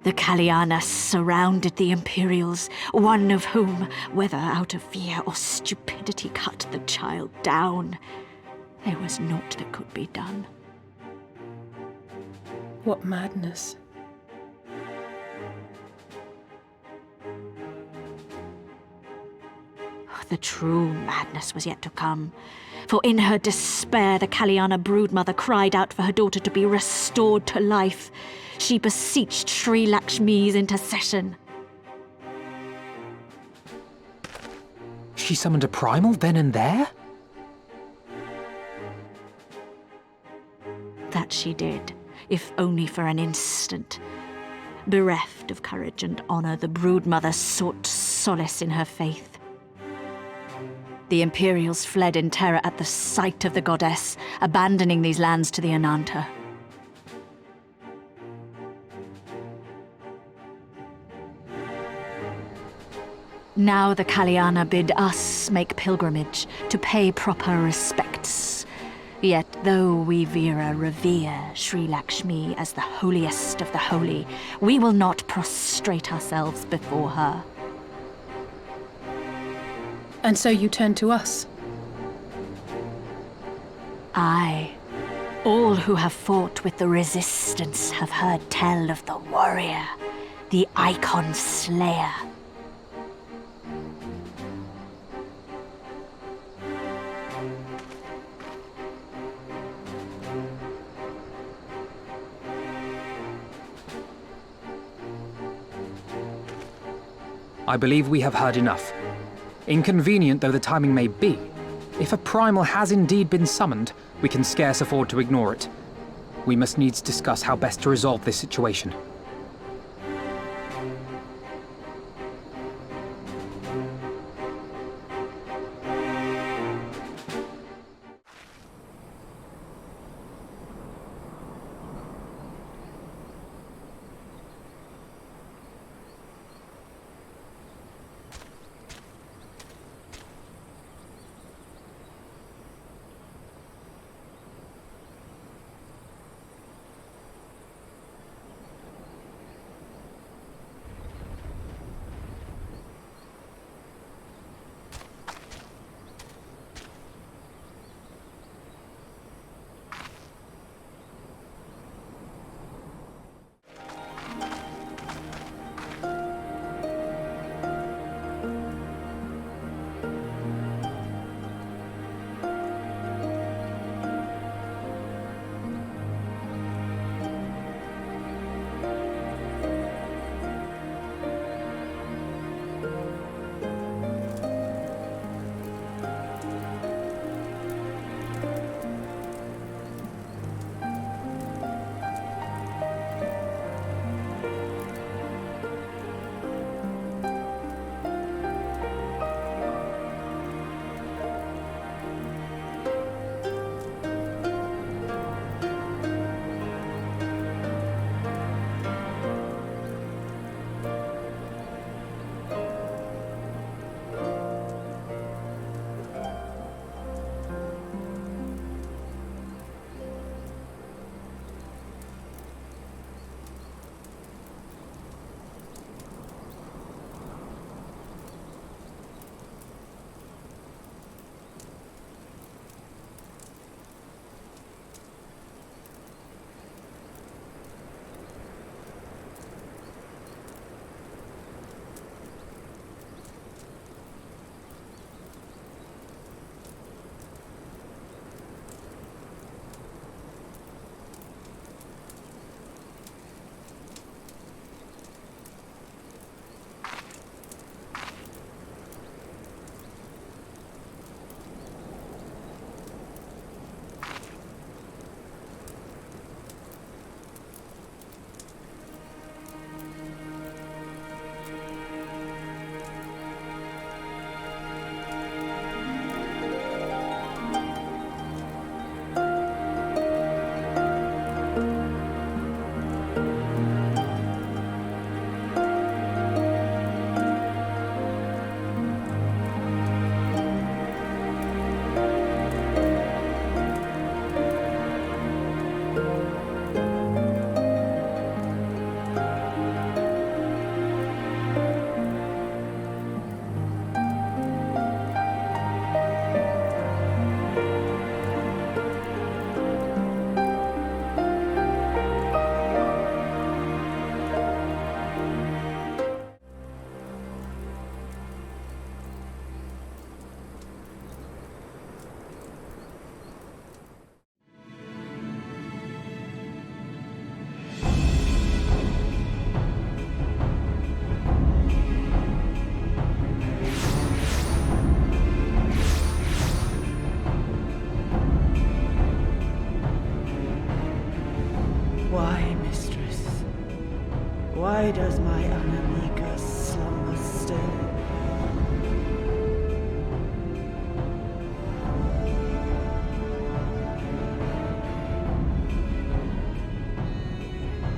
S4: The Kaliana surrounded the Imperials, one of whom, whether out of fear or stupidity, cut the child down. There was naught that could be done.
S12: What madness.
S4: The true madness was yet to come. For in her despair, the Kaliana broodmother cried out for her daughter to be restored to life. She beseeched Sri Lakshmi's intercession.
S11: She summoned a primal then and there?
S4: That she did, if only for an instant. Bereft of courage and honor, the broodmother sought solace in her faith. The Imperials fled in terror at the sight of the goddess, abandoning these lands to the Ananta. Now the Kaliana bid us make pilgrimage to pay proper respects. Yet though we Vera revere Sri Lakshmi as the holiest of the holy, we will not prostrate ourselves before her.
S12: And so you turn to us?
S4: Aye. All who have fought with the Resistance have heard tell of the warrior, the Icon Slayer.
S11: I believe we have heard enough. Inconvenient though the timing may be, if a primal has indeed been summoned, we can scarce afford to ignore it. We must needs discuss how best to resolve this situation.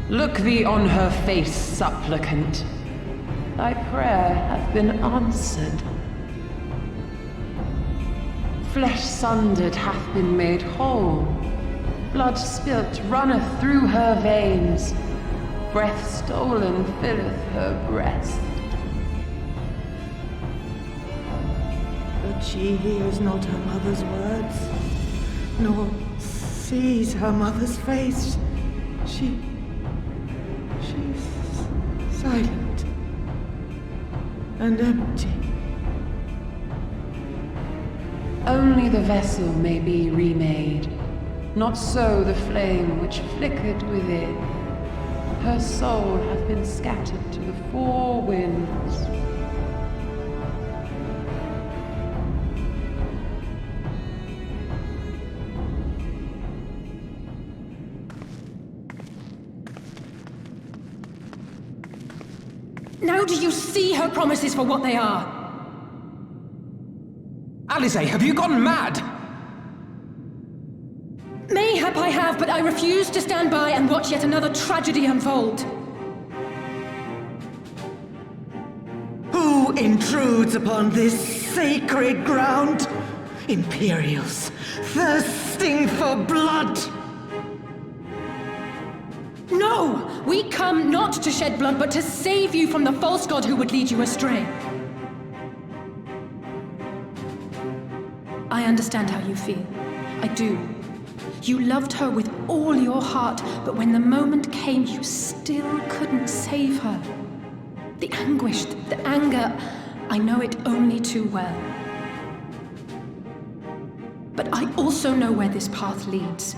S8: Look thee on her face, supplicant. Thy prayer hath been answered. Flesh sundered hath been made whole. Blood spilt runneth through her veins. Breath stolen filleth her breast.
S15: But she hears not her mother's words, nor sees her mother's face. She's silent and empty.
S8: Only the vessel may be remade, not so the flame which flickered within. Her soul hath been scattered to the four winds.
S12: Now do you see her promises for what they are?
S5: Alisaie, have you gone mad?
S12: Mayhap I have, but I refuse to stand by and watch yet another tragedy unfold.
S15: Who intrudes upon this sacred ground? Imperials, thirsting for blood!
S12: No! We come not to shed blood, but to save you from the false god who would lead you astray. I understand how you feel. I do. You loved her with all your heart, but when the moment came, you still couldn't save her. The anguish, the anger, I know it only too well. But I also know where this path leads.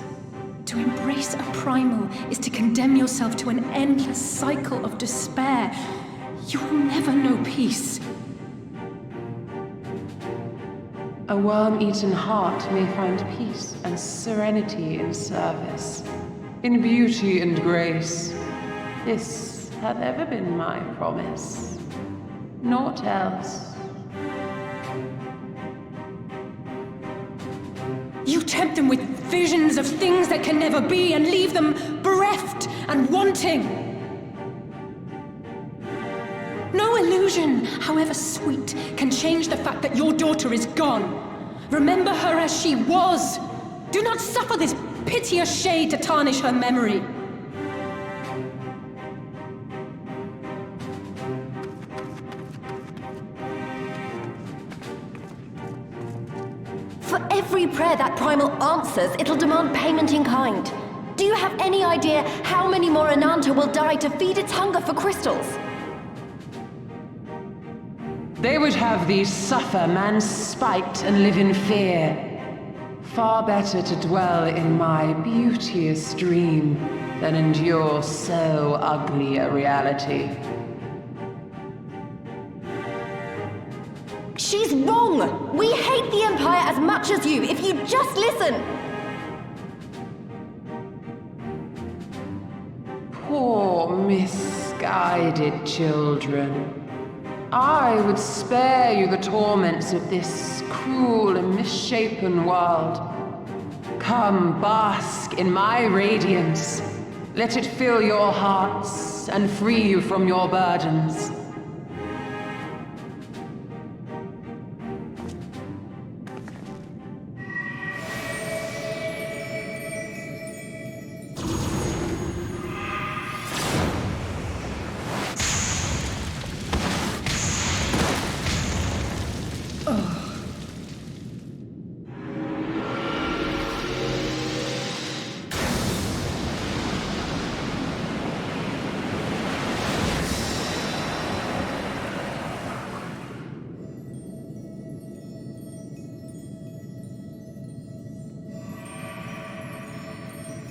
S12: To embrace a primal is to condemn yourself to an endless cycle of despair. You will never know peace.
S8: A worm-eaten heart may find peace and serenity in service, in beauty and grace. This hath ever been my promise. Naught else.
S12: You tempt them with visions of things that can never be and leave them bereft and wanting. No illusion, however sweet, can change the fact that your daughter is gone. Remember her as she was. Do not suffer this piteous shade to tarnish her memory.
S9: For every prayer that primal answers, it'll demand payment in kind. Do you have any idea how many more Ananta will die to feed its hunger for crystals?
S8: They would have thee suffer man's spite and live in fear. Far better to dwell in my beauteous dream than endure so ugly a reality.
S9: She's wrong! We hate the Empire as much as you, if you just listen!
S8: Poor misguided children. I would spare you the torments of this cruel and misshapen world. Come, bask in my radiance. Let it fill your hearts and free you from your burdens.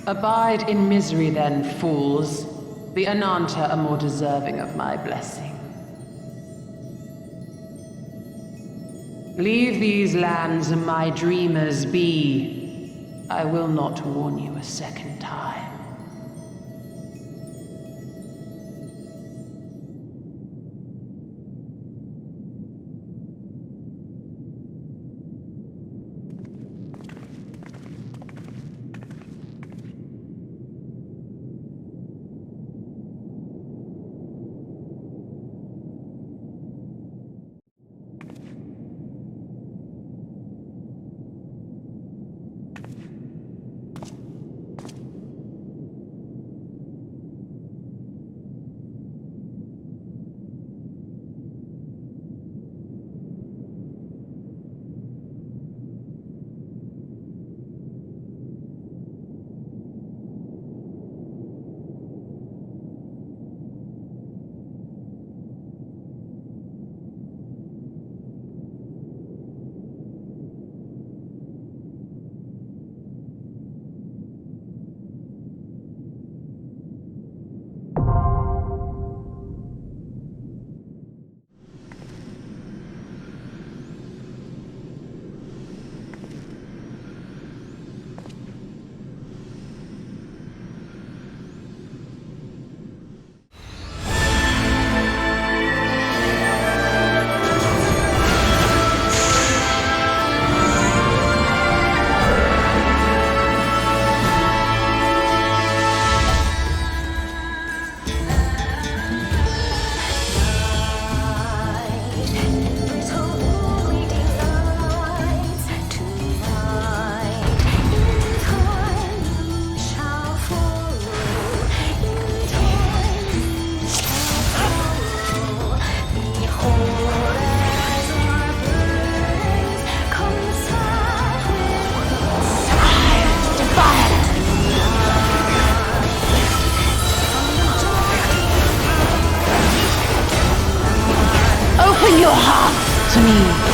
S8: Abide in misery then, fools. The Ananta are more deserving of my blessing. Leave these lands and my dreamers be. I will not warn you a second time.
S21: me.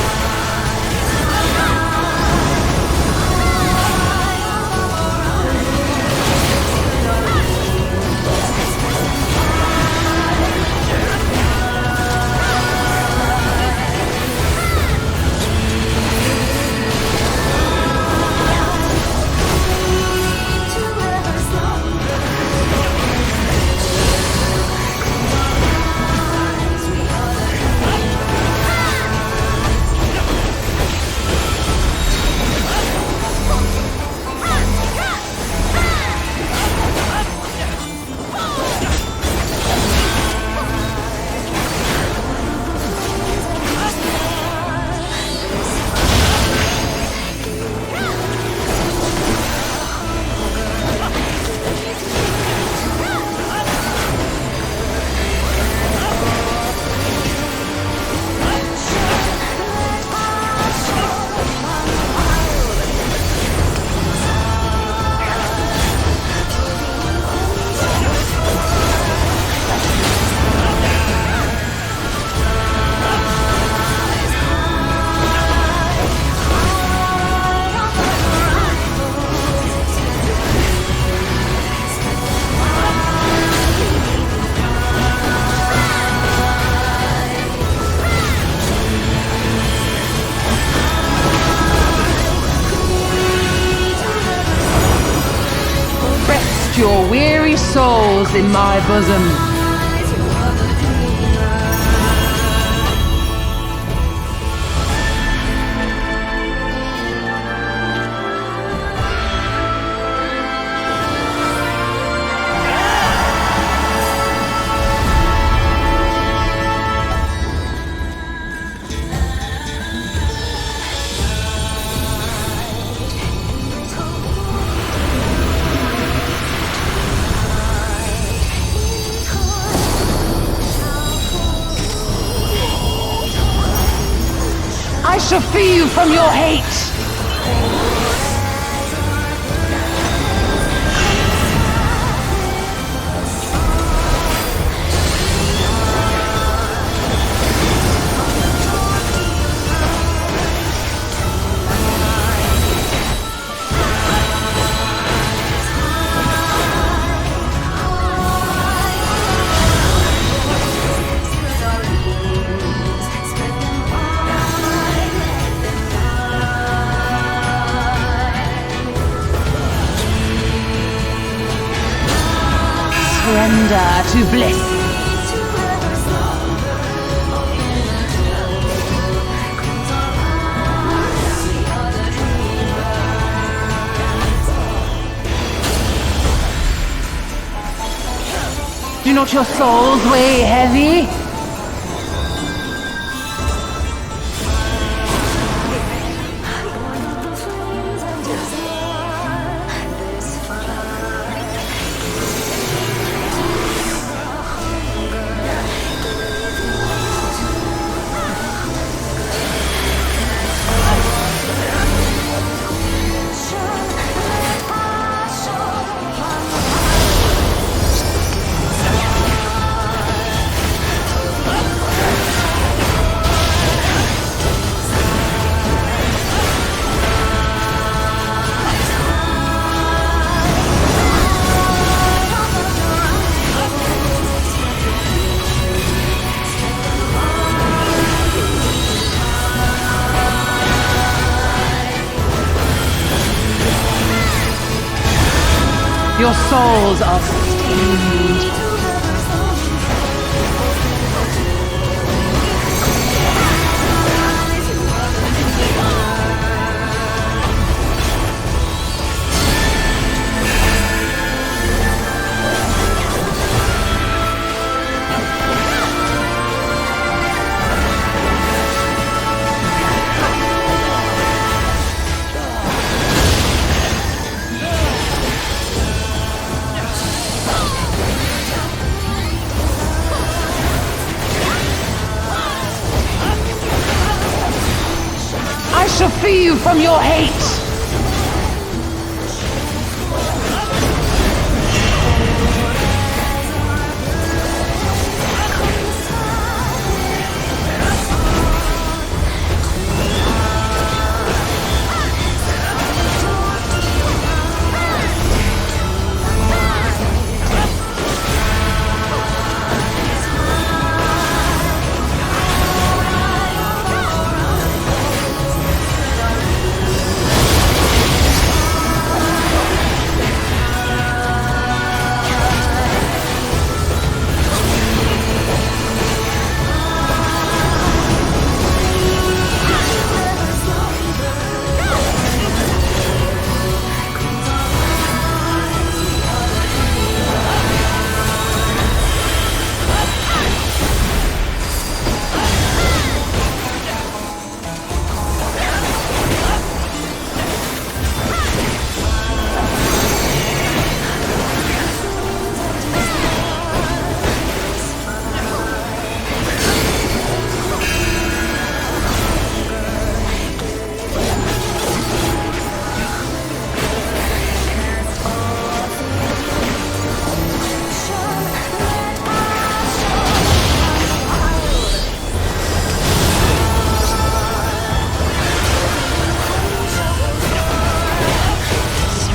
S21: Your weary souls in my bosom. I shall free you from your hate! Surrender to bliss. Do not your souls weigh heavy? Your souls are stained. I shall free you from your hate!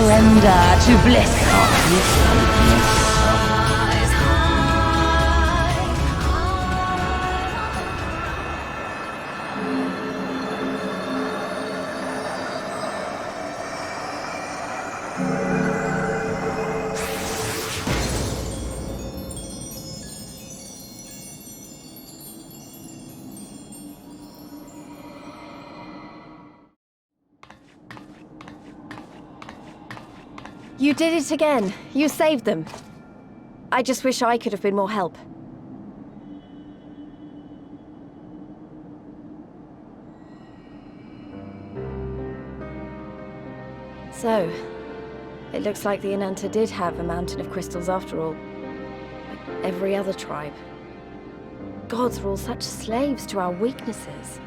S21: surrender to bliss.
S1: You did it again. You saved them. I just wish I could have been more help. So, it looks like the Inanta did have a mountain of crystals after all. Like every other tribe. Gods were all such slaves to our weaknesses.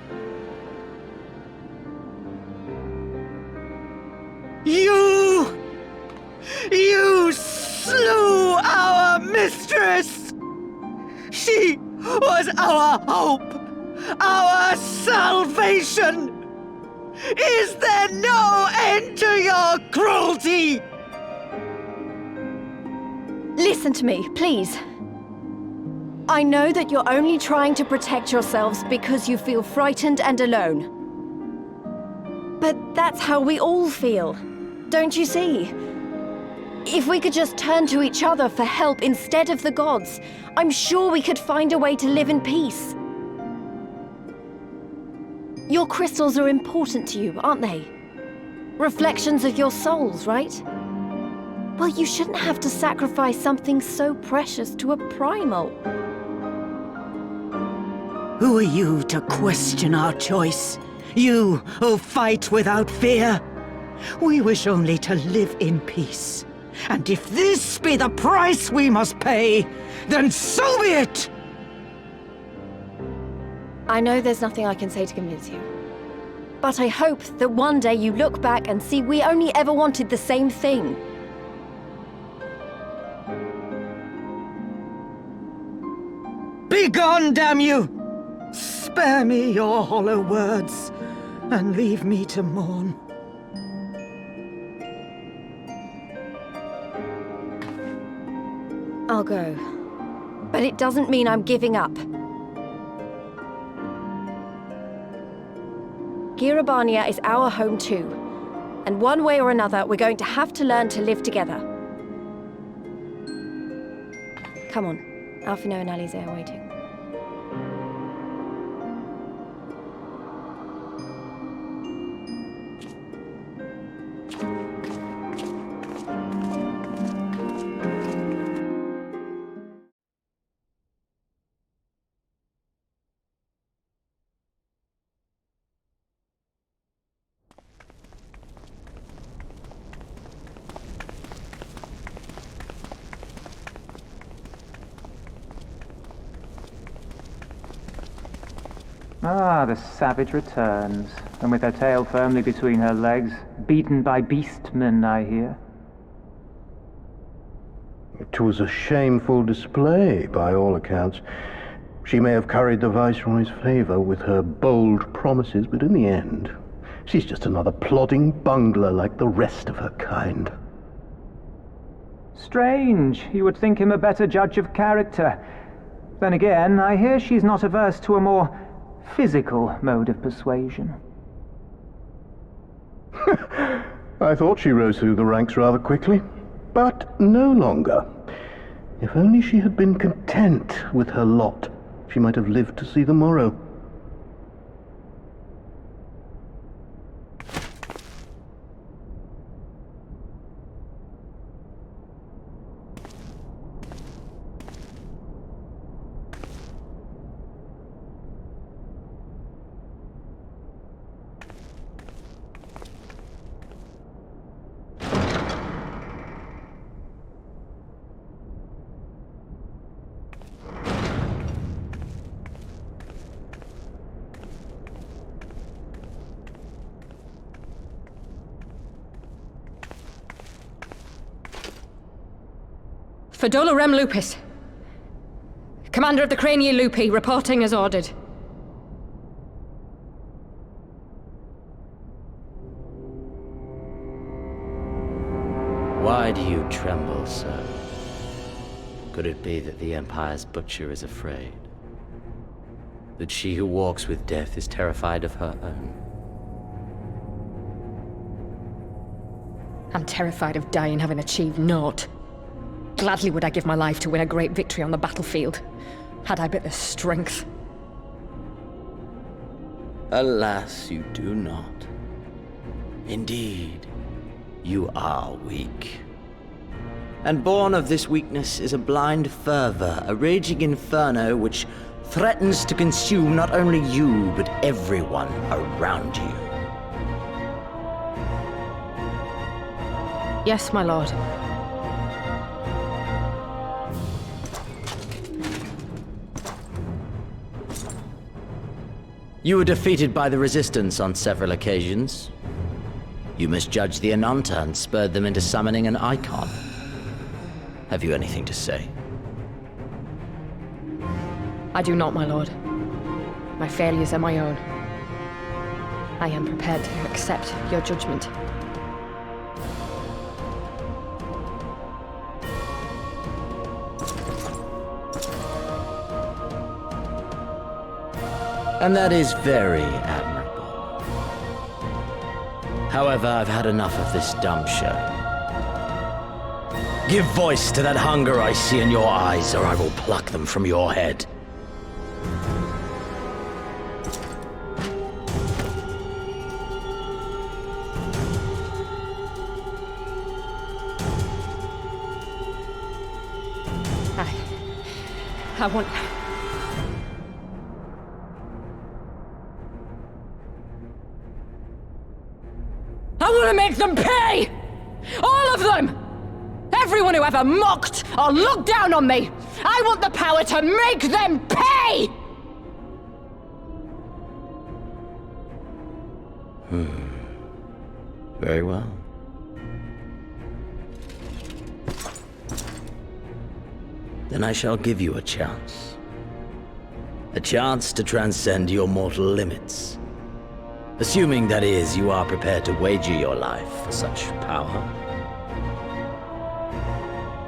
S15: You slew our mistress! She was our hope, our salvation! Is there no end to your cruelty?
S1: Listen to me, please. I know that you're only trying to protect yourselves because you feel frightened and alone. But that's how we all feel. Don't you see? If we could just turn to each other for help instead of the gods, I'm sure we could find a way to live in peace. Your crystals are important to you, aren't they? Reflections of your souls, right? Well, you shouldn't have to sacrifice something so precious to a primal.
S15: Who are you to question our choice? You who fight without fear? We wish only to live in peace. And if this be the price we must pay, then so be it!
S1: I know there's nothing I can say to convince you. But I hope that one day you look back and see we only ever wanted the same thing.
S15: Begone, damn you! Spare me your hollow words, and leave me to mourn.
S1: I'll go. But it doesn't mean I'm giving up. Abania is our home too. And one way or another, we're going to have to learn to live together. Come on. Alphino and Alize are waiting.
S5: Ah, the savage returns, and with her tail firmly between her legs, beaten by beastmen, I hear.
S19: It was a shameful display, by all accounts. She may have curried the Viceroy's favor with her bold promises, but in the end, she's just another plodding bungler like the rest of her kind.
S5: Strange. You would think him a better judge of character. Then again, I hear she's not averse to a more physical mode of persuasion.
S19: I thought she rose through the ranks rather quickly, but no longer. If only she had been content with her lot, she might have lived to see the morrow.
S21: Fadola Rem Lupus. Commander of the Crania Lupi, reporting as ordered.
S20: Why do you tremble so? Could it be that the Empire's butcher is afraid? That she who walks with death is terrified of her own?
S21: I'm terrified of dying having achieved naught. Gladly would I give my life to win a great victory on the battlefield, had I but the strength.
S20: Alas, you do not. Indeed, you are weak. And born of this weakness is a blind fervor, a raging inferno which threatens to consume not only you, but everyone around you.
S21: Yes, my lord.
S20: You were defeated by the Resistance on several occasions. You misjudged the Ananta and spurred them into summoning an icon. Have you anything to say?
S21: I do not, my lord. My failures are my own. I am prepared to accept your judgment.
S20: And that is very admirable. However, I've had enough of this dumb show. Give voice to that hunger I see in your eyes, or I will pluck them from your head.
S21: I want... I want to make them pay! All of them! Everyone who ever mocked or looked down on me! I want the power to make them pay!
S20: Very well. Then I shall give you a chance. A chance to transcend your mortal limits. Assuming, that is, you are prepared to wager your life for such power.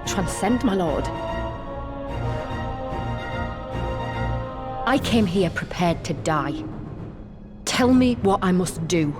S21: Transcend, my lord. I came here prepared to die. Tell me what I must do.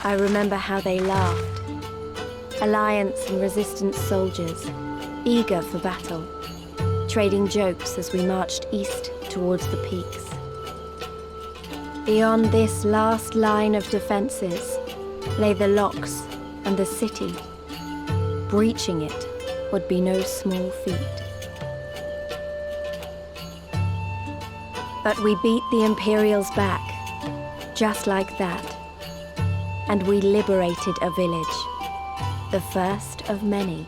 S1: I remember how they laughed. Alliance and Resistance soldiers, eager for battle, trading jokes as we marched east towards the peaks. Beyond this last line of defenses lay the Lochs and the city. Breaching it would be no small feat. But we beat the Imperials back, just like that. And we liberated a village, the first of many.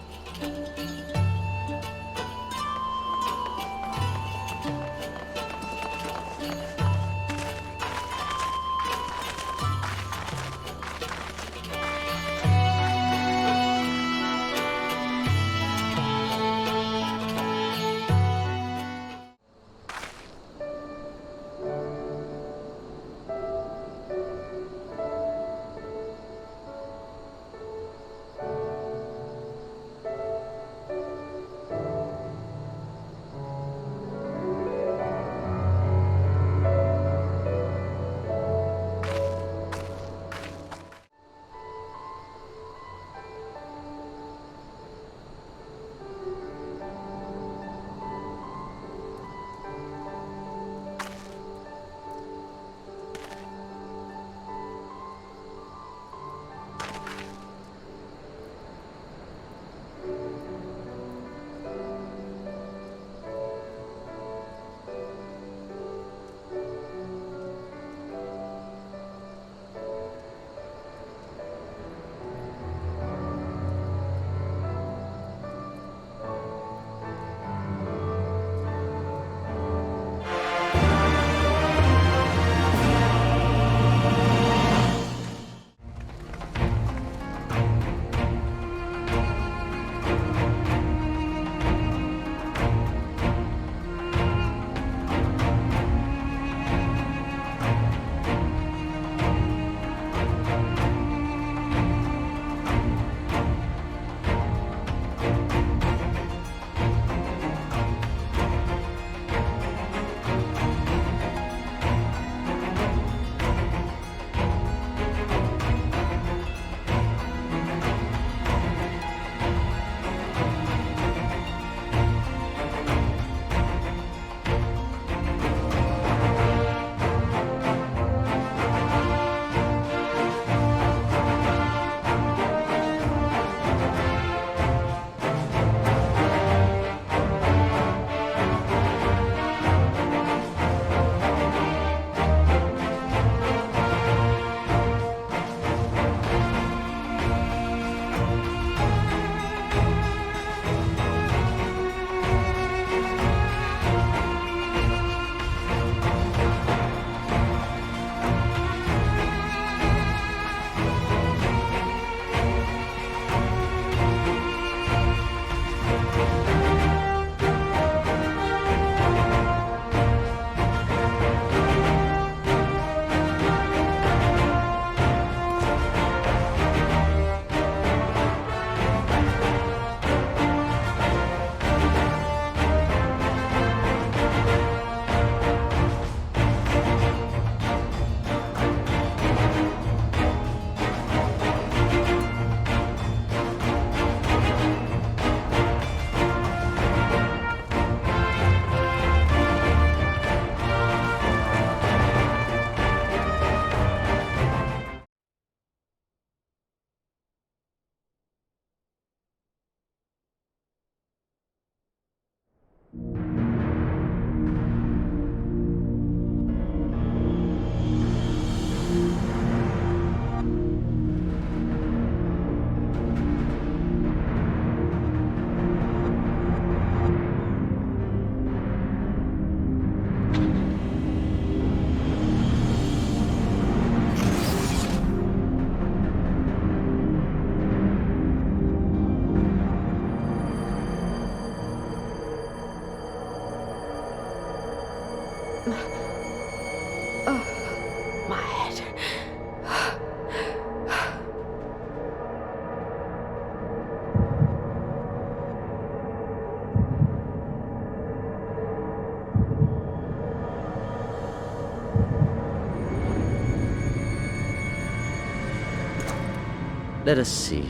S20: Let us see.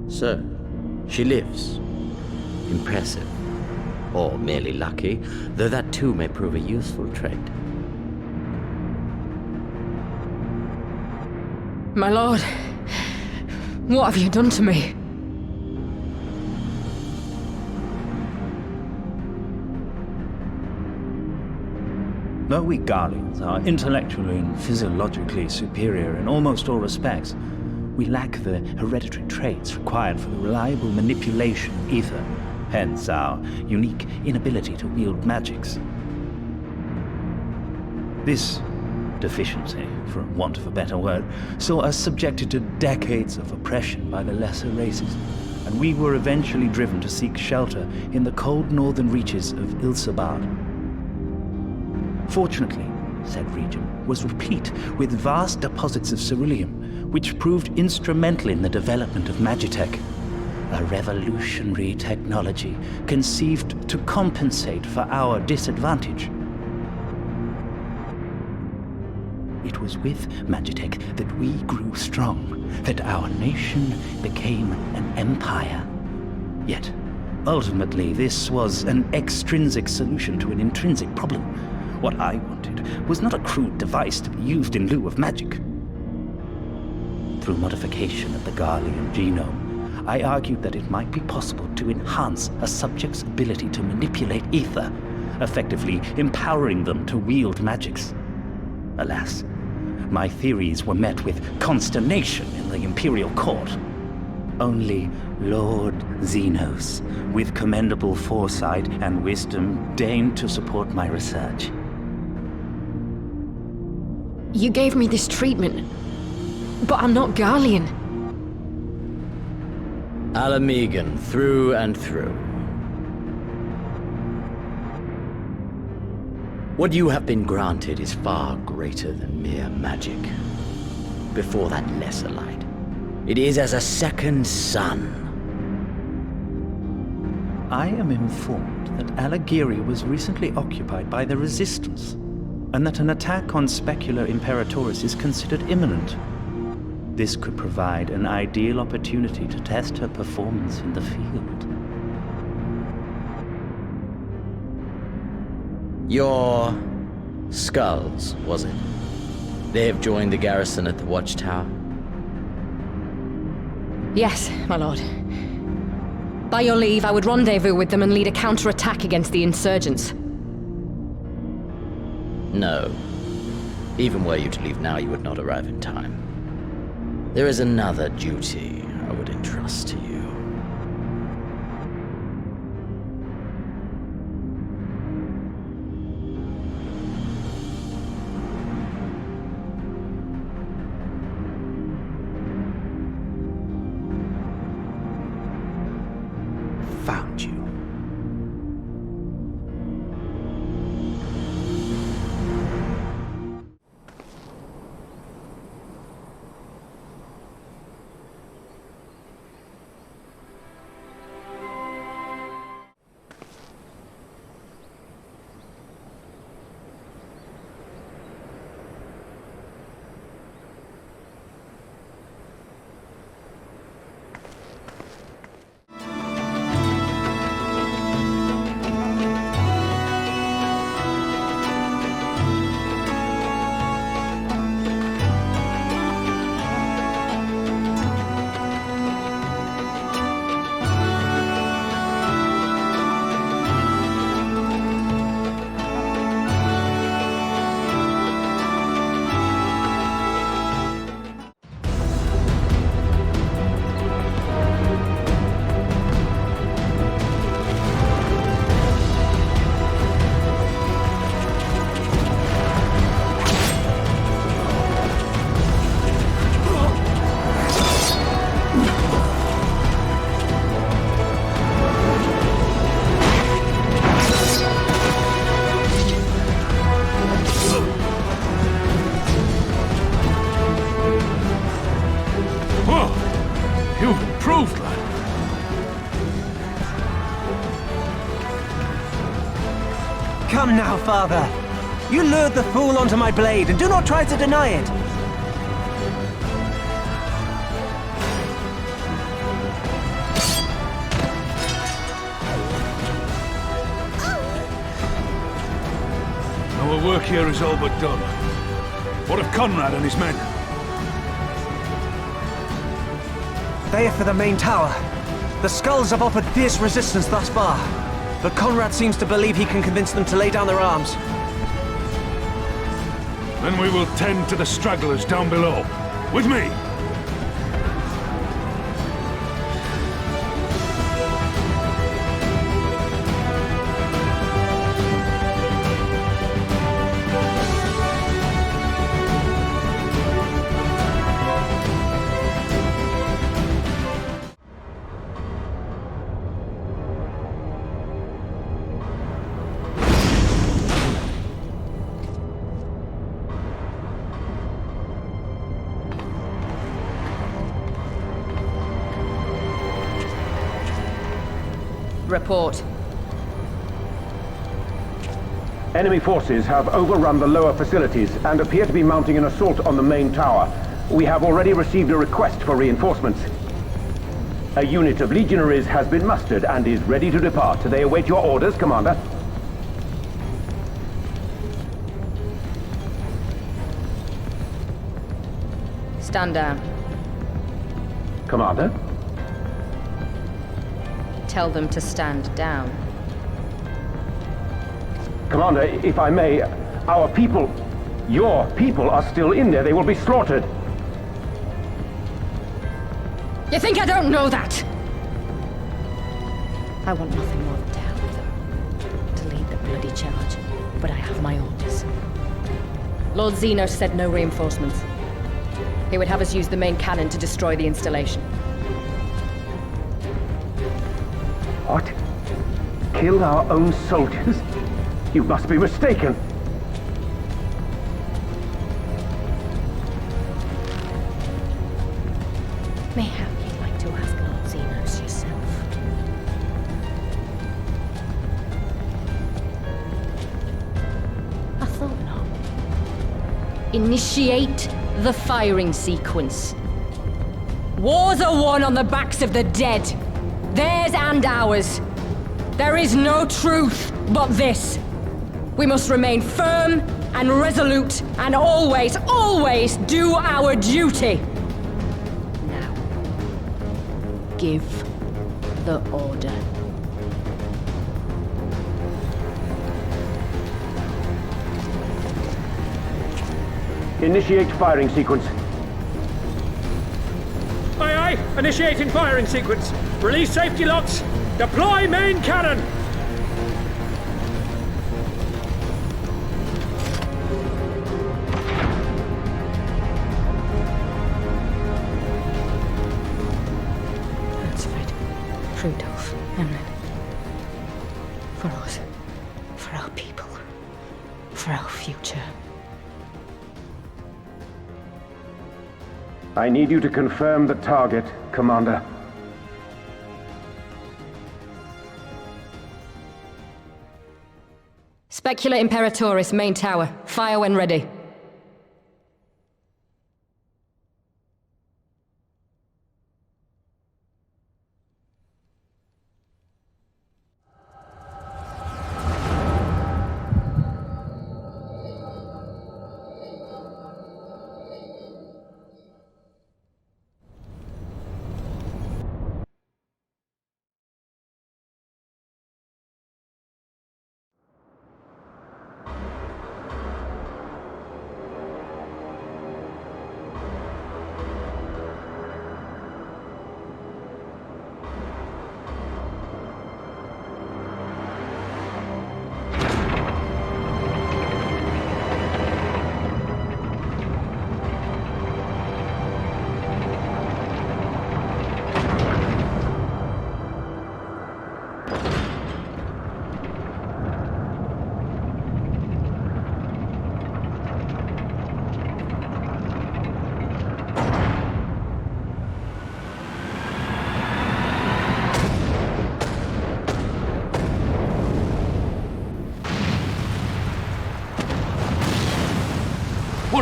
S20: So, she lives. Impressive. Or merely lucky, though that too may prove a useful trait.
S21: My lord, what have you done to me?
S7: Though we Garleans are intellectually and physiologically superior in almost all respects, we lack the hereditary traits required for the reliable manipulation of ether, hence our unique inability to wield magics. This deficiency, for want of a better word, saw us subjected to decades of oppression by the lesser races, and we were eventually driven to seek shelter in the cold northern reaches of Ilsabard. Fortunately, said region was replete with vast deposits of ceruleum, which proved instrumental in the development of Magitech, a revolutionary technology conceived to compensate for our disadvantage. It was with Magitech that we grew strong, that our nation became an empire. Yet, ultimately, this was an extrinsic solution to an intrinsic problem. What I wanted was not a crude device to be used in lieu of magic. Through modification of the Garlean genome, I argued that it might be possible to enhance a subject's ability to manipulate ether, effectively empowering them to wield magics. Alas, my theories were met with consternation in the Imperial Court. Only Lord Xenos, with commendable foresight and wisdom, deigned to support my research.
S21: You gave me this treatment, but I'm not Garlean.
S20: Mhigan, through and through. What you have been granted is far greater than mere magic. Before that lesser light, it is as a second sun.
S7: I am informed that Ghiri was recently occupied by the Resistance, and that an attack on Specular Imperatoris is considered imminent. This could provide an ideal opportunity to test her performance in the field.
S20: Your skulls, was it? They have joined the garrison at the Watchtower?
S21: Yes, my lord. By your leave, I would rendezvous with them and lead a counterattack against the insurgents.
S20: No. Even were you to leave now, you would not arrive in time. There is another duty I would entrust to you.
S7: Found you.
S5: Come now, Father. You lured the fool onto my blade, and do not try to deny it.
S18: Our work here is all but done. What of Conrad and his men?
S5: They are for the main tower. The skulls have offered fierce resistance thus far, but Conrad seems to believe he can convince them to lay down their arms.
S18: Then we will tend to the stragglers down below. With me!
S21: Report.
S16: Enemy forces have overrun the lower facilities and appear to be mounting an assault on the main tower. We have already received a request for reinforcements. A unit of legionaries has been mustered and is ready to depart. They await your orders, Commander.
S21: Stand down.
S16: Commander?
S21: Tell them to stand down.
S16: Commander, if I may, our people, your people are still in there. They will be slaughtered.
S21: You think I don't know that? I want nothing more than to help them, to lead the bloody charge, but I have my orders. Lord Zeno said no reinforcements. He would have us use the main cannon to destroy the installation.
S16: What? Kill our own soldiers? You must be mistaken.
S21: Mayhap you'd like to ask Lord Zenos yourself. I thought not. Initiate the firing sequence. Wars are won on the backs of the dead. Theirs and ours. There is no truth but this. We must remain firm and resolute and always, always do our duty. Now, give the order.
S16: Initiate firing sequence.
S14: Aye, aye. Initiating firing sequence. Release safety locks. Deploy main cannon.
S21: Rudolph, Emran. For us. For our people. For our future.
S16: I need you to confirm the target, Commander.
S21: Specula Imperatoris, main tower. Fire when ready.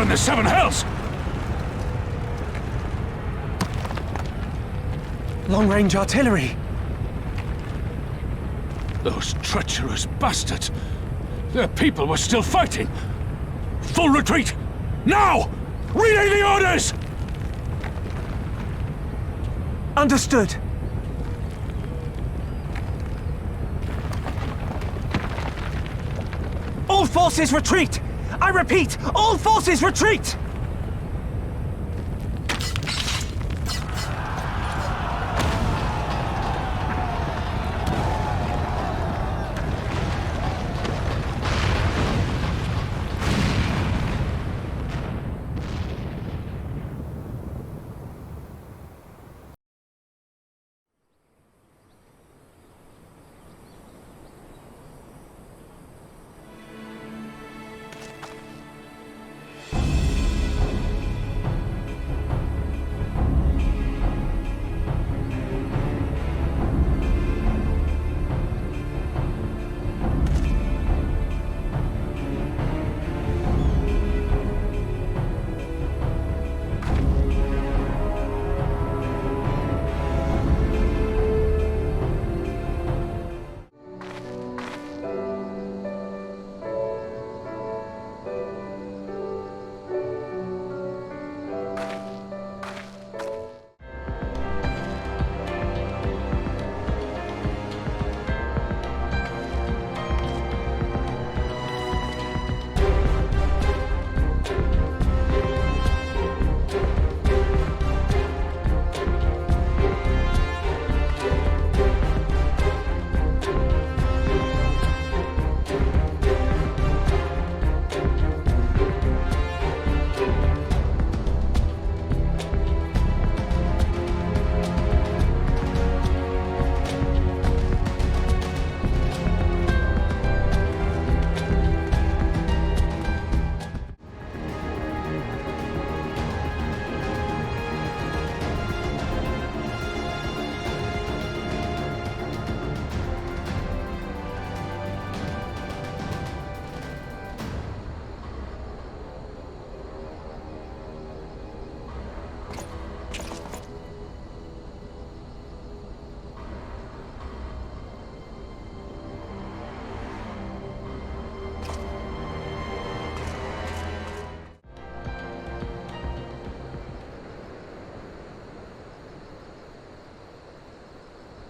S18: in the Seven Hells?
S5: Long-range artillery.
S18: Those treacherous bastards. Their people were still fighting. Full retreat! Now! Relay the orders!
S5: Understood. All forces retreat! I repeat, all forces retreat!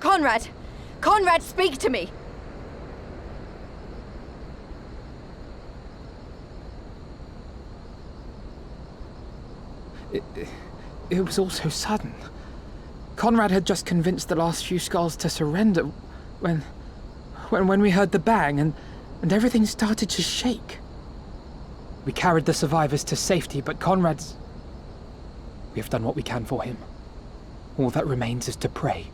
S9: Conrad! Conrad, speak to me!
S11: It was all so sudden. Conrad had just convinced the last few skulls to surrender when we heard the bang and everything started to shake. We carried the survivors to safety, but Conrad's... We have done what we can for him. All that remains is to pray.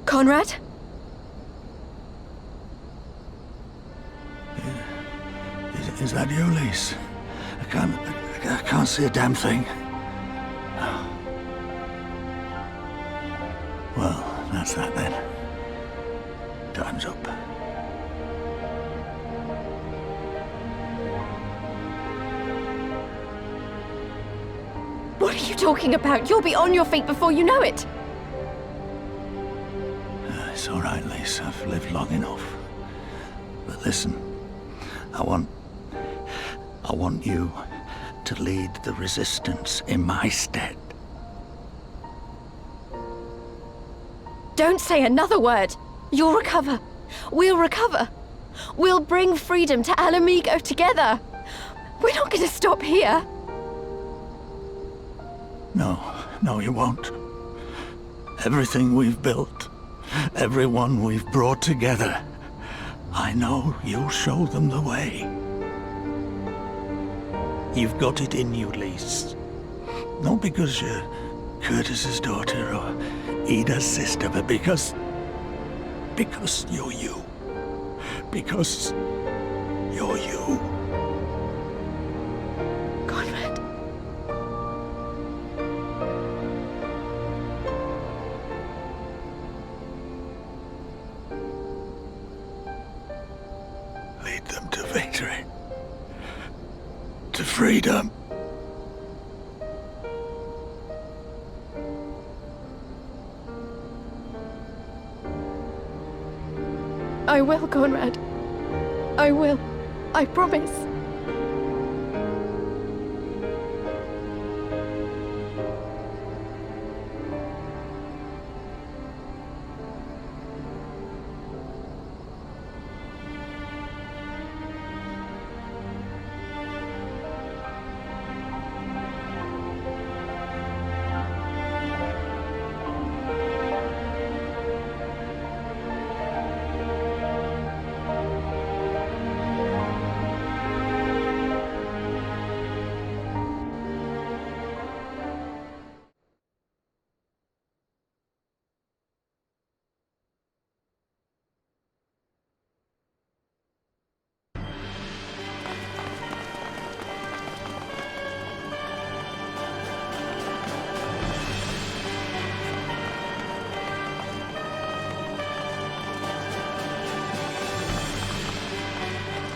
S9: Conrad?
S22: Is that you, Lise? I can't see a damn thing. Well, that's that then. Time's up.
S9: What are you talking about? You'll be on your feet before you know it!
S22: It's all right, Lise. I've lived long enough. But listen, I want you to lead the resistance in my stead.
S9: Don't say another word! You'll recover. We'll recover. We'll bring freedom to Mhigo together. We're not going to stop here.
S22: No, you won't. Everything we've built, everyone we've brought together, I know you'll show them the way. You've got it in you, Lise. Not because you're Curtis's daughter or Ida's sister, but because you're you. Because you're you.
S9: Conrad.
S22: freedom.
S9: I will, Conrad. I will. I promise.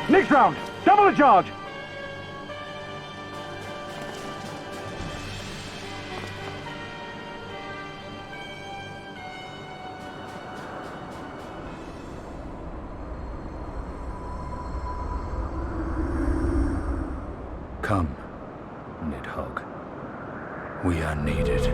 S16: Next round, double the charge!
S18: Come, Nidhogg. We are needed.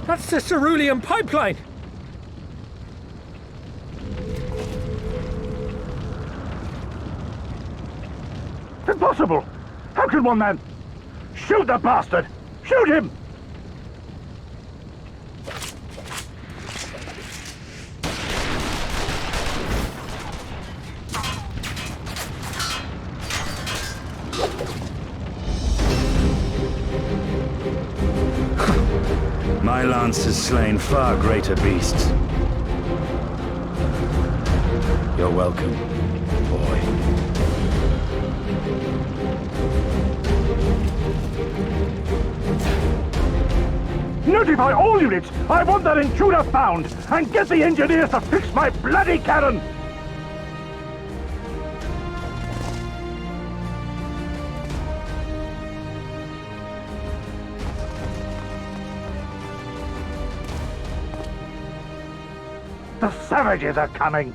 S14: That's the cerulean pipeline!
S16: Impossible! How can one man... Shoot the bastard! Shoot him!
S22: My lance has slain far greater beasts. You're welcome, boy.
S16: Notify all units! I want that intruder found! And get the engineers to fix my bloody cannon! The savages are coming!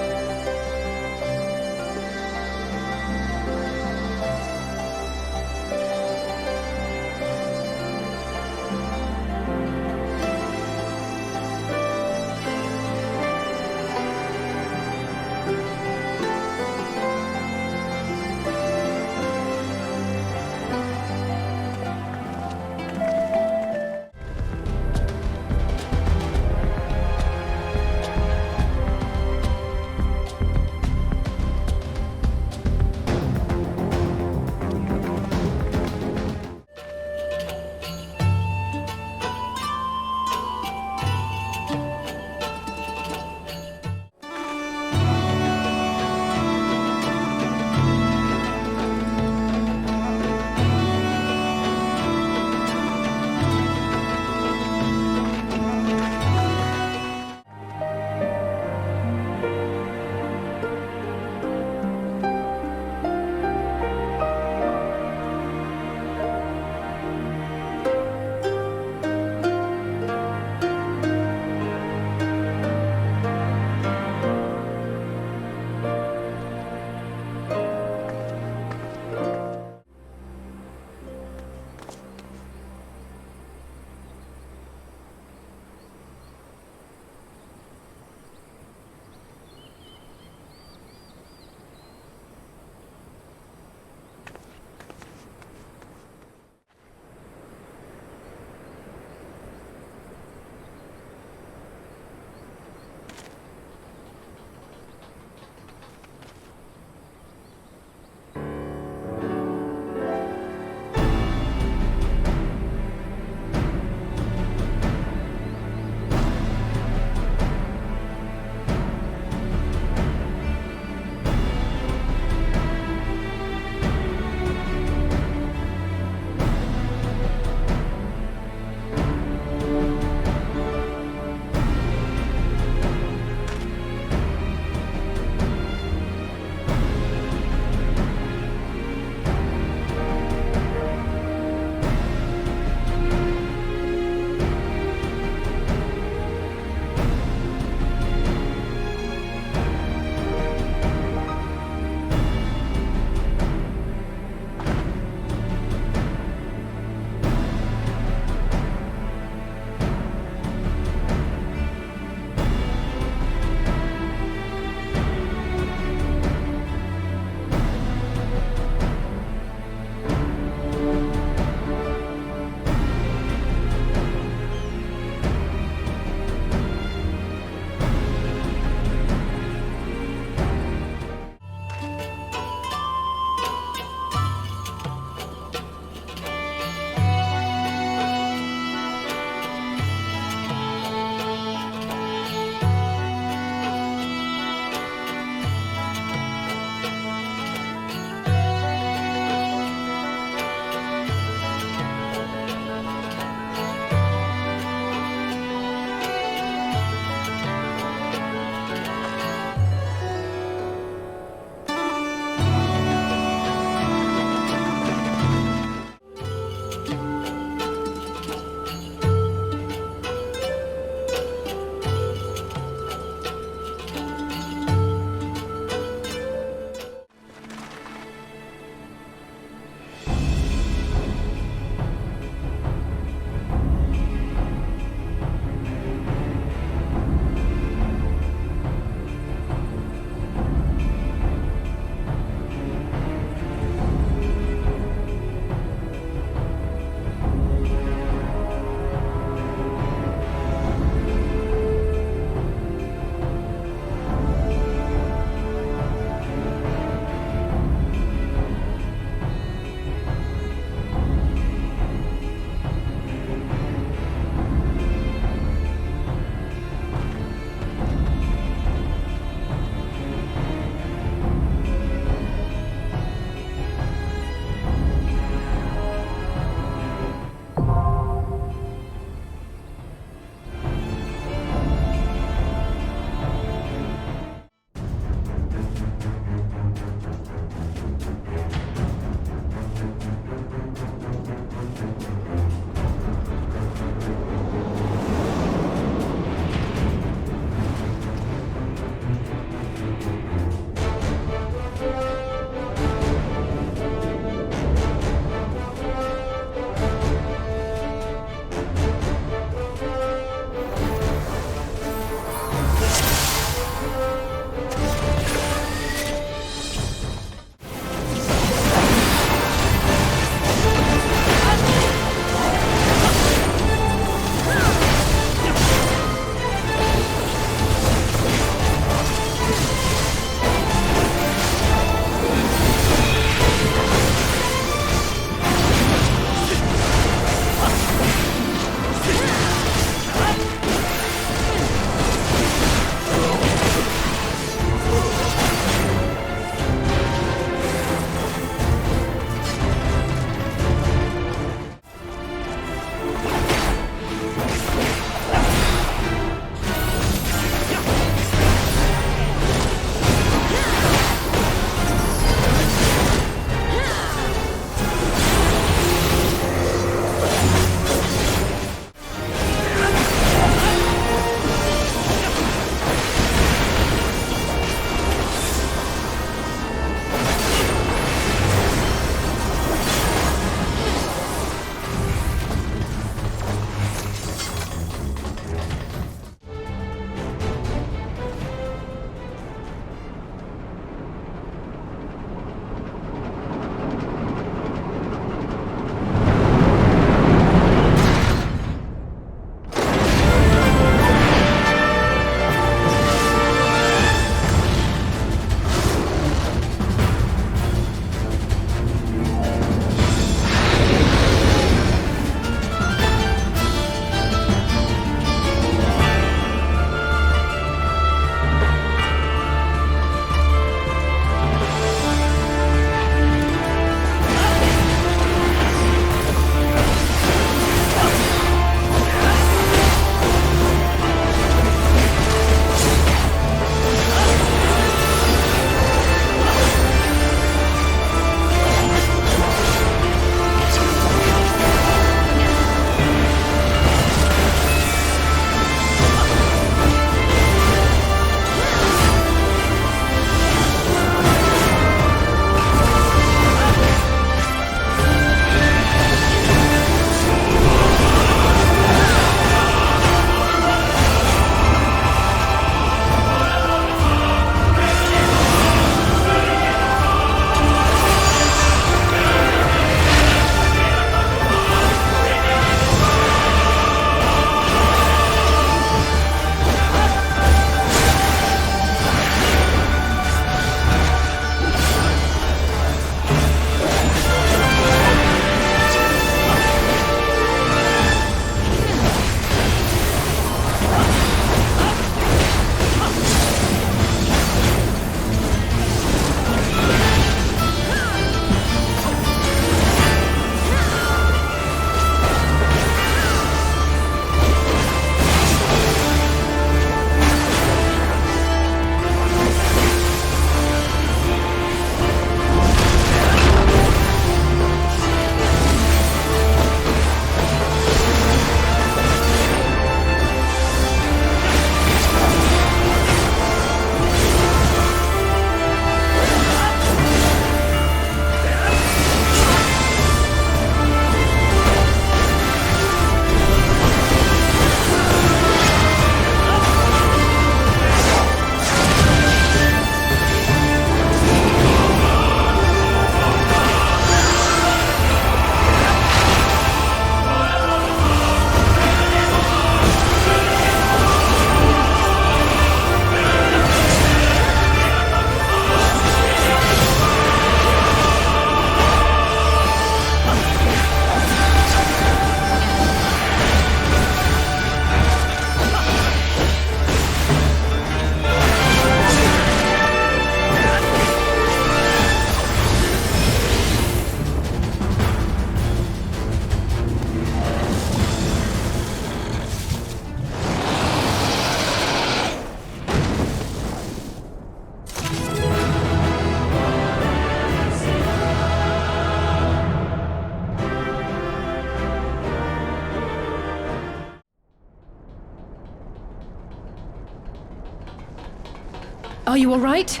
S12: Are you all right?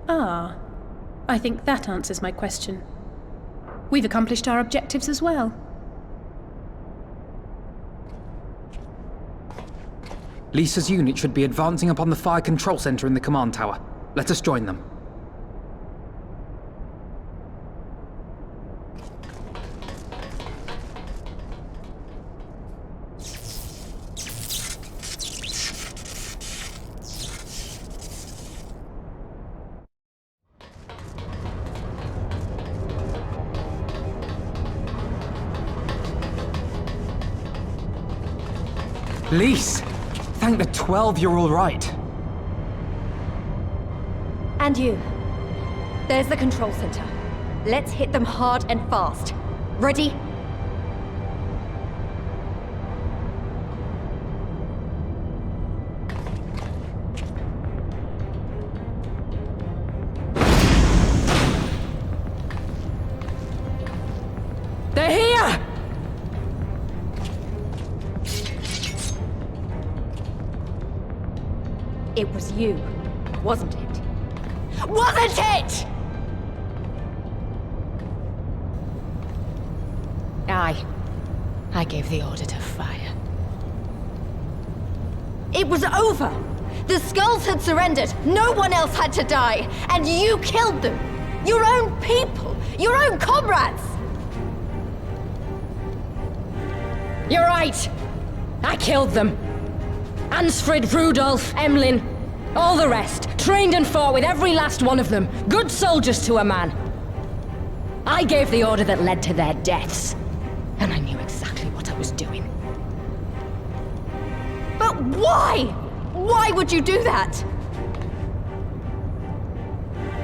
S12: Ah, I think that answers my question. We've accomplished our objectives as well.
S11: Lisa's unit should be advancing upon the fire control center in the command tower. Let us join them. Lise! Thank the 12 you're all right.
S9: And you. There's the control center. Let's hit them hard and fast. Ready?
S21: They're here!
S9: It was you, wasn't it? Wasn't it?!
S21: I gave the order to fire.
S9: It was over! The Skulls had surrendered, no one else had to die, and you killed them! Your own people! Your own comrades!
S21: You're right! I killed them. Ansfrid, Rudolf, Emlyn, all the rest, trained and fought with every last one of them, good soldiers to a man. I gave the order that led to their deaths, and I knew exactly what I was doing.
S9: But why? Why would you do that?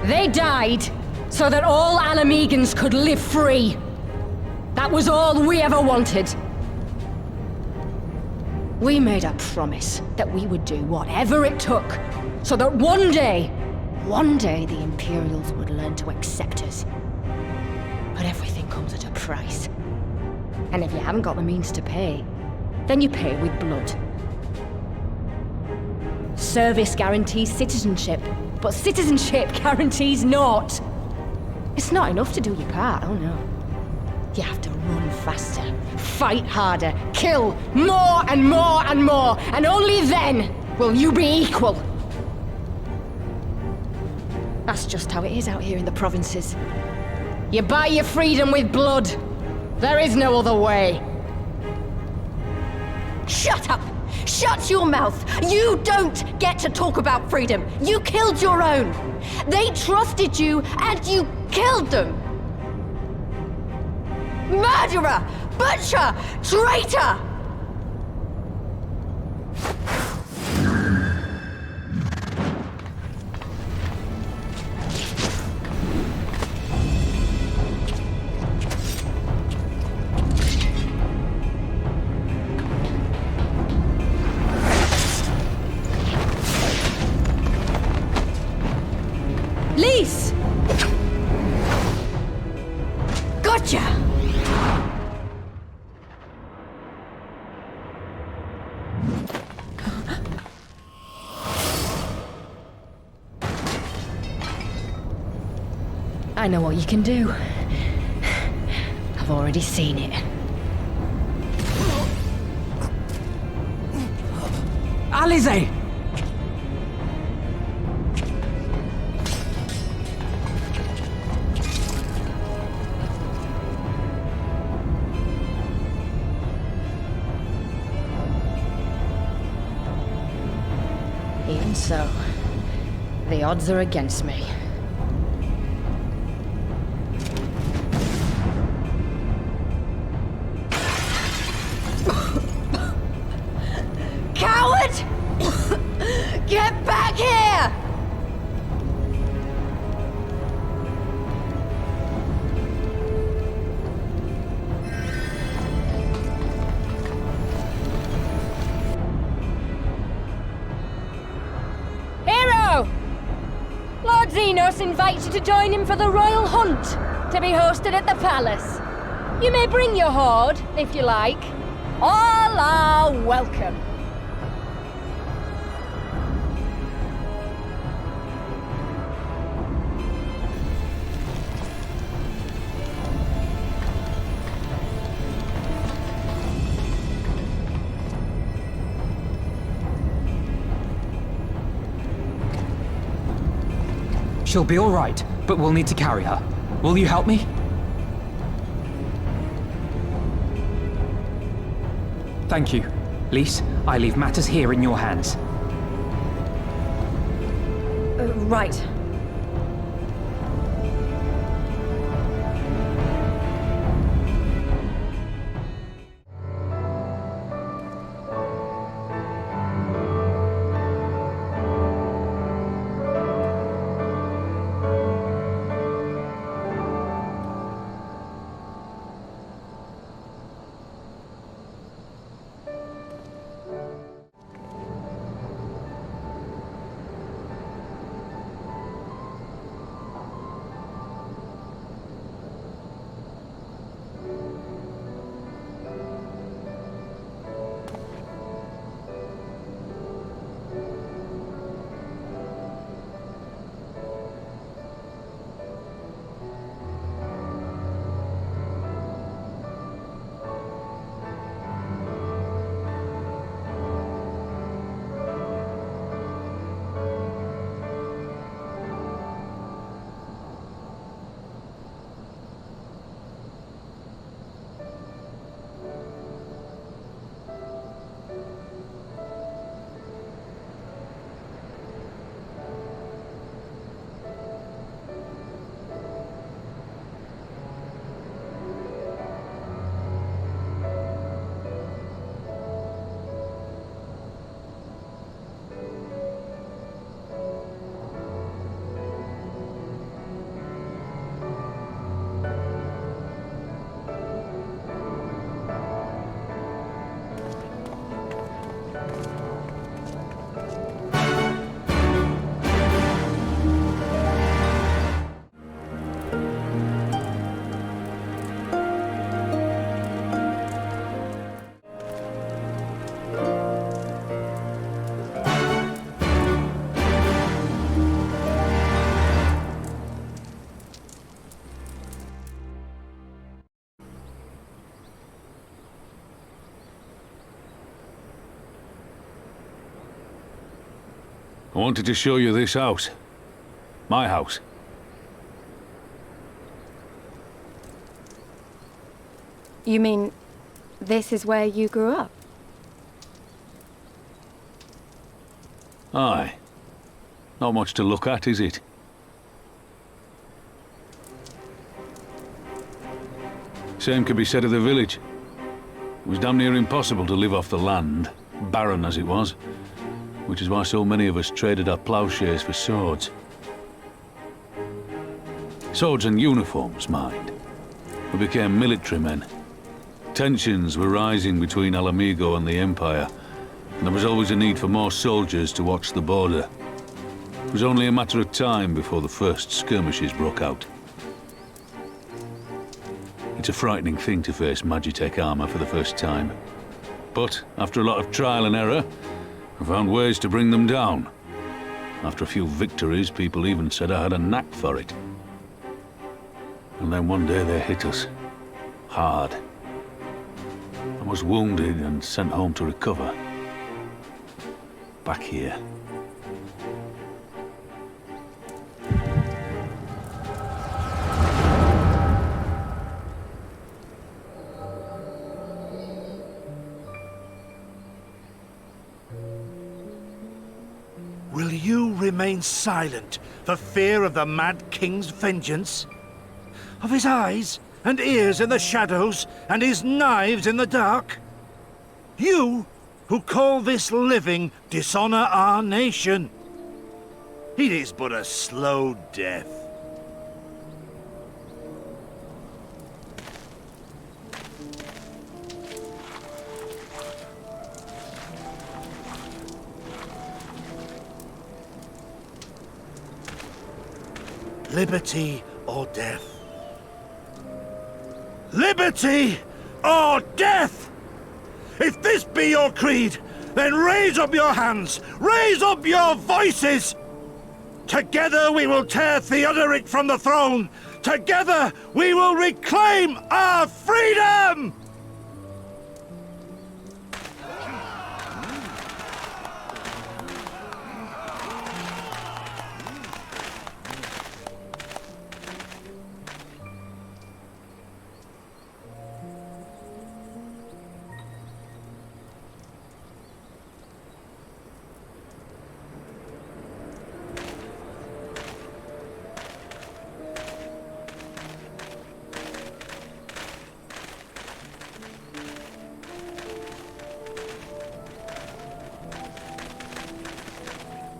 S21: They died so that all Alamegans could live free. That was all we ever wanted. We made a promise that we would do whatever it took, so that one day the Imperials would learn to accept us. But everything comes at a price. And if you haven't got the means to pay, then you pay with blood. Service guarantees citizenship, but citizenship guarantees naught. It's not enough to do your part, oh no. You have to run faster, fight harder, kill more and more and more, and only then will you be equal. That's just how it is out here in the provinces. You buy your freedom with blood. There is no other way.
S9: Shut up! Shut your mouth! You don't get to talk about freedom! You killed your own! They trusted you, and you killed them! Murderer! Butcher! Traitor!
S21: Lise!
S9: Gotcha!
S21: I know what you can do. I've already seen it.
S11: Alize!
S21: Even so, the odds are against me.
S9: Coward! Get back here!
S21: Hero! Lord Xenos invites you to join him for the royal hunt, to be hosted at the palace. You may bring your horde, if you like. All are welcome.
S11: She'll be all right, but we'll need to carry her. Will you help me? Thank you. Lise, I leave matters here in your hands.
S1: Right.
S18: I wanted to show you this house. My house.
S1: You mean, this is where you grew up?
S18: Aye. Not much to look at, is it? Same could be said of the village. It was damn near impossible to live off the land, barren as it was, which is why so many of us traded our plowshares for swords. Swords and uniforms, mind. We became military men. Tensions were rising between Mhigo and the Empire, and there was always a need for more soldiers to watch the border. It was only a matter of time before the first skirmishes broke out. It's a frightening thing to face Magitech armor for the first time. But after a lot of trial and error, I found ways to bring them down. After a few victories, people even said I had a knack for it. And then one day they hit us. Hard. I was wounded and sent home to recover. Back here.
S2: Will you remain silent for fear of the Mad King's vengeance? Of his eyes and ears in the shadows and his knives in the dark? You, who call this living dishonor our nation. It is but a slow death. Liberty or death? Liberty or death! If this be your creed, then raise up your hands, raise up your voices! Together we will tear Theodoric from the throne! Together we will reclaim our freedom!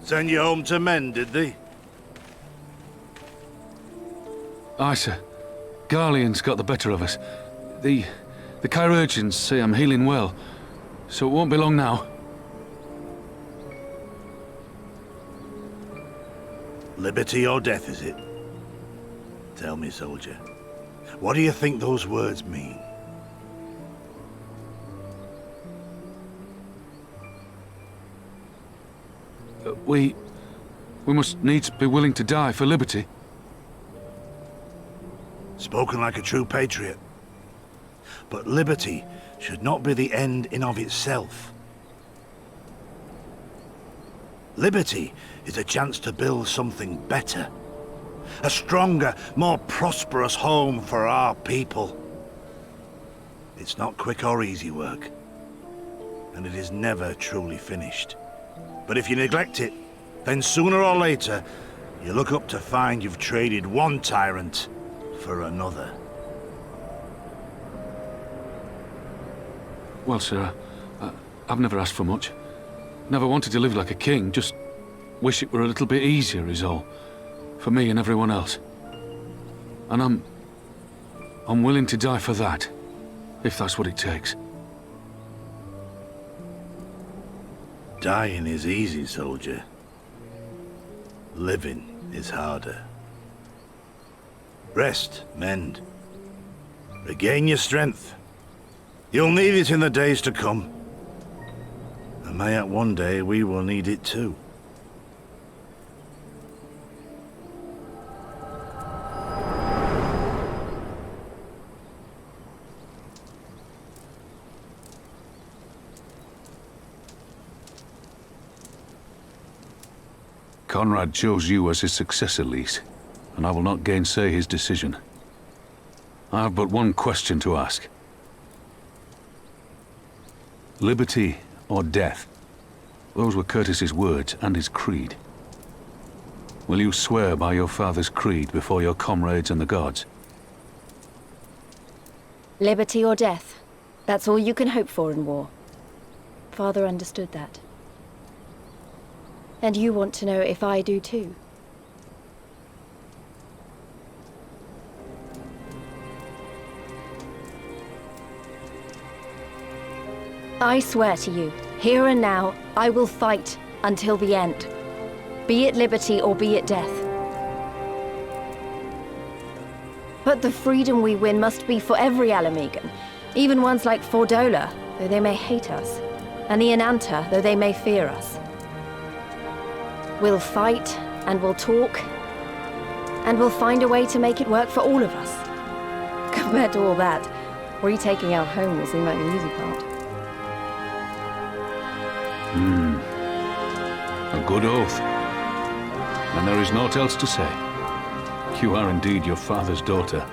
S2: Send you home to men, did they?
S18: Aye, sir. Garlean's got the better of us. The chirurgeons say I'm healing well, so it won't be long now.
S2: Liberty or death, is it? Tell me, soldier. What do you think those words mean?
S18: We must needs be willing to die for liberty.
S2: Spoken like a true patriot. But liberty should not be the end in of itself. Liberty is a chance to build something better. A stronger, more prosperous home for our people. It's not quick or easy work. And it is never truly finished. But if you neglect it, then sooner or later, you look up to find you've traded one tyrant for another.
S18: Well, sir, I've never asked for much. Never wanted to live like a king, just wish it were a little bit easier is all. For me and everyone else. And I'm willing to die for that, if that's what it takes.
S2: Dying is easy, soldier. Living is harder. Rest, mend. Regain your strength. You'll need it in the days to come. And mayhap one day we will need it too.
S18: Conrad chose you as his successor, Lise, and I will not gainsay his decision. I have but one question to ask. Liberty or death? Those were Curtis's words and his creed. Will you swear by your father's creed before your comrades and the gods?
S1: Liberty or death. That's all you can hope for in war. Father understood that. And you want to know if I do too. I swear to you, here and now, I will fight until the end. Be it liberty or be it death. But the freedom we win must be for every Mhigan, even ones like Fordola, though they may hate us, and the Ananta, though they may fear us. We'll fight, and we'll talk, and we'll find a way to make it work for all of us. Compared to all that, retaking our home will seem like the easy part.
S18: A good oath. And there is naught else to say. You are indeed your father's daughter.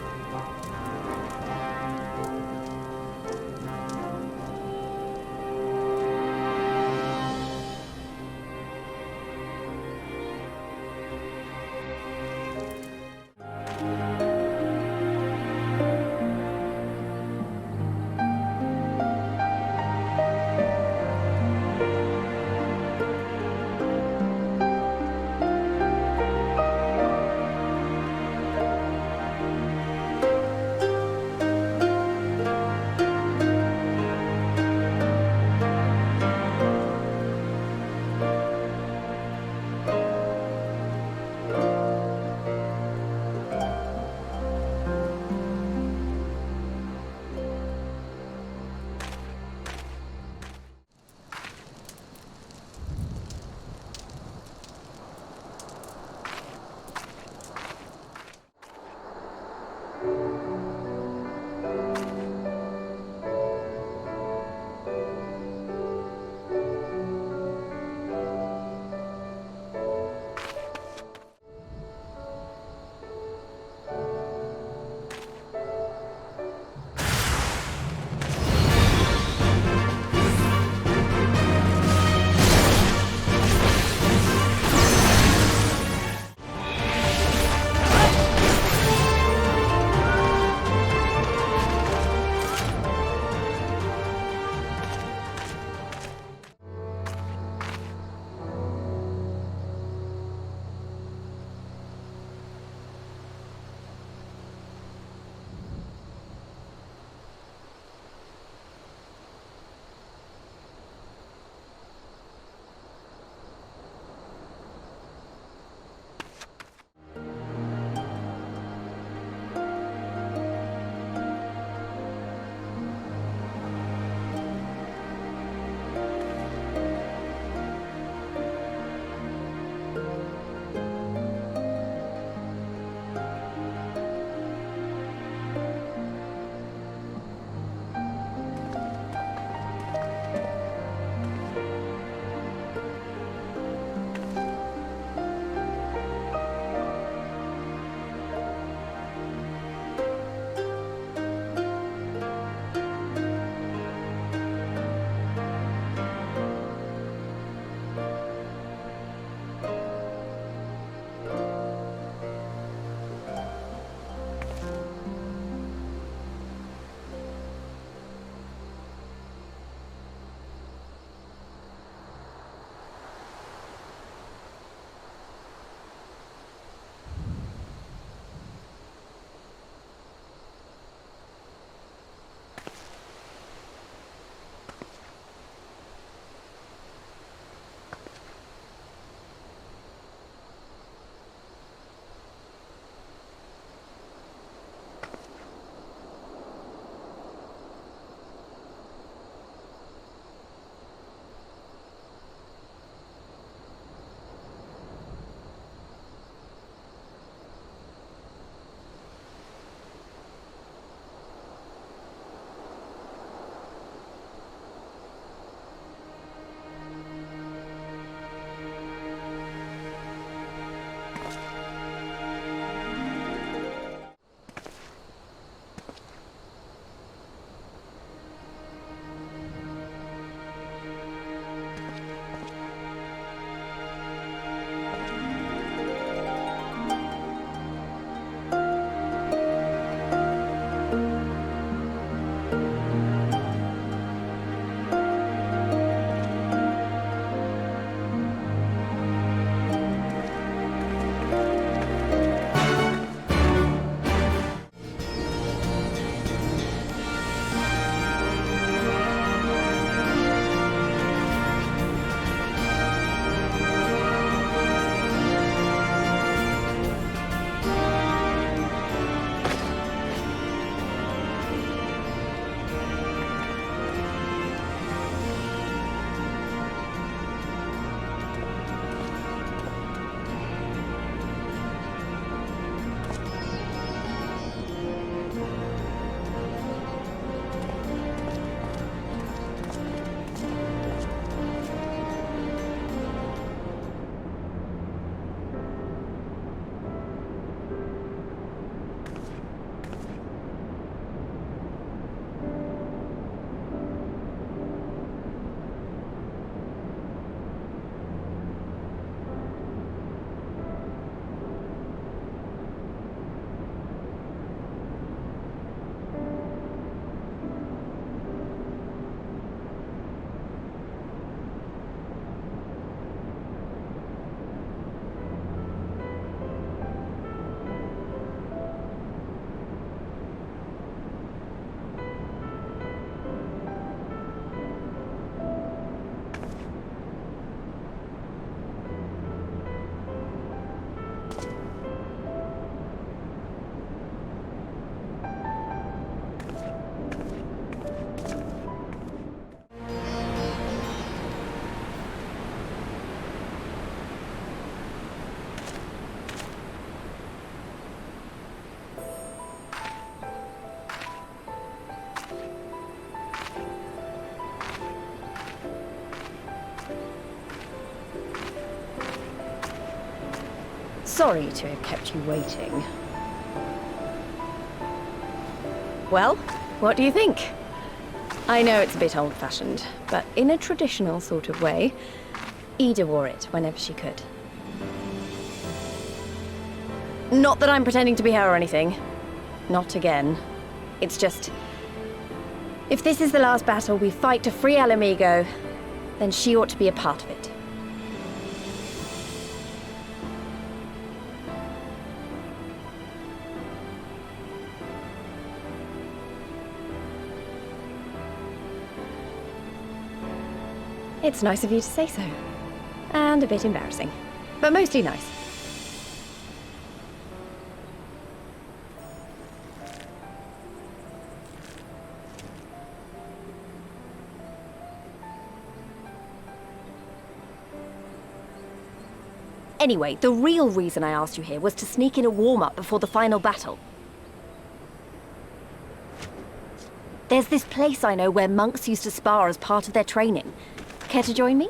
S1: Sorry to have kept you waiting. Well, what do you think? I know it's a bit old-fashioned, but in a traditional sort of way, Ida wore it whenever she could. Not that I'm pretending to be her or anything. Not again. It's just... if this is the last battle we fight to free Mhigo, then she ought to be a part of it. It's nice of you to say so. And a bit embarrassing. But mostly nice. Anyway, the real reason I asked you here was to sneak in a warm-up before the final battle. There's this place I know where monks used to spar as part of their training. Care to join me?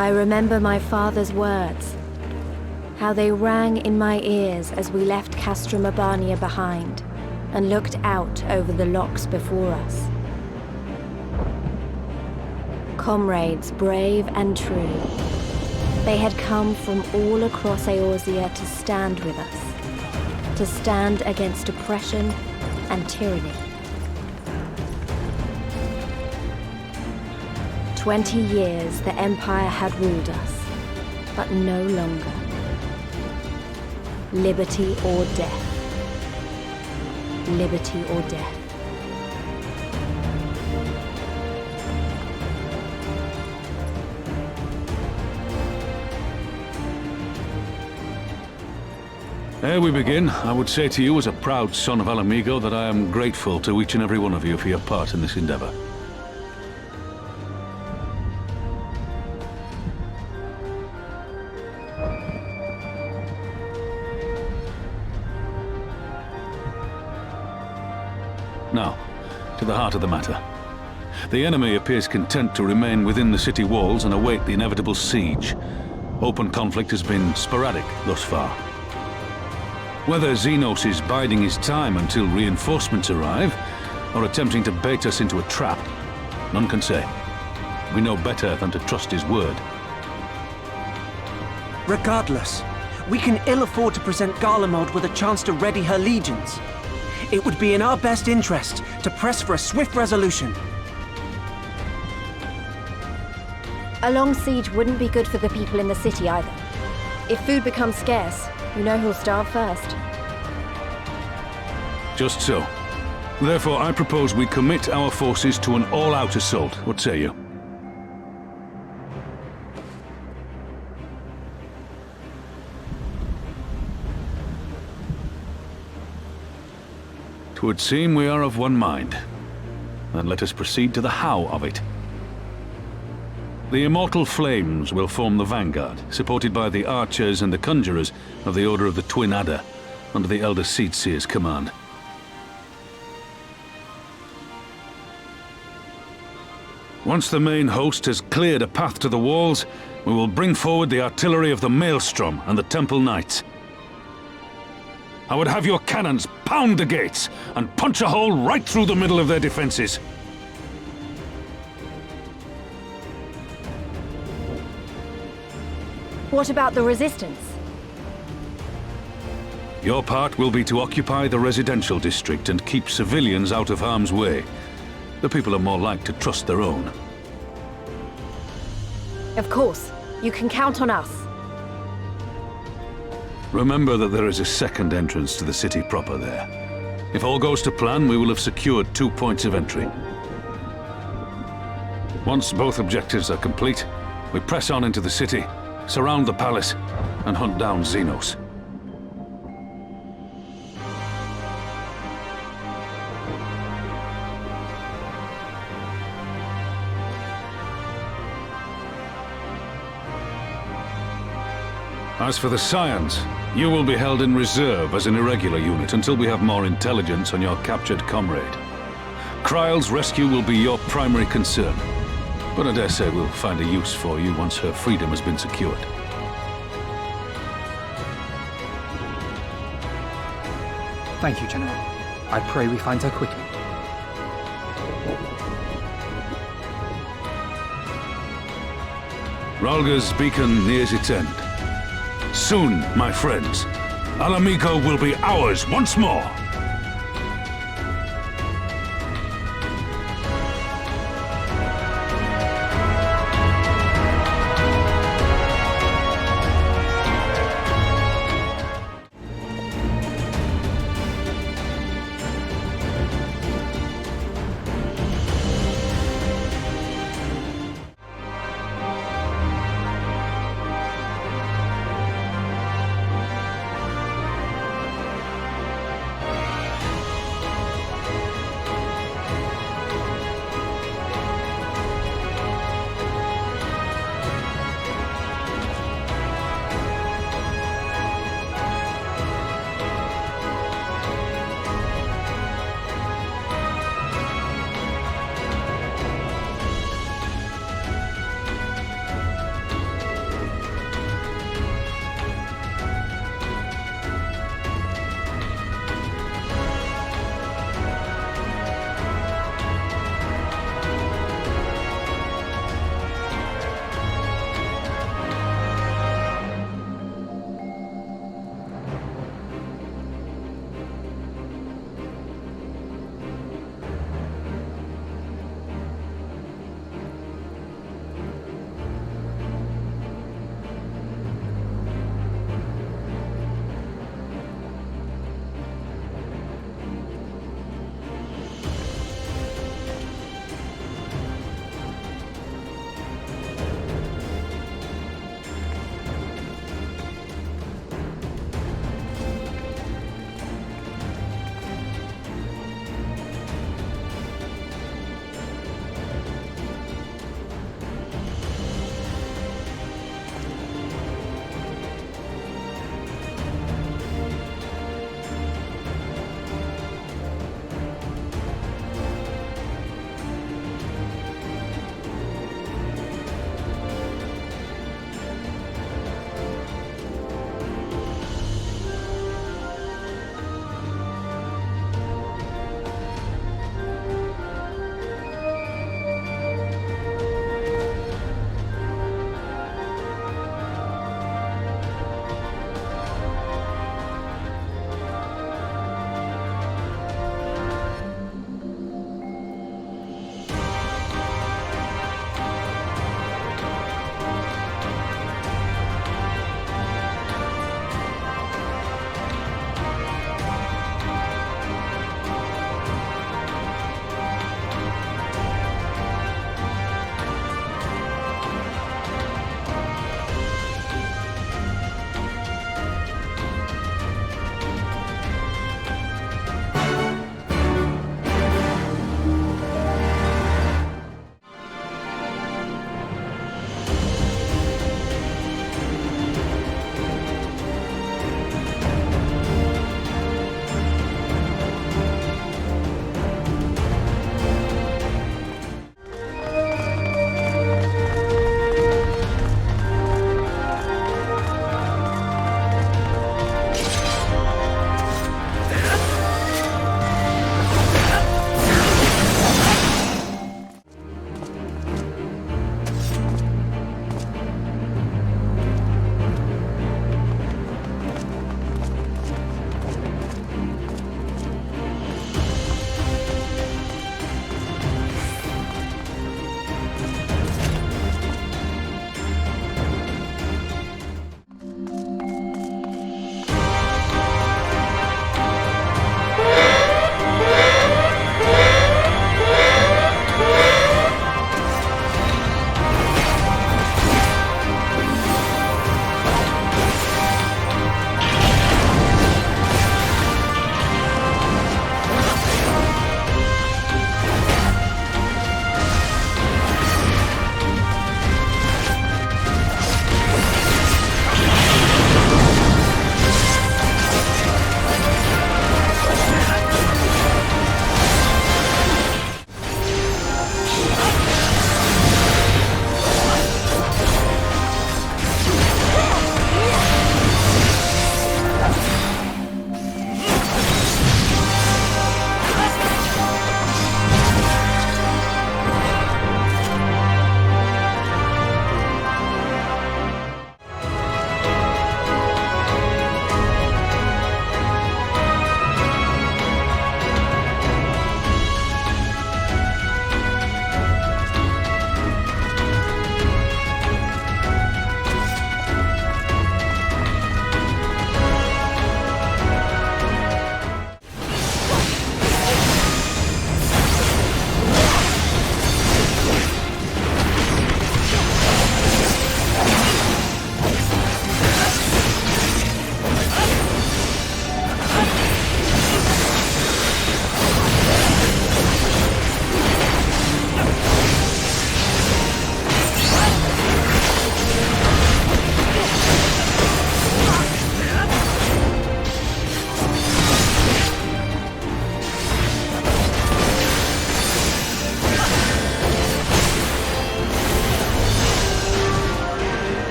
S1: I remember my father's words, how they rang in my ears as we left Castrum Abania behind and looked out over the Lochs before us. Comrades brave and true, they had come from all across Eorzea to stand with us, to stand against oppression
S10: and tyranny.
S1: 20 years the Empire had ruled us, but no longer. Liberty or death. Liberty or death.
S18: Ere we begin, I would say to you as a proud son of Mhigo that I am grateful to each and every one of you for your part in this endeavor. Now, to the heart of the matter. The enemy appears content to remain within the city walls and await the inevitable siege. Open conflict has been sporadic thus far. Whether Xenos is biding his time until reinforcements arrive, or attempting to bait us into a trap, none can say. We know better than to trust his word.
S5: Regardless, we can ill afford to present Garlemald with a chance to ready her legions. It would be in our best interest to press for a swift resolution.
S1: A long siege wouldn't be good for the people in the city either. If food becomes scarce, you know who'll starve first.
S18: Just so. Therefore, I propose we commit our forces to an all-out assault. What say you? Twould seem we are of one mind. Then let us proceed to the how of it. The immortal flames will form the vanguard, supported by the archers and the conjurers of the Order of the Twin Adder, under the Elder Seedseer's command. Once the main host has cleared a path to the walls, we will bring forward the artillery of the Maelstrom and the Temple Knights. I would have your cannons pound the gates and punch a hole right through the middle of their defenses.
S1: What about the resistance?
S18: Your part will be to occupy the residential district and keep civilians out of harm's way. The people are more like to trust their own.
S1: Of course. You can count on us.
S18: Remember that there is a second entrance to the city proper there. If all goes to plan, we will have secured 2 points of entry. Once both objectives are complete, we press on into the city, surround the palace, and hunt down Xenos. As for the Scions, you will be held in reserve as an irregular unit until we have more intelligence on your captured comrade. Kryle's rescue will be your primary concern, but I dare say we'll find a use for you once her freedom has been secured.
S11: Thank you, General. I pray we find her quickly.
S18: Rhalgr's beacon nears its end. Soon, my friends, Mhigo will be ours once more!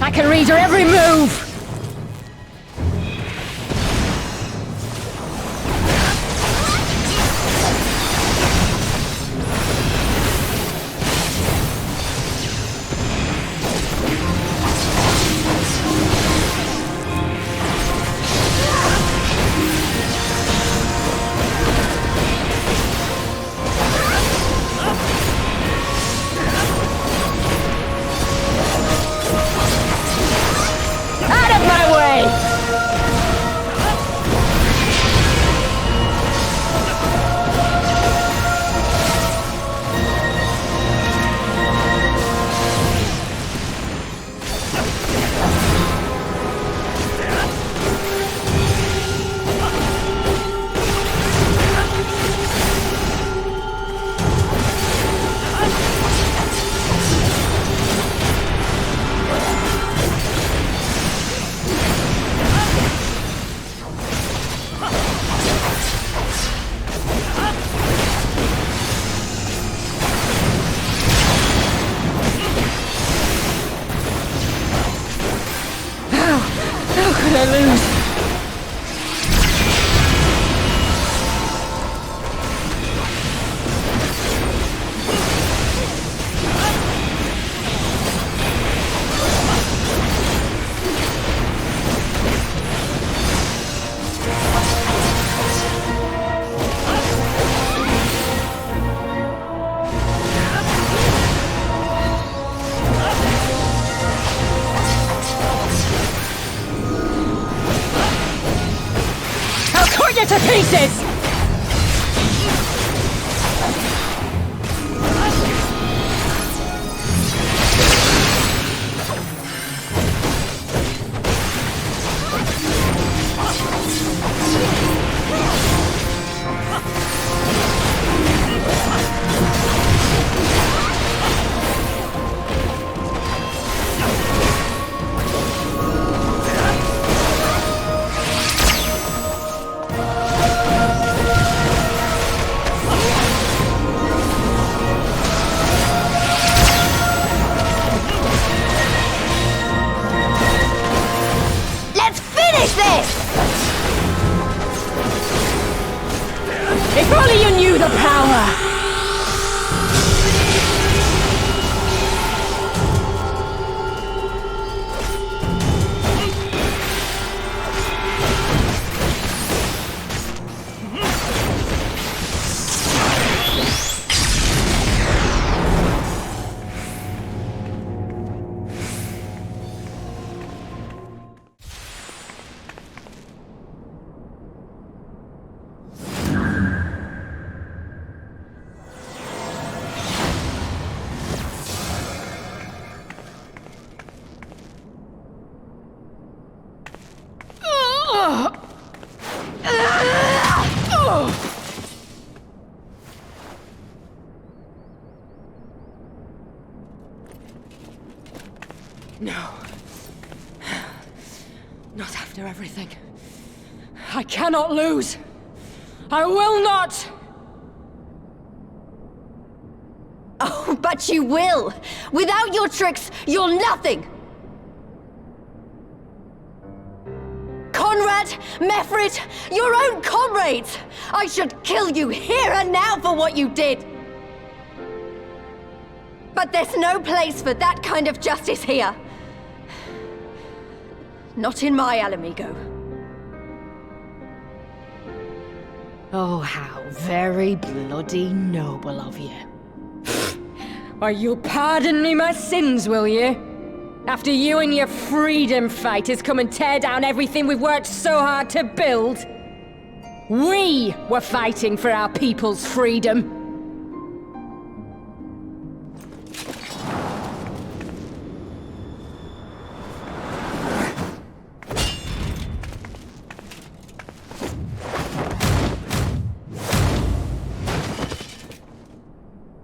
S21: I can read her every move! forces! If only you knew the power! No. Not after everything. I cannot lose. I will not!
S9: Oh, but you will! Without your tricks, you're nothing! Conrad, Mefrid, your own comrades! I should kill you here and now for what you did! But there's no place for that kind of justice here. Not in my Alamigo.
S21: Oh, how very bloody noble of you. Why, you'll pardon me my sins, will you? After you and your freedom fighters come and tear down everything we've worked so hard to build? We were fighting for our people's freedom.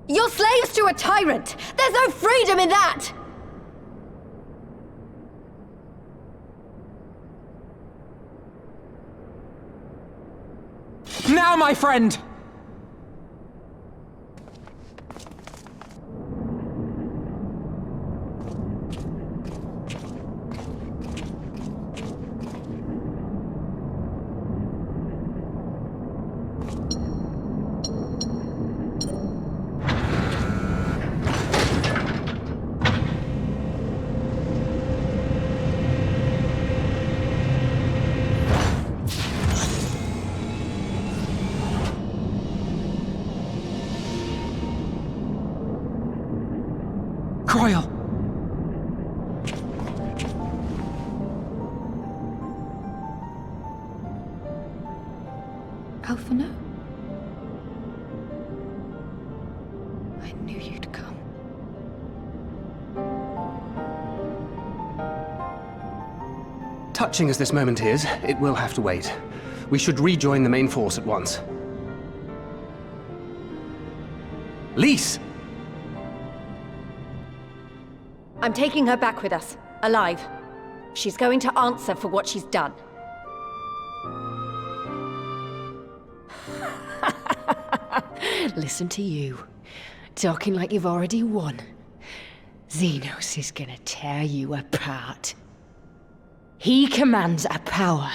S9: You're slaves to a tyrant! There's no freedom in that!
S11: Now, my friend! Toil!
S1: Alphino? I knew you'd come.
S5: Touching as this moment is, it will have to wait. We should rejoin the main force at once. Lys!
S9: I'm taking her back with us, alive. She's going to answer for what she's done.
S21: Listen to you, talking like you've already won. Xenos is gonna tear you apart. He commands a power,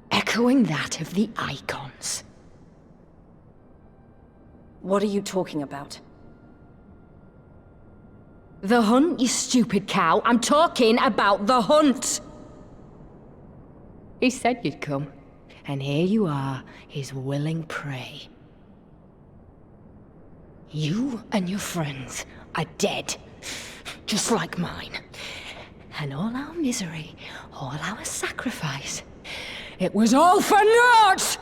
S21: echoing that of the Icons.
S9: What are you talking about?
S21: The hunt, you stupid cow. I'm talking about the hunt! He said you'd come, and here you are, his willing prey. You and your friends are dead, just like mine. And all our misery, all our sacrifice, it was all for naught!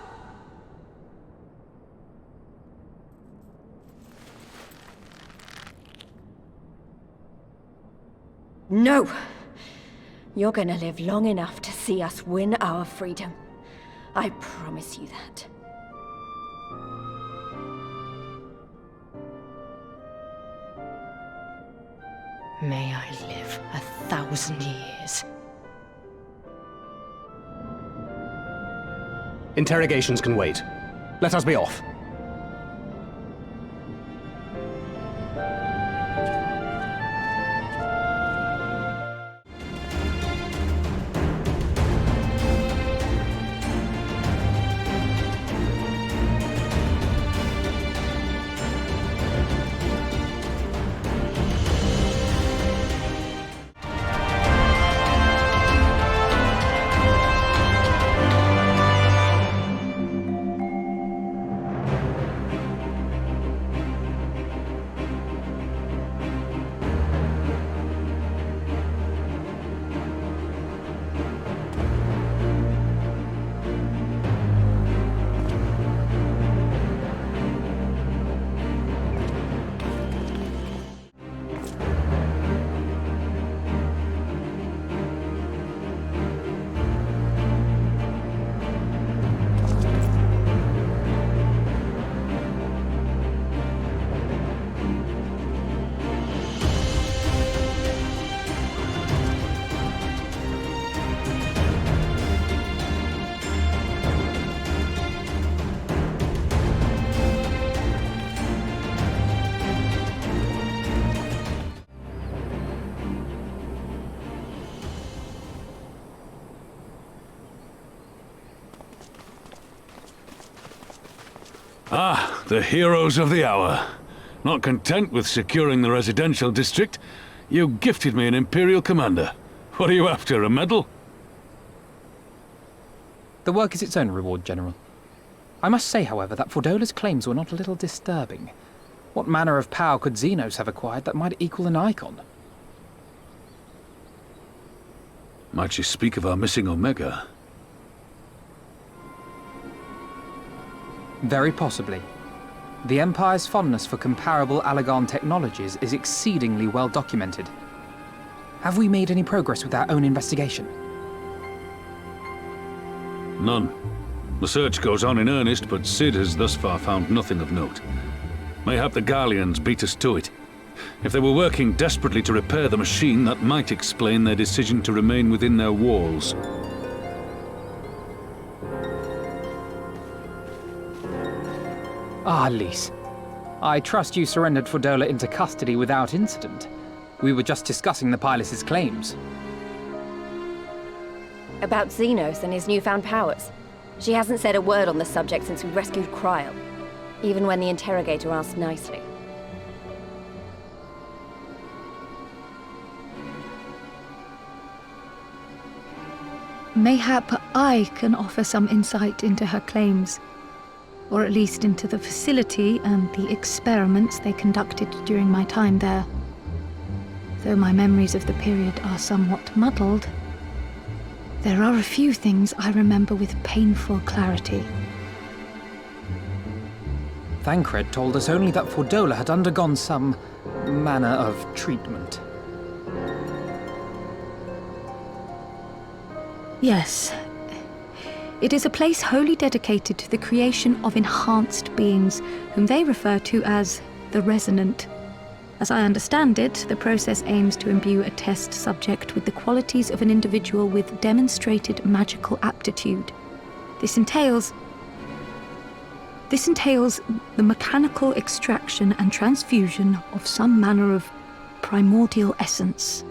S1: No! You're gonna live long enough to see us win our freedom. I promise you that.
S21: May I live 1,000 years.
S3: Interrogations can wait. Let us be off.
S18: Ah, the heroes of the hour. Not content with securing the residential district, you gifted me an Imperial commander. What are you after, a medal?
S11: The work is its own reward, General. I must say, however, that Fordola's claims were not a little disturbing. What manner of power could Xenos have acquired that might equal an icon?
S18: Might she speak of our missing Omega?
S11: Very possibly. The Empire's fondness for comparable Allagan technologies is exceedingly well documented. Have we made any progress with our own investigation?
S18: None. The search goes on in earnest, but Cid has thus far found nothing of note. Mayhap the Garleans beat us to it. If they were working desperately to repair the machine, that might explain their decision to remain within their walls.
S11: Ah, Lys. I trust you surrendered Fordola into custody without incident. We were just discussing the pilot's claims.
S1: About Xenos and his newfound powers. She hasn't said a word on the subject since we rescued Cryle, even when the interrogator asked nicely.
S10: Mayhap I can offer some insight into her claims, or at least into the facility and the experiments they conducted during my time there. Though my memories of the period are somewhat muddled, there are a few things I remember with painful clarity.
S11: Thancred told us only that Fordola had undergone some manner of treatment.
S10: Yes. It is a place wholly dedicated to the creation of enhanced beings, whom they refer to as the Resonant. As I understand it, the process aims to imbue a test subject with the qualities of an individual with demonstrated magical aptitude. This entails the mechanical extraction and transfusion of some manner of primordial essence.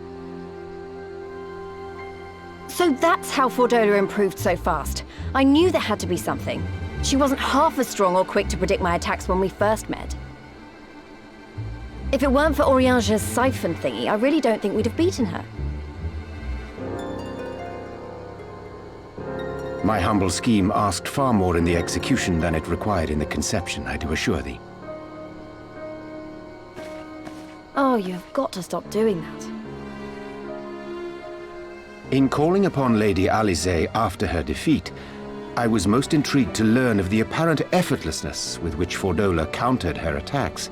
S1: So that's how Fordola improved so fast. I knew there had to be something. She wasn't half as strong or quick to predict my attacks when we first met. If it weren't for Oriange's siphon thingy, I really don't think we'd have beaten her.
S17: My humble scheme asked far more in the execution than it required in the conception, I do assure thee.
S1: Oh, you've got to stop doing that.
S17: In calling upon Lady Alisaie after her defeat, I was most intrigued to learn of the apparent effortlessness with which Fordola countered her attacks.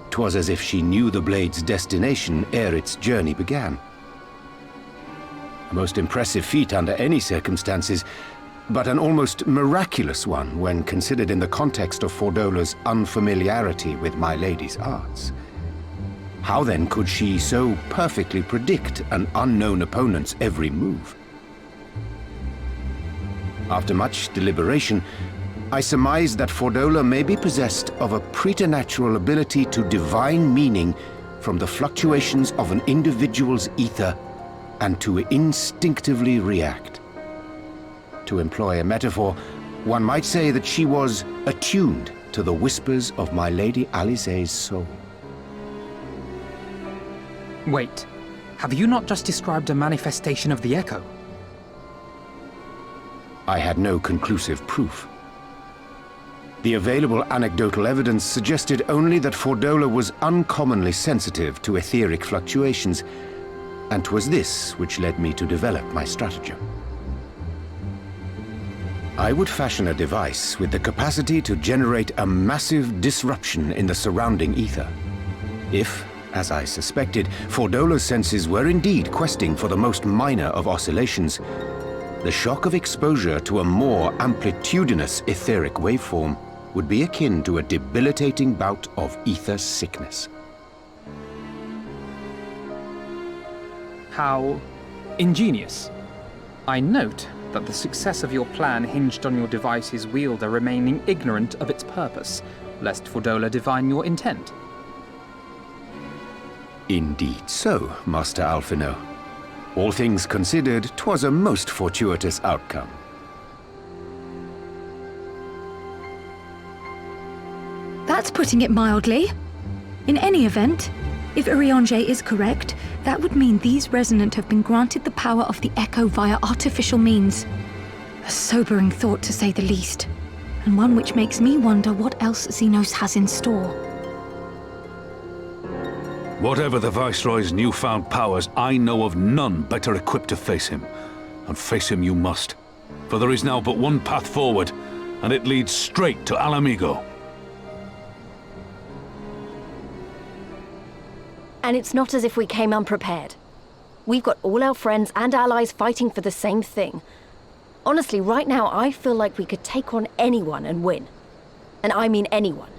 S17: 'Twas as if she knew the blade's destination ere its journey began. A most impressive feat under any circumstances, but an almost miraculous one when considered in the context of Fordola's unfamiliarity with my lady's arts. How then could she so perfectly predict an unknown opponent's every move? After much deliberation, I surmise that Fordola may be possessed of a preternatural ability to divine meaning from the fluctuations of an individual's ether and to instinctively react. To employ a metaphor, one might say that she was attuned to the whispers of my Lady Alize's soul.
S11: Wait, have you not just described a manifestation of the Echo?
S17: I had no conclusive proof. The available anecdotal evidence suggested only that Fordola was uncommonly sensitive to etheric fluctuations, and 'twas this which led me to develop my stratagem. I would fashion a device with the capacity to generate a massive disruption in the surrounding ether. If, as I suspected, Fordola's senses were indeed questing for the most minor of oscillations, the shock of exposure to a more amplitudinous etheric waveform would be akin to a debilitating bout of ether sickness.
S11: How ingenious. I note that the success of your plan hinged on your device's wielder remaining ignorant of its purpose, lest Fordola divine your intent.
S17: Indeed so, Master Alphino. All things considered, 'twas a most fortuitous outcome.
S10: That's putting it mildly. In any event, if Urianger is correct, that would mean these Resonant have been granted the power of the Echo via artificial means. A sobering thought, to say the least, and one which makes me wonder what else Xenos has in store.
S18: Whatever the Viceroy's newfound powers, I know of none better equipped to face him. And face him you must. For there is now but one path forward, and it leads straight to Mhigo.
S1: And it's not as if we came unprepared. We've got all our friends and allies fighting for the same thing. Honestly, right now I feel like we could take on anyone and win. And I mean anyone.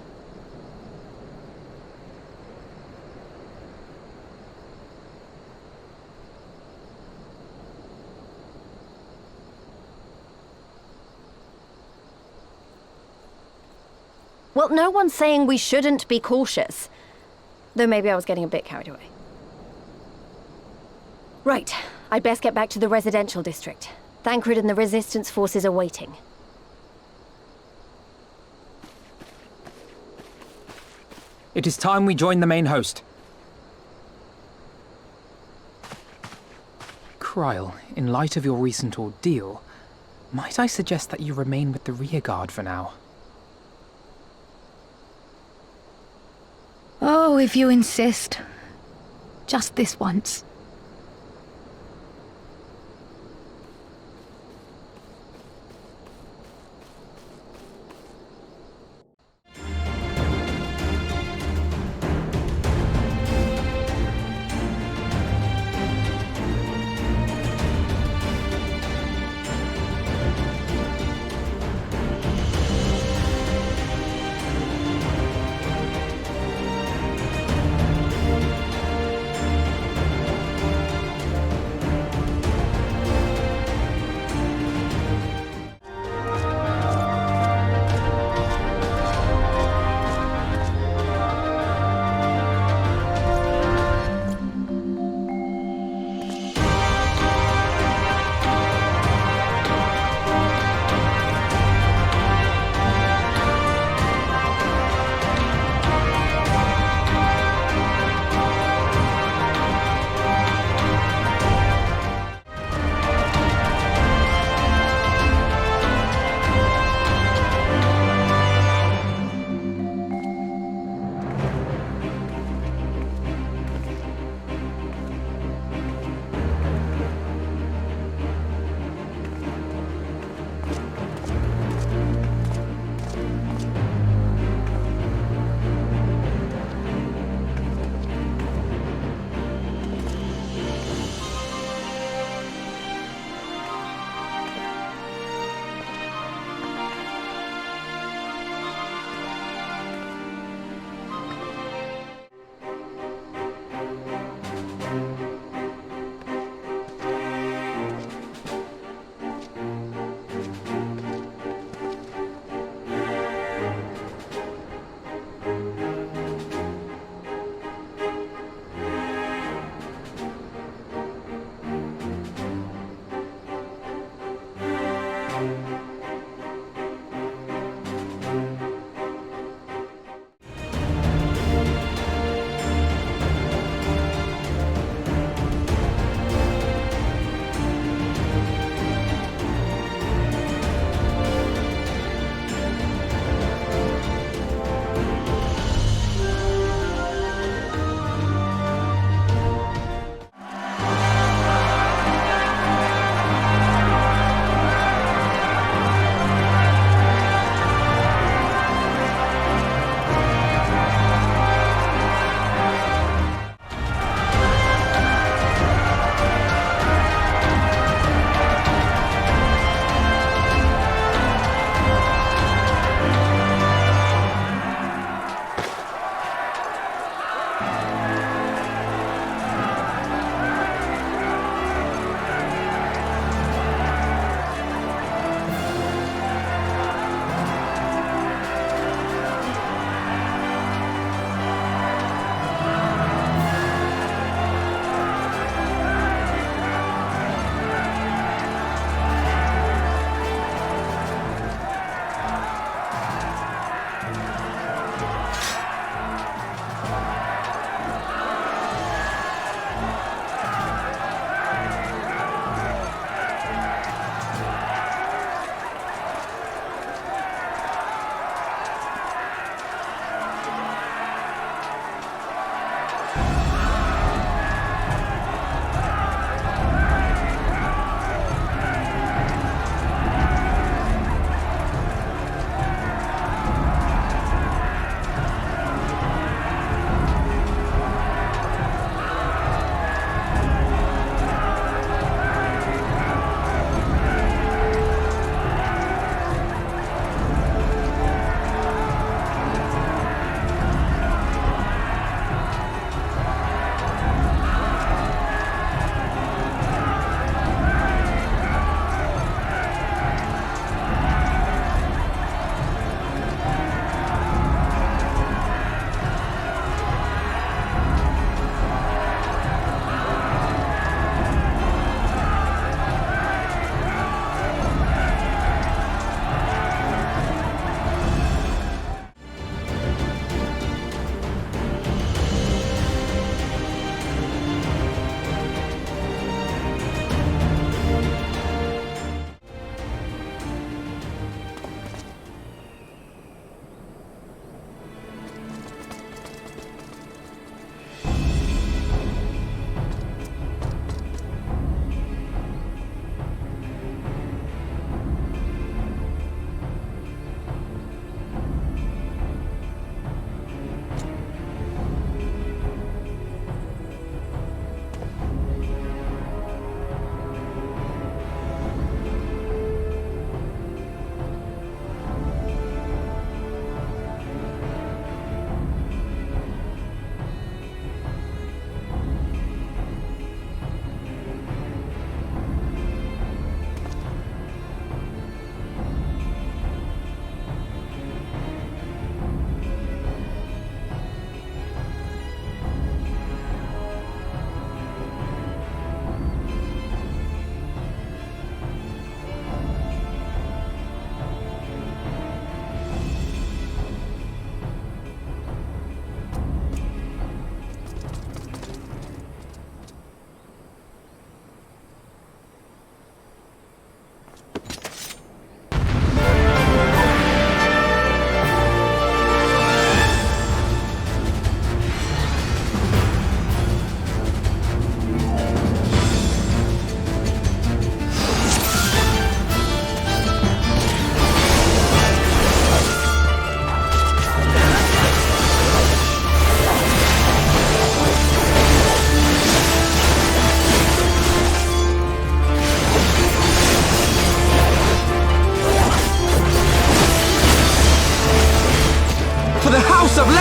S1: Well, no one's saying we shouldn't be cautious. Though maybe I was getting a bit carried away. Right, I'd best get back to the residential district. Thancred and the Resistance forces are waiting.
S11: It is time we join the main host. Kryl, in light of your recent ordeal, might I suggest that you remain with the rearguard for now?
S10: Oh, if you insist. Just this once.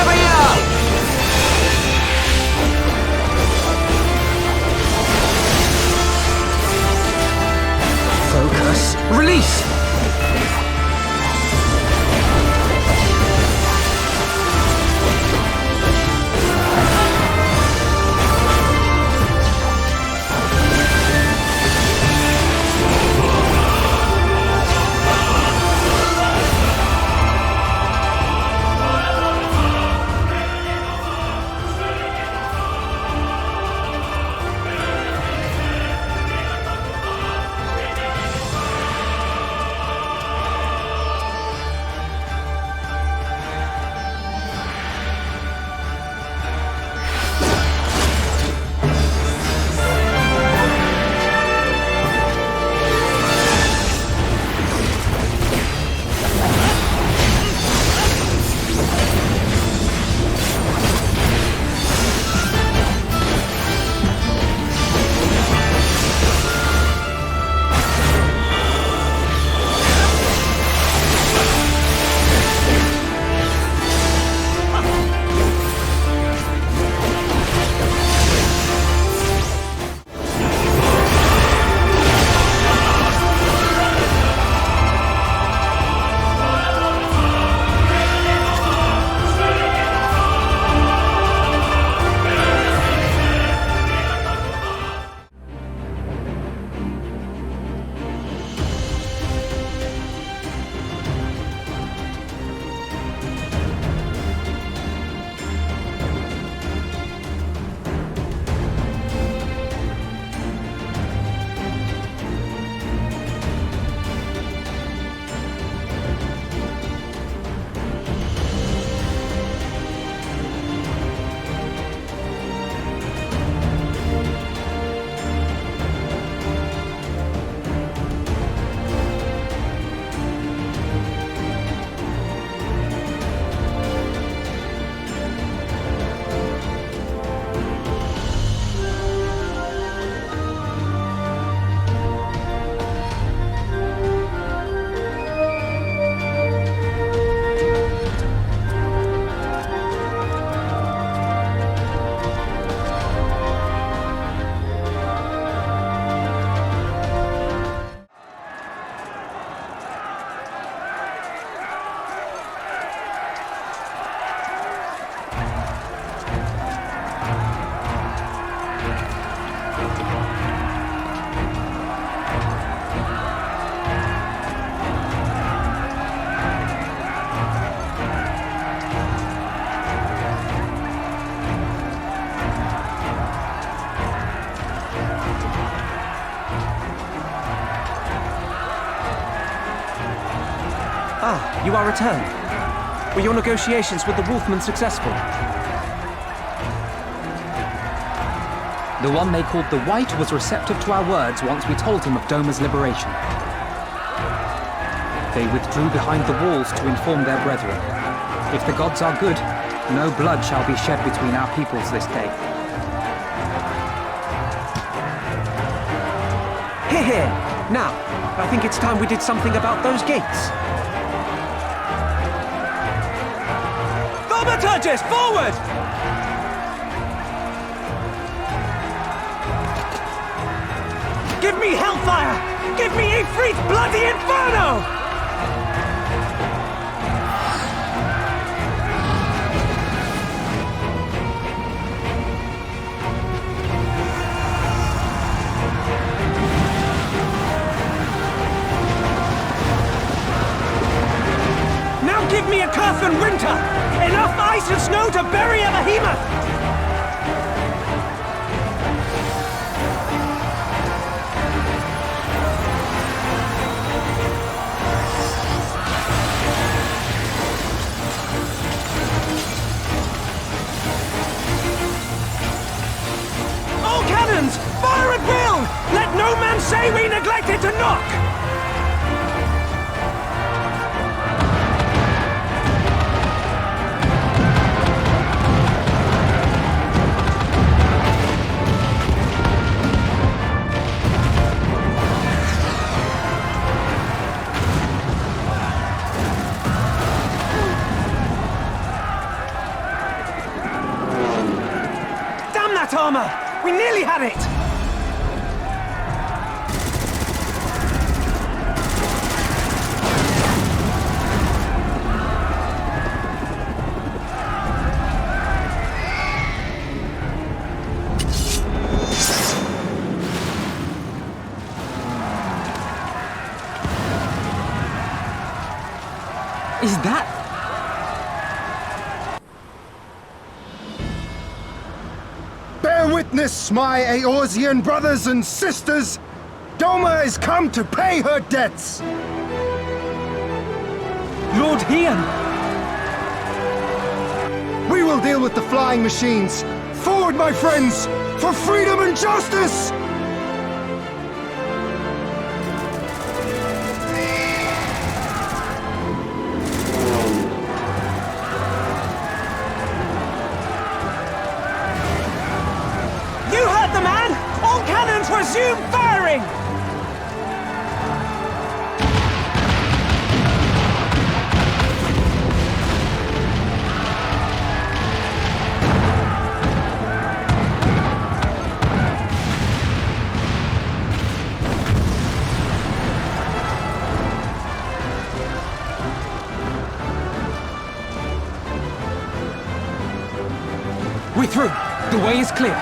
S5: Never young! Focus. Release! Ah, you are returned. Were your negotiations with the Wolfmen successful?
S11: The one they called the White was receptive to our words once we told him of Doma's liberation. They withdrew behind the walls to inform their brethren. If the gods are good, no blood shall be shed between our peoples this day.
S5: Hear, hear! Now, I think it's time we did something about those gates. Thaumaturgis, forward! Give me hellfire! Give me Ifrit's bloody inferno! Give me a Curth and winter! Enough ice and snow to bury a behemoth! All cannons! Fire at will! Let no man say we neglected to knock! armor! We nearly had it! Is that...
S6: Bear witness, my Eorzean brothers and sisters! Doma is come to pay her debts!
S5: Lord Hien!
S6: We will deal with the flying machines! Forward, my friends! For freedom and justice!
S5: Resume firing! We're through. The way is clear.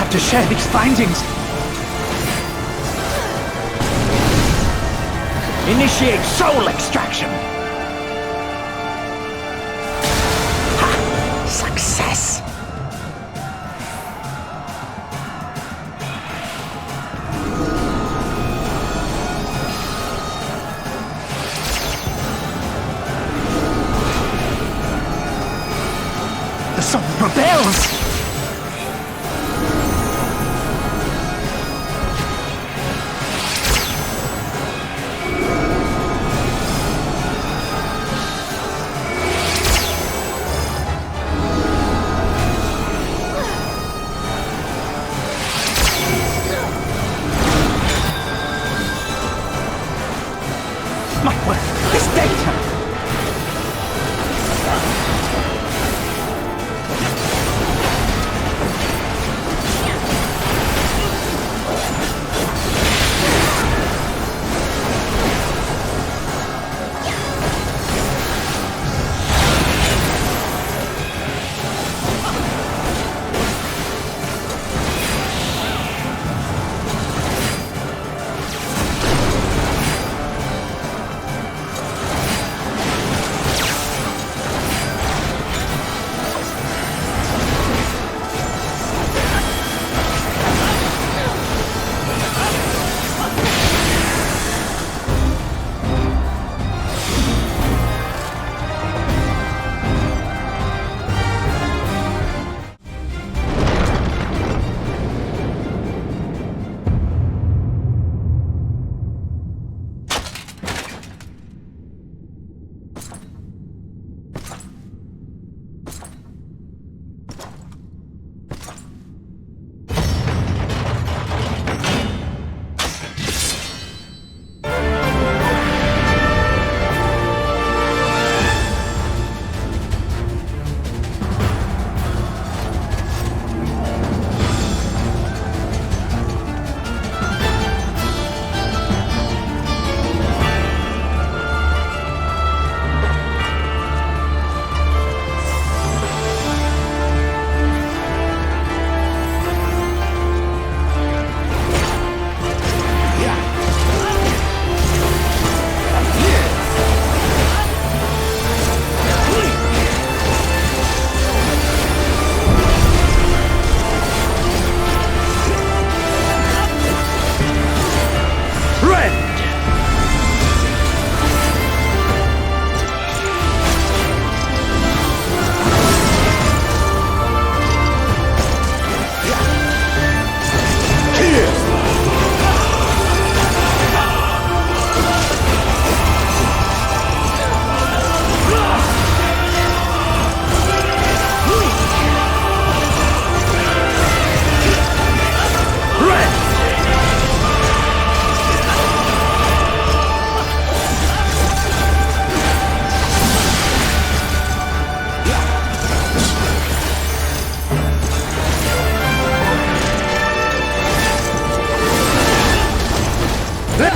S5: have to share these findings. Initiate soul extraction. Ha! Success. The soul rebels.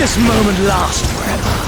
S2: This moment last forever.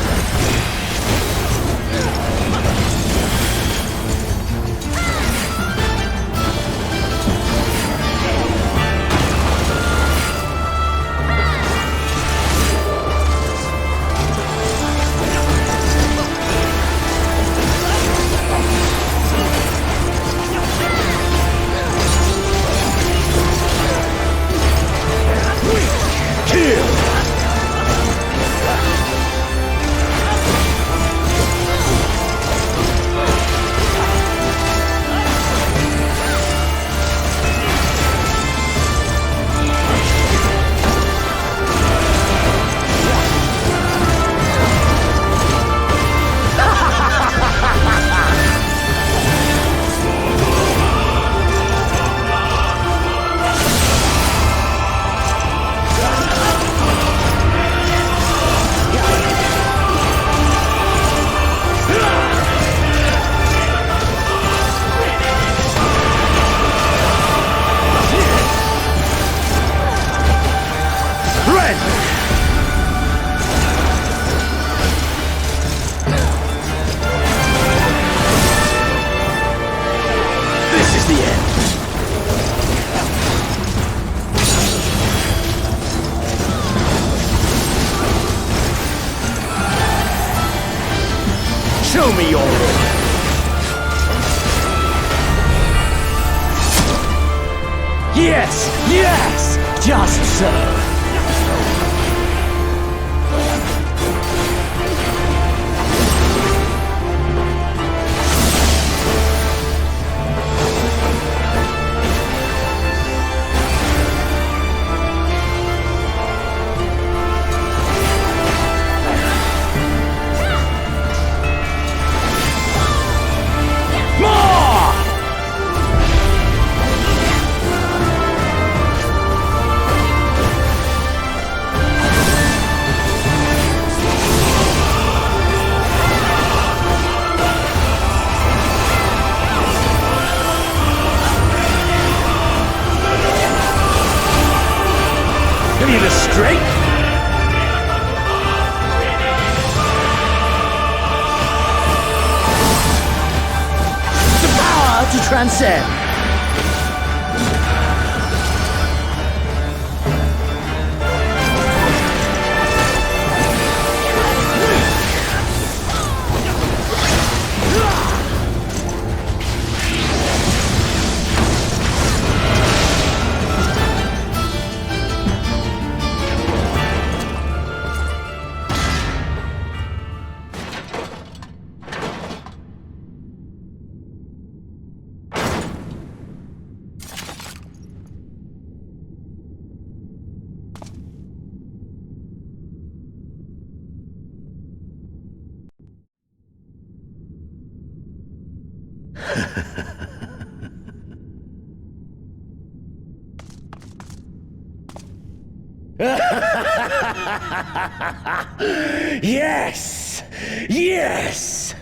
S20: me your order. Yes! Yes! Just so. Transcend. Yes! Yes!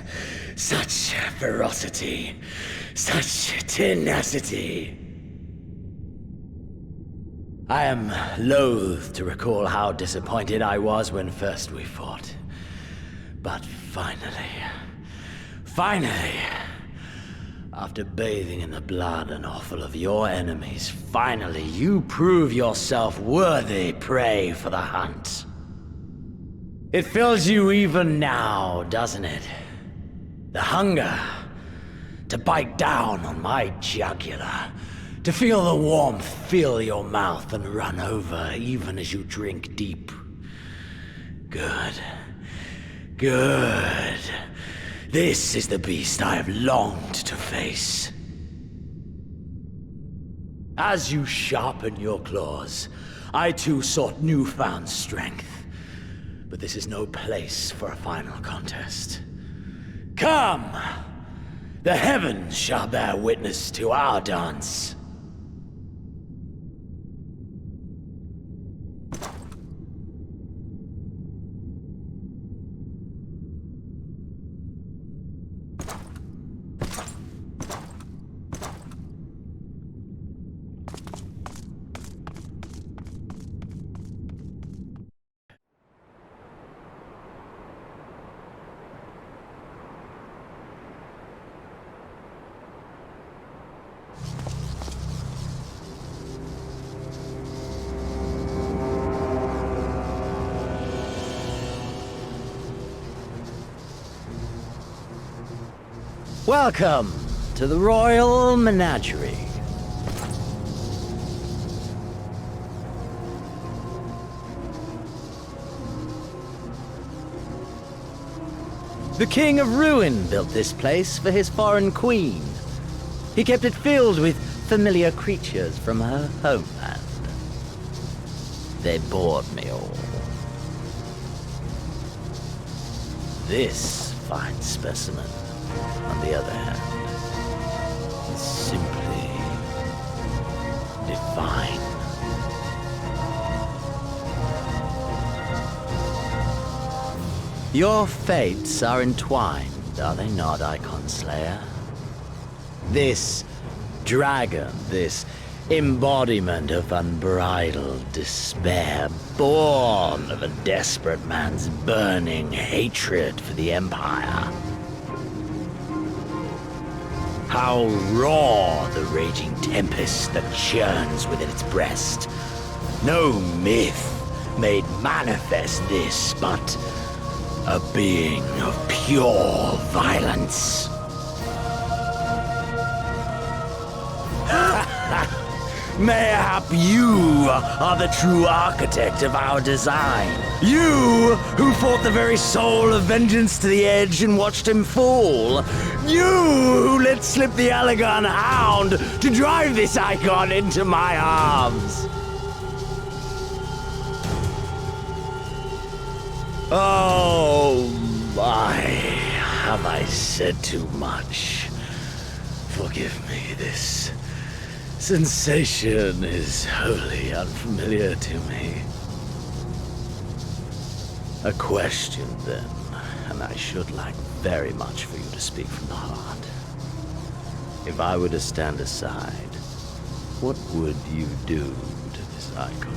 S20: Such ferocity. Such tenacity. I am loath to recall how disappointed I was when first we fought. But finally, after bathing in the blood and offal of your enemies, finally you prove yourself worthy prey for the hunt. It fills you even now, doesn't it? The hunger to bite down on my jugular, to feel the warmth fill your mouth and run over even as you drink deep. Good. Good. This is the beast I have longed to face. As you sharpen your claws, I too sought newfound strength. But this is no place for a final contest. Come! The heavens shall bear witness to our dance. Welcome to the Royal Menagerie. The King of Ruin built this place for his foreign queen. He kept it filled with familiar creatures from her homeland. They bored me all. This fine specimen, on the other hand, is simply divine. Your fates are entwined, are they not, Icon Slayer? This dragon, this embodiment of unbridled despair, born of a desperate man's burning hatred for the Empire. How raw the raging tempest that churns within its breast. No myth made manifest this, but A being of pure violence. Mayhap you are the true architect of our design. You who fought the very soul of vengeance to the edge and watched him fall. You who let slip the Allagan hound to drive this icon into my arms. Oh my, have I said too much? Forgive me, this sensation is wholly unfamiliar to me. A question, then, and I should like very much for you to speak from the heart. If I were to stand aside, what would you do to this icon?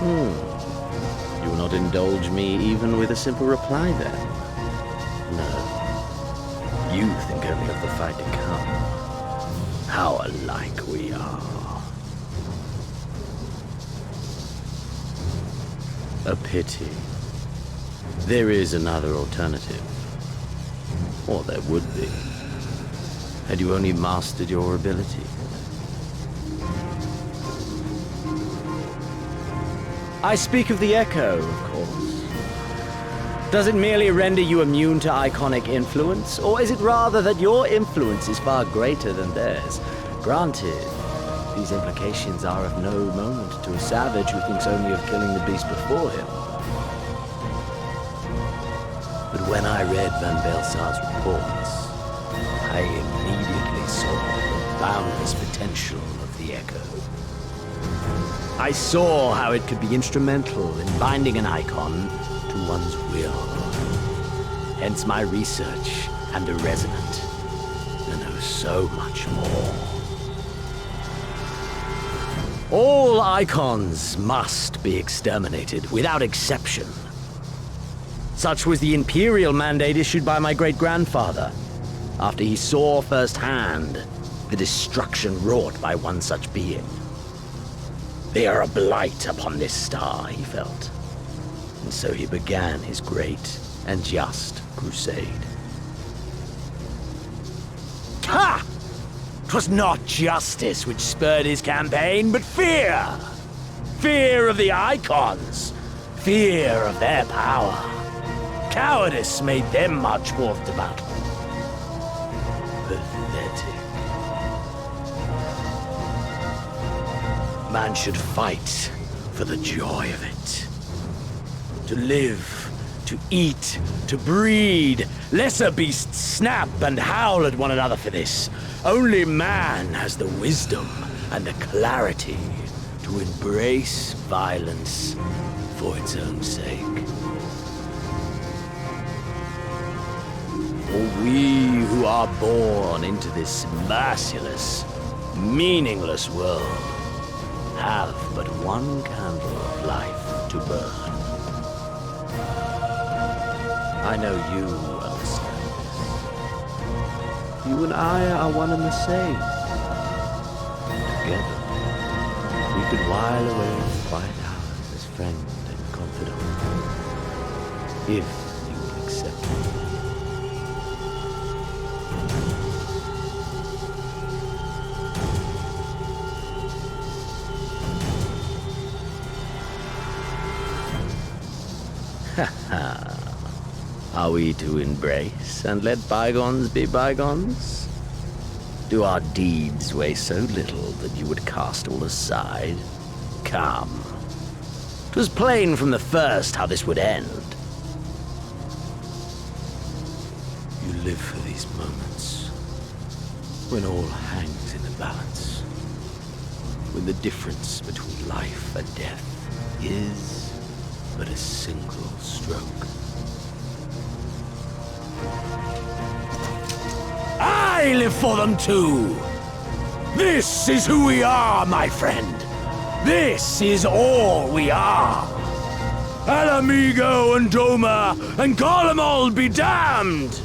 S20: You will not indulge me even with a simple reply, then? No. You think only of the fight to come. How alike we are. A pity. There is another alternative. Or there would be. Had you only mastered your ability. I speak of the Echo, of course. Does it merely render you immune to iconic influence, or is it rather that your influence is far greater than theirs? Granted, these implications are of no moment to a savage who thinks only of killing the beast before him. But when I read Van Belsar's reports, I immediately saw the boundless potential of the Echo. I saw how it could be instrumental in binding an icon to one's will. Hence my research and the Resonant to know so much more. All icons must be exterminated, without exception. Such was the imperial mandate issued by my great-grandfather, after he saw firsthand the destruction wrought by one such being. They are a blight upon this star, he felt. And so he began his great and just crusade. Ha! 'Twas not justice which spurred his campaign, but fear! Fear of the icons! Fear of their power! Cowardice made them march forth to battle. Pathetic. Man should fight for the joy of it. To live, to eat, to breed. Lesser beasts snap and howl at one another for this. Only man has the wisdom and the clarity to embrace violence for its own sake. For we who are born into this merciless, meaningless world have but one candle of life to burn. I know you understand this. You and I are one and the same. Together, we could while away the quiet hours as friend and confidant. If you will accept me. Are we to embrace and let bygones be bygones? Do our deeds weigh so little that you would cast all aside? Come. 'Twas plain from the first how this would end. You live for these moments, when all hangs in the balance, when the difference between life and death is but a single stroke. I live for them too! This is who we are, my friend! This is all we are! Mhigo and Doma, and call them all be damned!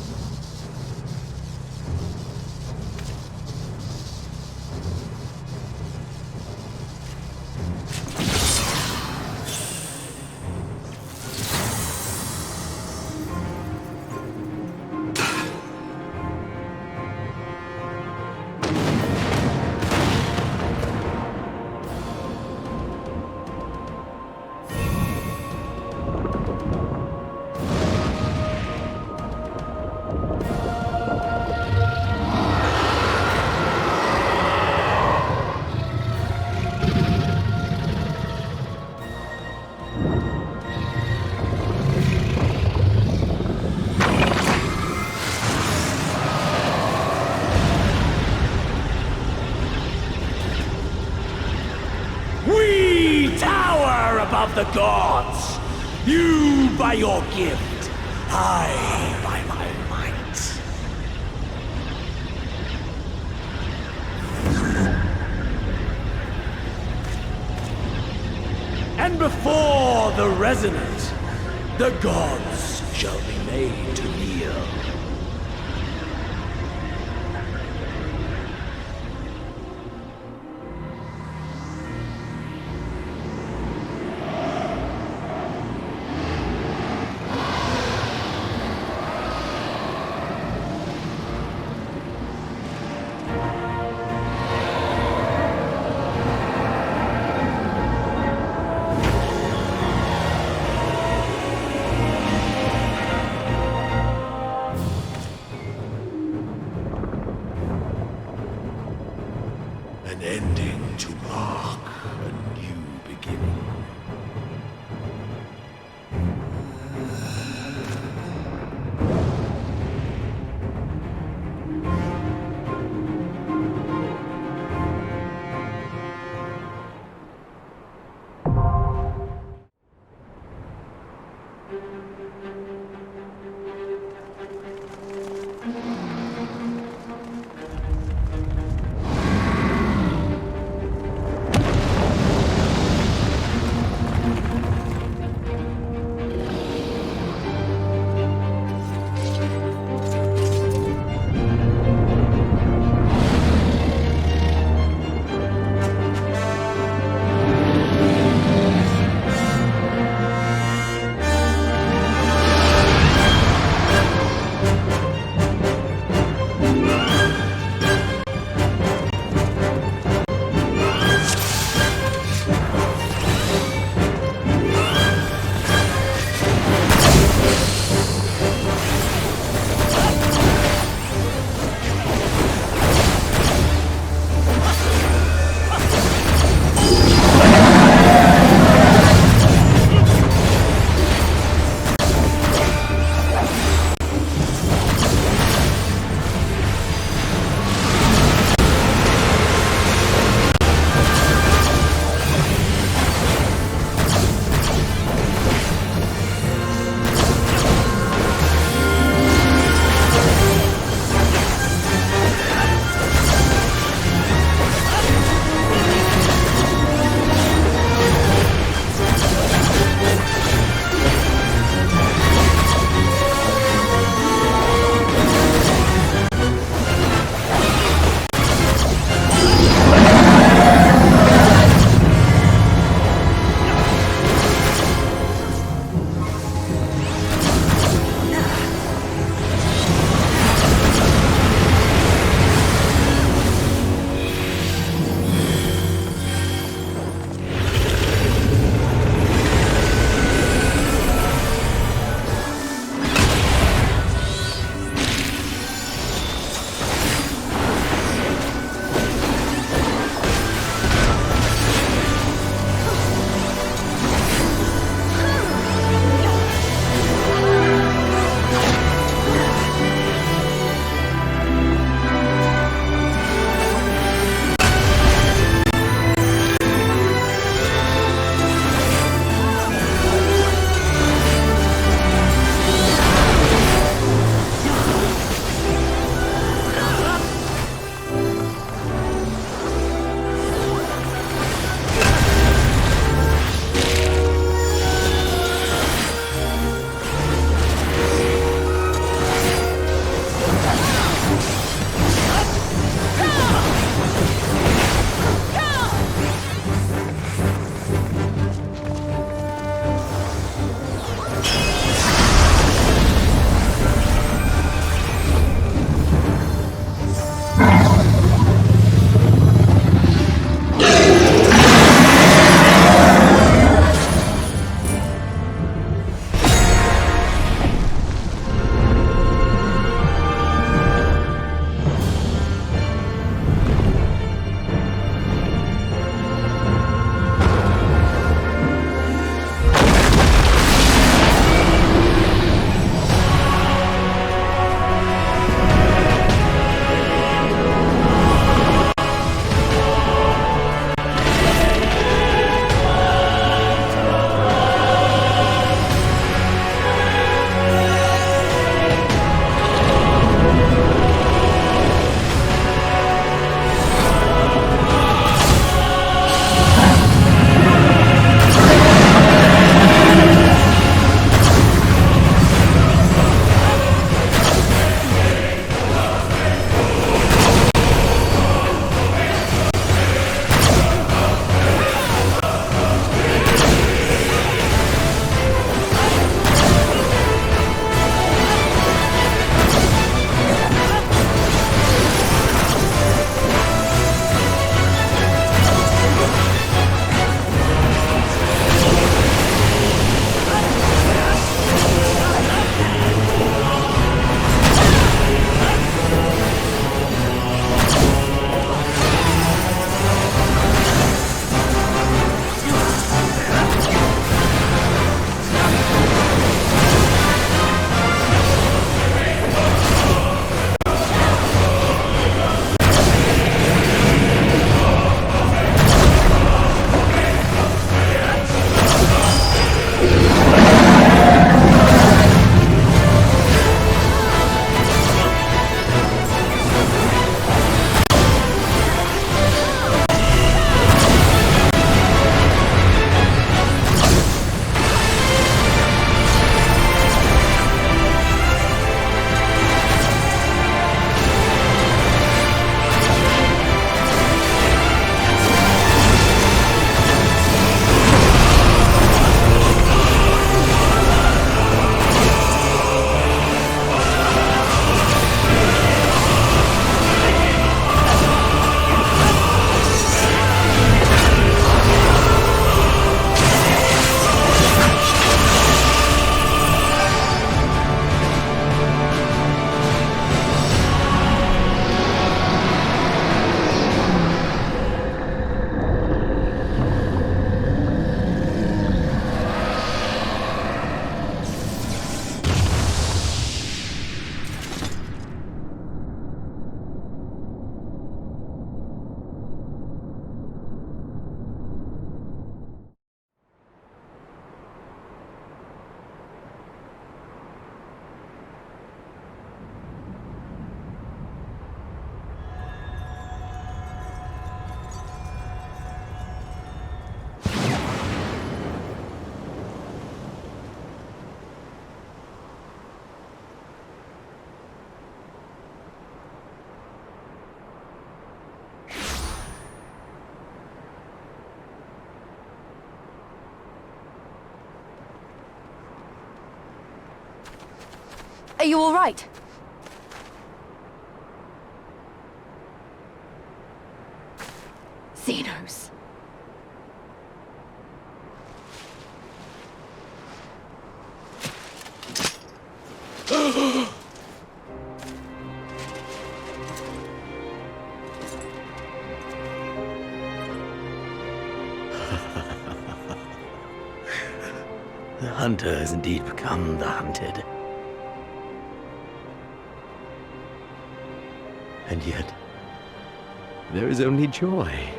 S4: of the gods. You by your gift, I by my might. And before the Resonant, the gods shall be made to kneel.
S9: Are you all right? Xenos.
S20: The hunter has indeed become the hunted. And yet, there is only joy.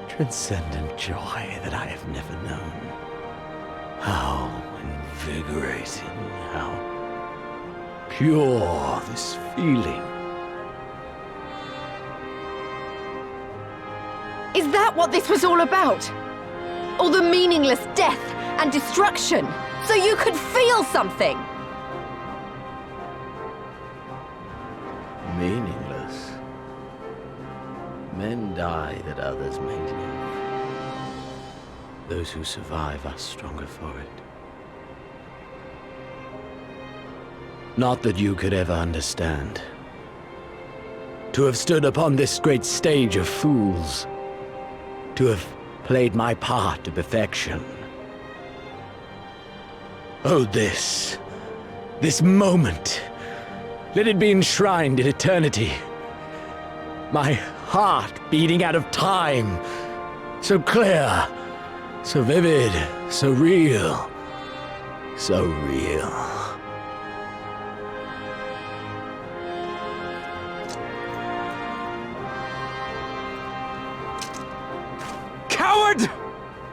S20: Transcendent joy that I have never known. How invigorating, how pure this feeling.
S9: Is that what this was all about? All the meaningless death and destruction, so you could feel something?
S20: Meaningless. Men die that others may live. Those who survive are stronger for it. Not that you could ever understand. To have stood upon this great stage of fools. To have played my part to perfection. Oh, this moment. Let it be enshrined in eternity. My heart beating out of time. So clear, so vivid, so real. So real.
S14: Coward!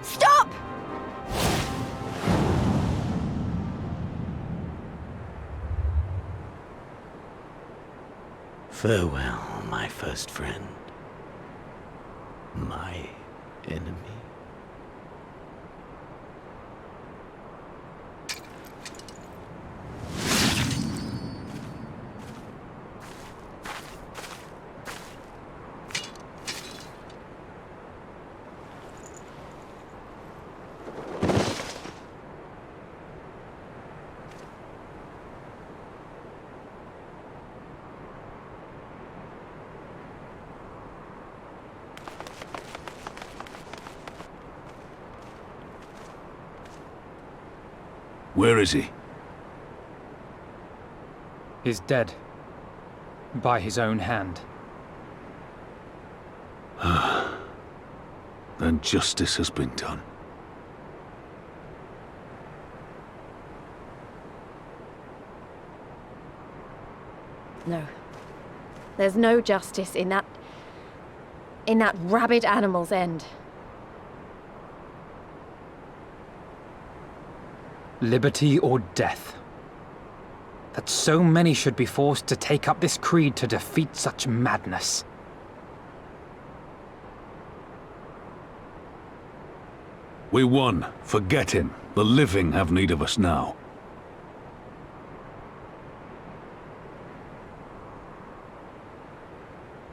S9: Stop!
S20: Farewell, my first friend. My enemy.
S18: Where is he?
S11: He's dead. By his own hand.
S18: Then justice has been done.
S1: No. There's no justice in that rabid animal's end.
S11: Liberty or death. That so many should be forced to take up this creed to defeat such madness.
S18: We won. Forget him. The living have need of us now.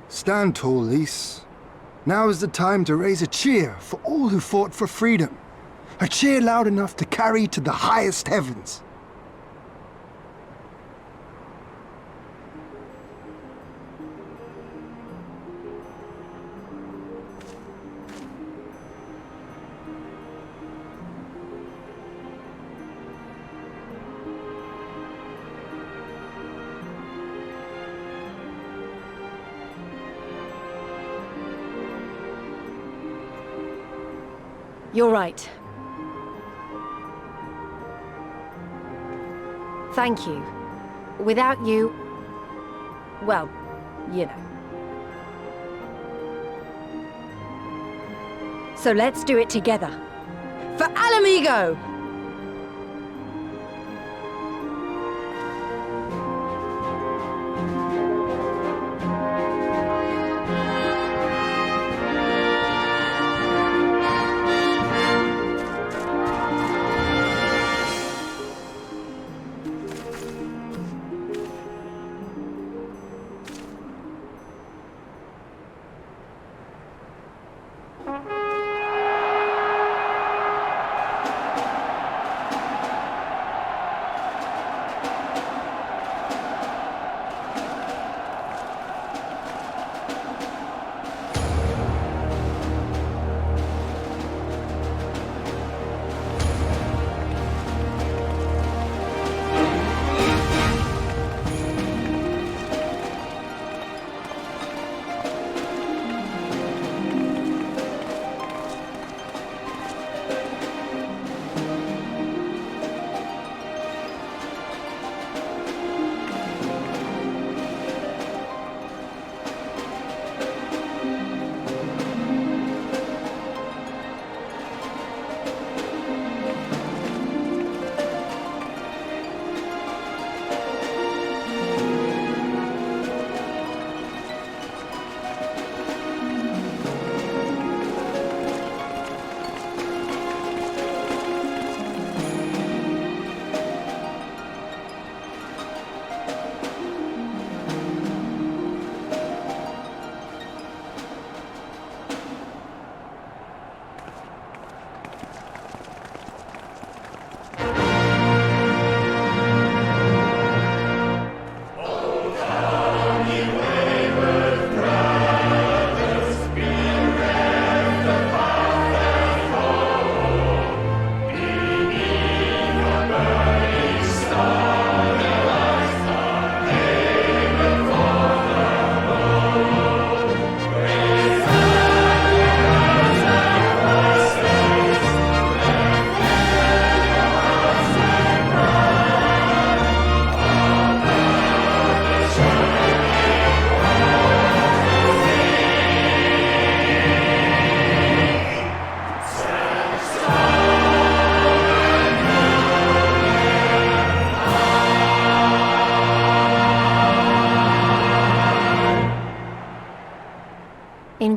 S6: Stand tall, Lys. Now is the time to raise a cheer for all who fought for freedom. A cheer loud enough to carry to the highest heavens.
S1: You're right. Thank you. Without you... well, you know. So let's do it together.
S9: For Mhigo!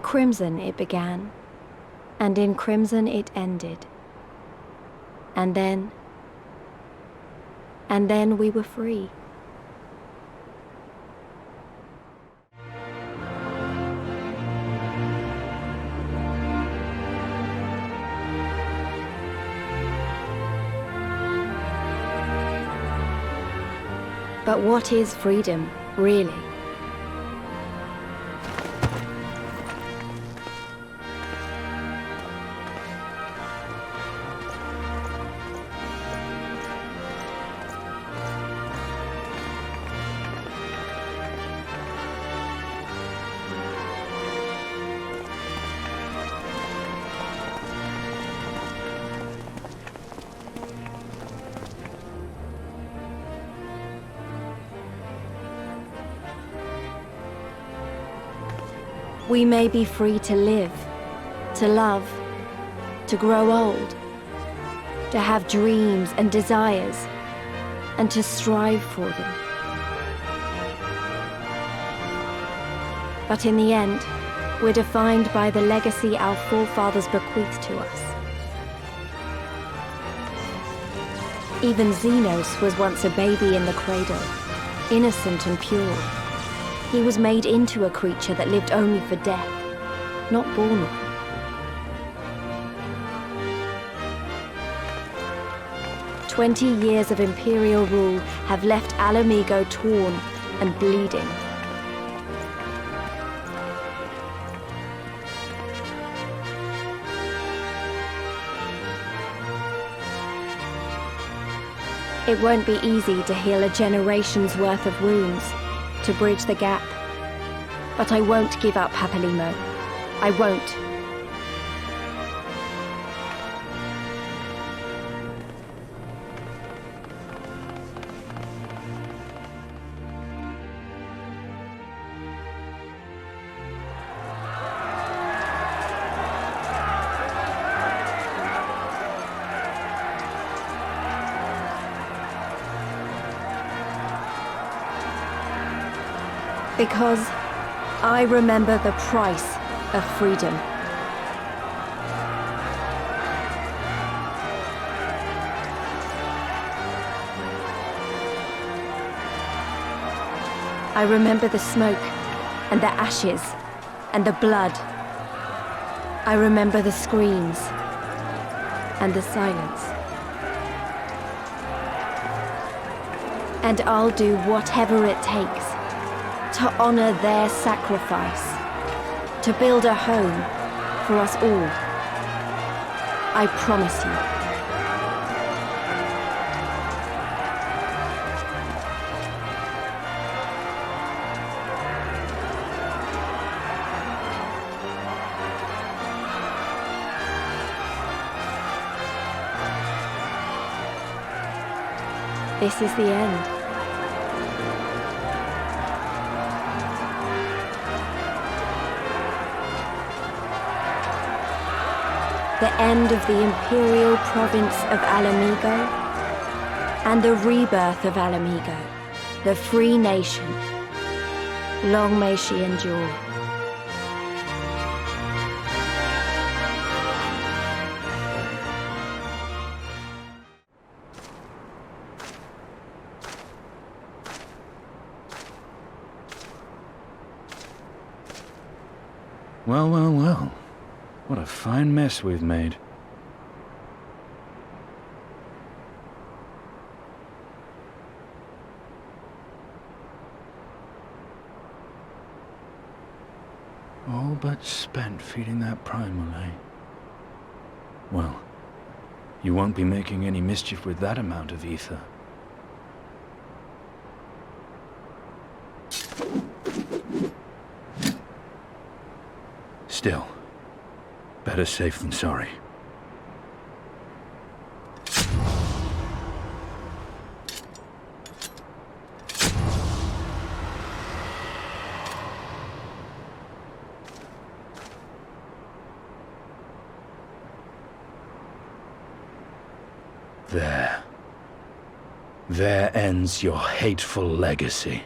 S1: crimson it began, and in crimson it ended. And then we were free. But what is freedom, really? We may be free to live, to love, to grow old, to have dreams and desires, and to strive for them. But in the end, we're defined by the legacy our forefathers bequeathed to us. Even Xenos was once a baby in the cradle, innocent and pure. He was made into a creature that lived only for death, not born one. "20 years of Imperial rule have left Ala Mhigo torn and bleeding. It won't be easy to heal a generation's worth of wounds, to bridge the gap. But I won't give up, Papalimo. I won't. Because I remember the price of freedom. I remember the smoke and the ashes and the blood. I remember the screams and the silence. And I'll do whatever it takes to honor their sacrifice, to build a home for us all. I promise you. This is the end. The end of the Imperial province of Ala Mhigo, and the rebirth of Ala Mhigo, the free nation. Long may she endure.
S18: Well, well, well. What a fine mess we've made. All but spent feeding that primal, eh? Well, you won't be making any mischief with that amount of ether. Still, better safe than sorry. There. There ends your hateful legacy.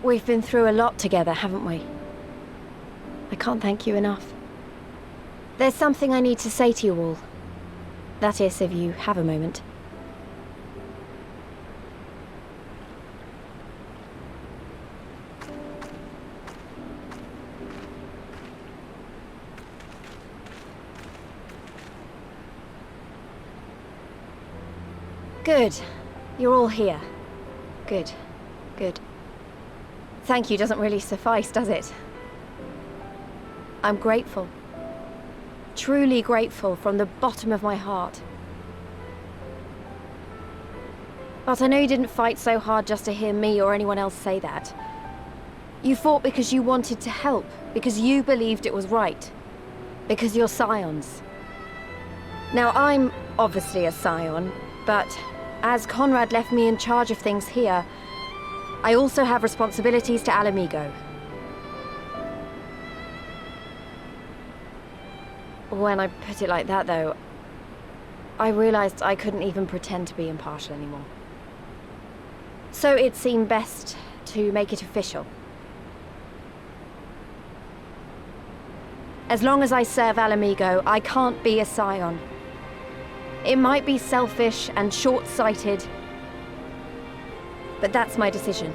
S1: We've been through a lot together, haven't we? I can't thank you enough. There's something I need to say to you all. That is, if you have a moment. Good. You're all here. Good. Good. Thank you doesn't really suffice, does it? I'm grateful. Truly grateful from the bottom of my heart. But I know you didn't fight so hard just to hear me or anyone else say that. You fought because you wanted to help, because you believed it was right. Because you're Scions. Now, I'm obviously a Scion, but as Conrad left me in charge of things here, I also have responsibilities to Ala Mhigo. When I put it like that, though, I realized I couldn't even pretend to be impartial anymore. So it seemed best to make it official. As long as I serve Mhigo, I can't be a scion. It might be selfish and short-sighted, but that's my decision.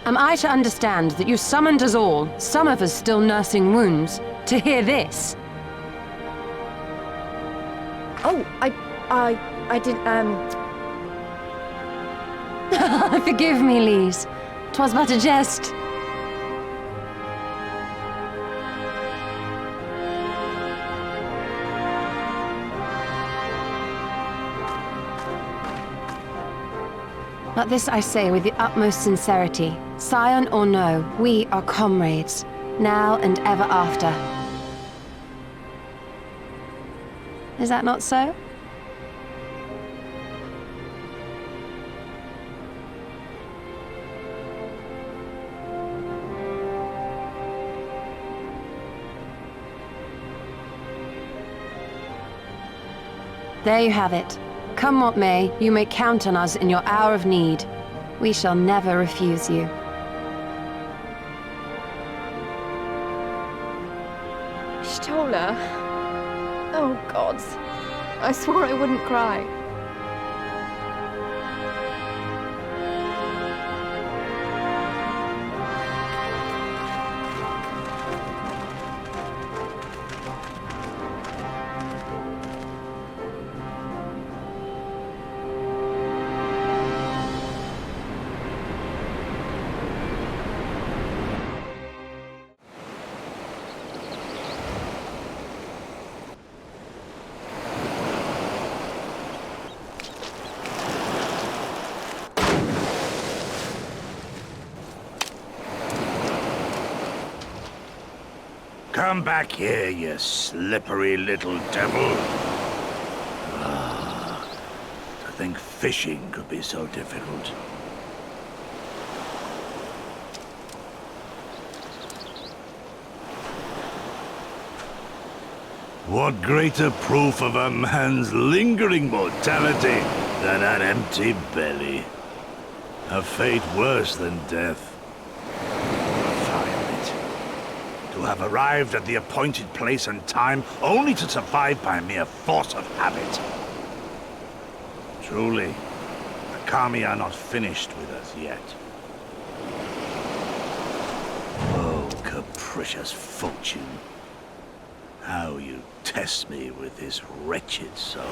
S8: Am I to understand that you summoned us all, some of us still nursing wounds, to hear this?
S1: Oh, I didn't,
S8: Forgive me, Lise. 'Twas but a jest. But this I say with the utmost sincerity. Scion or no, we are comrades, now and ever after. Is that not so? There you have it. Come what may, you may count on us in your hour of need. We shall never refuse you.
S1: Stola. Oh, gods. I swore I wouldn't cry.
S2: Come back here, you slippery little devil. To think fishing could be so difficult. What greater proof of a man's lingering mortality than an empty belly? A fate worse than death. To have arrived at the appointed place and time only to survive by mere force of habit. Truly, the Kami are not finished with us yet. Oh, capricious fortune. How you test me with this wretched soul.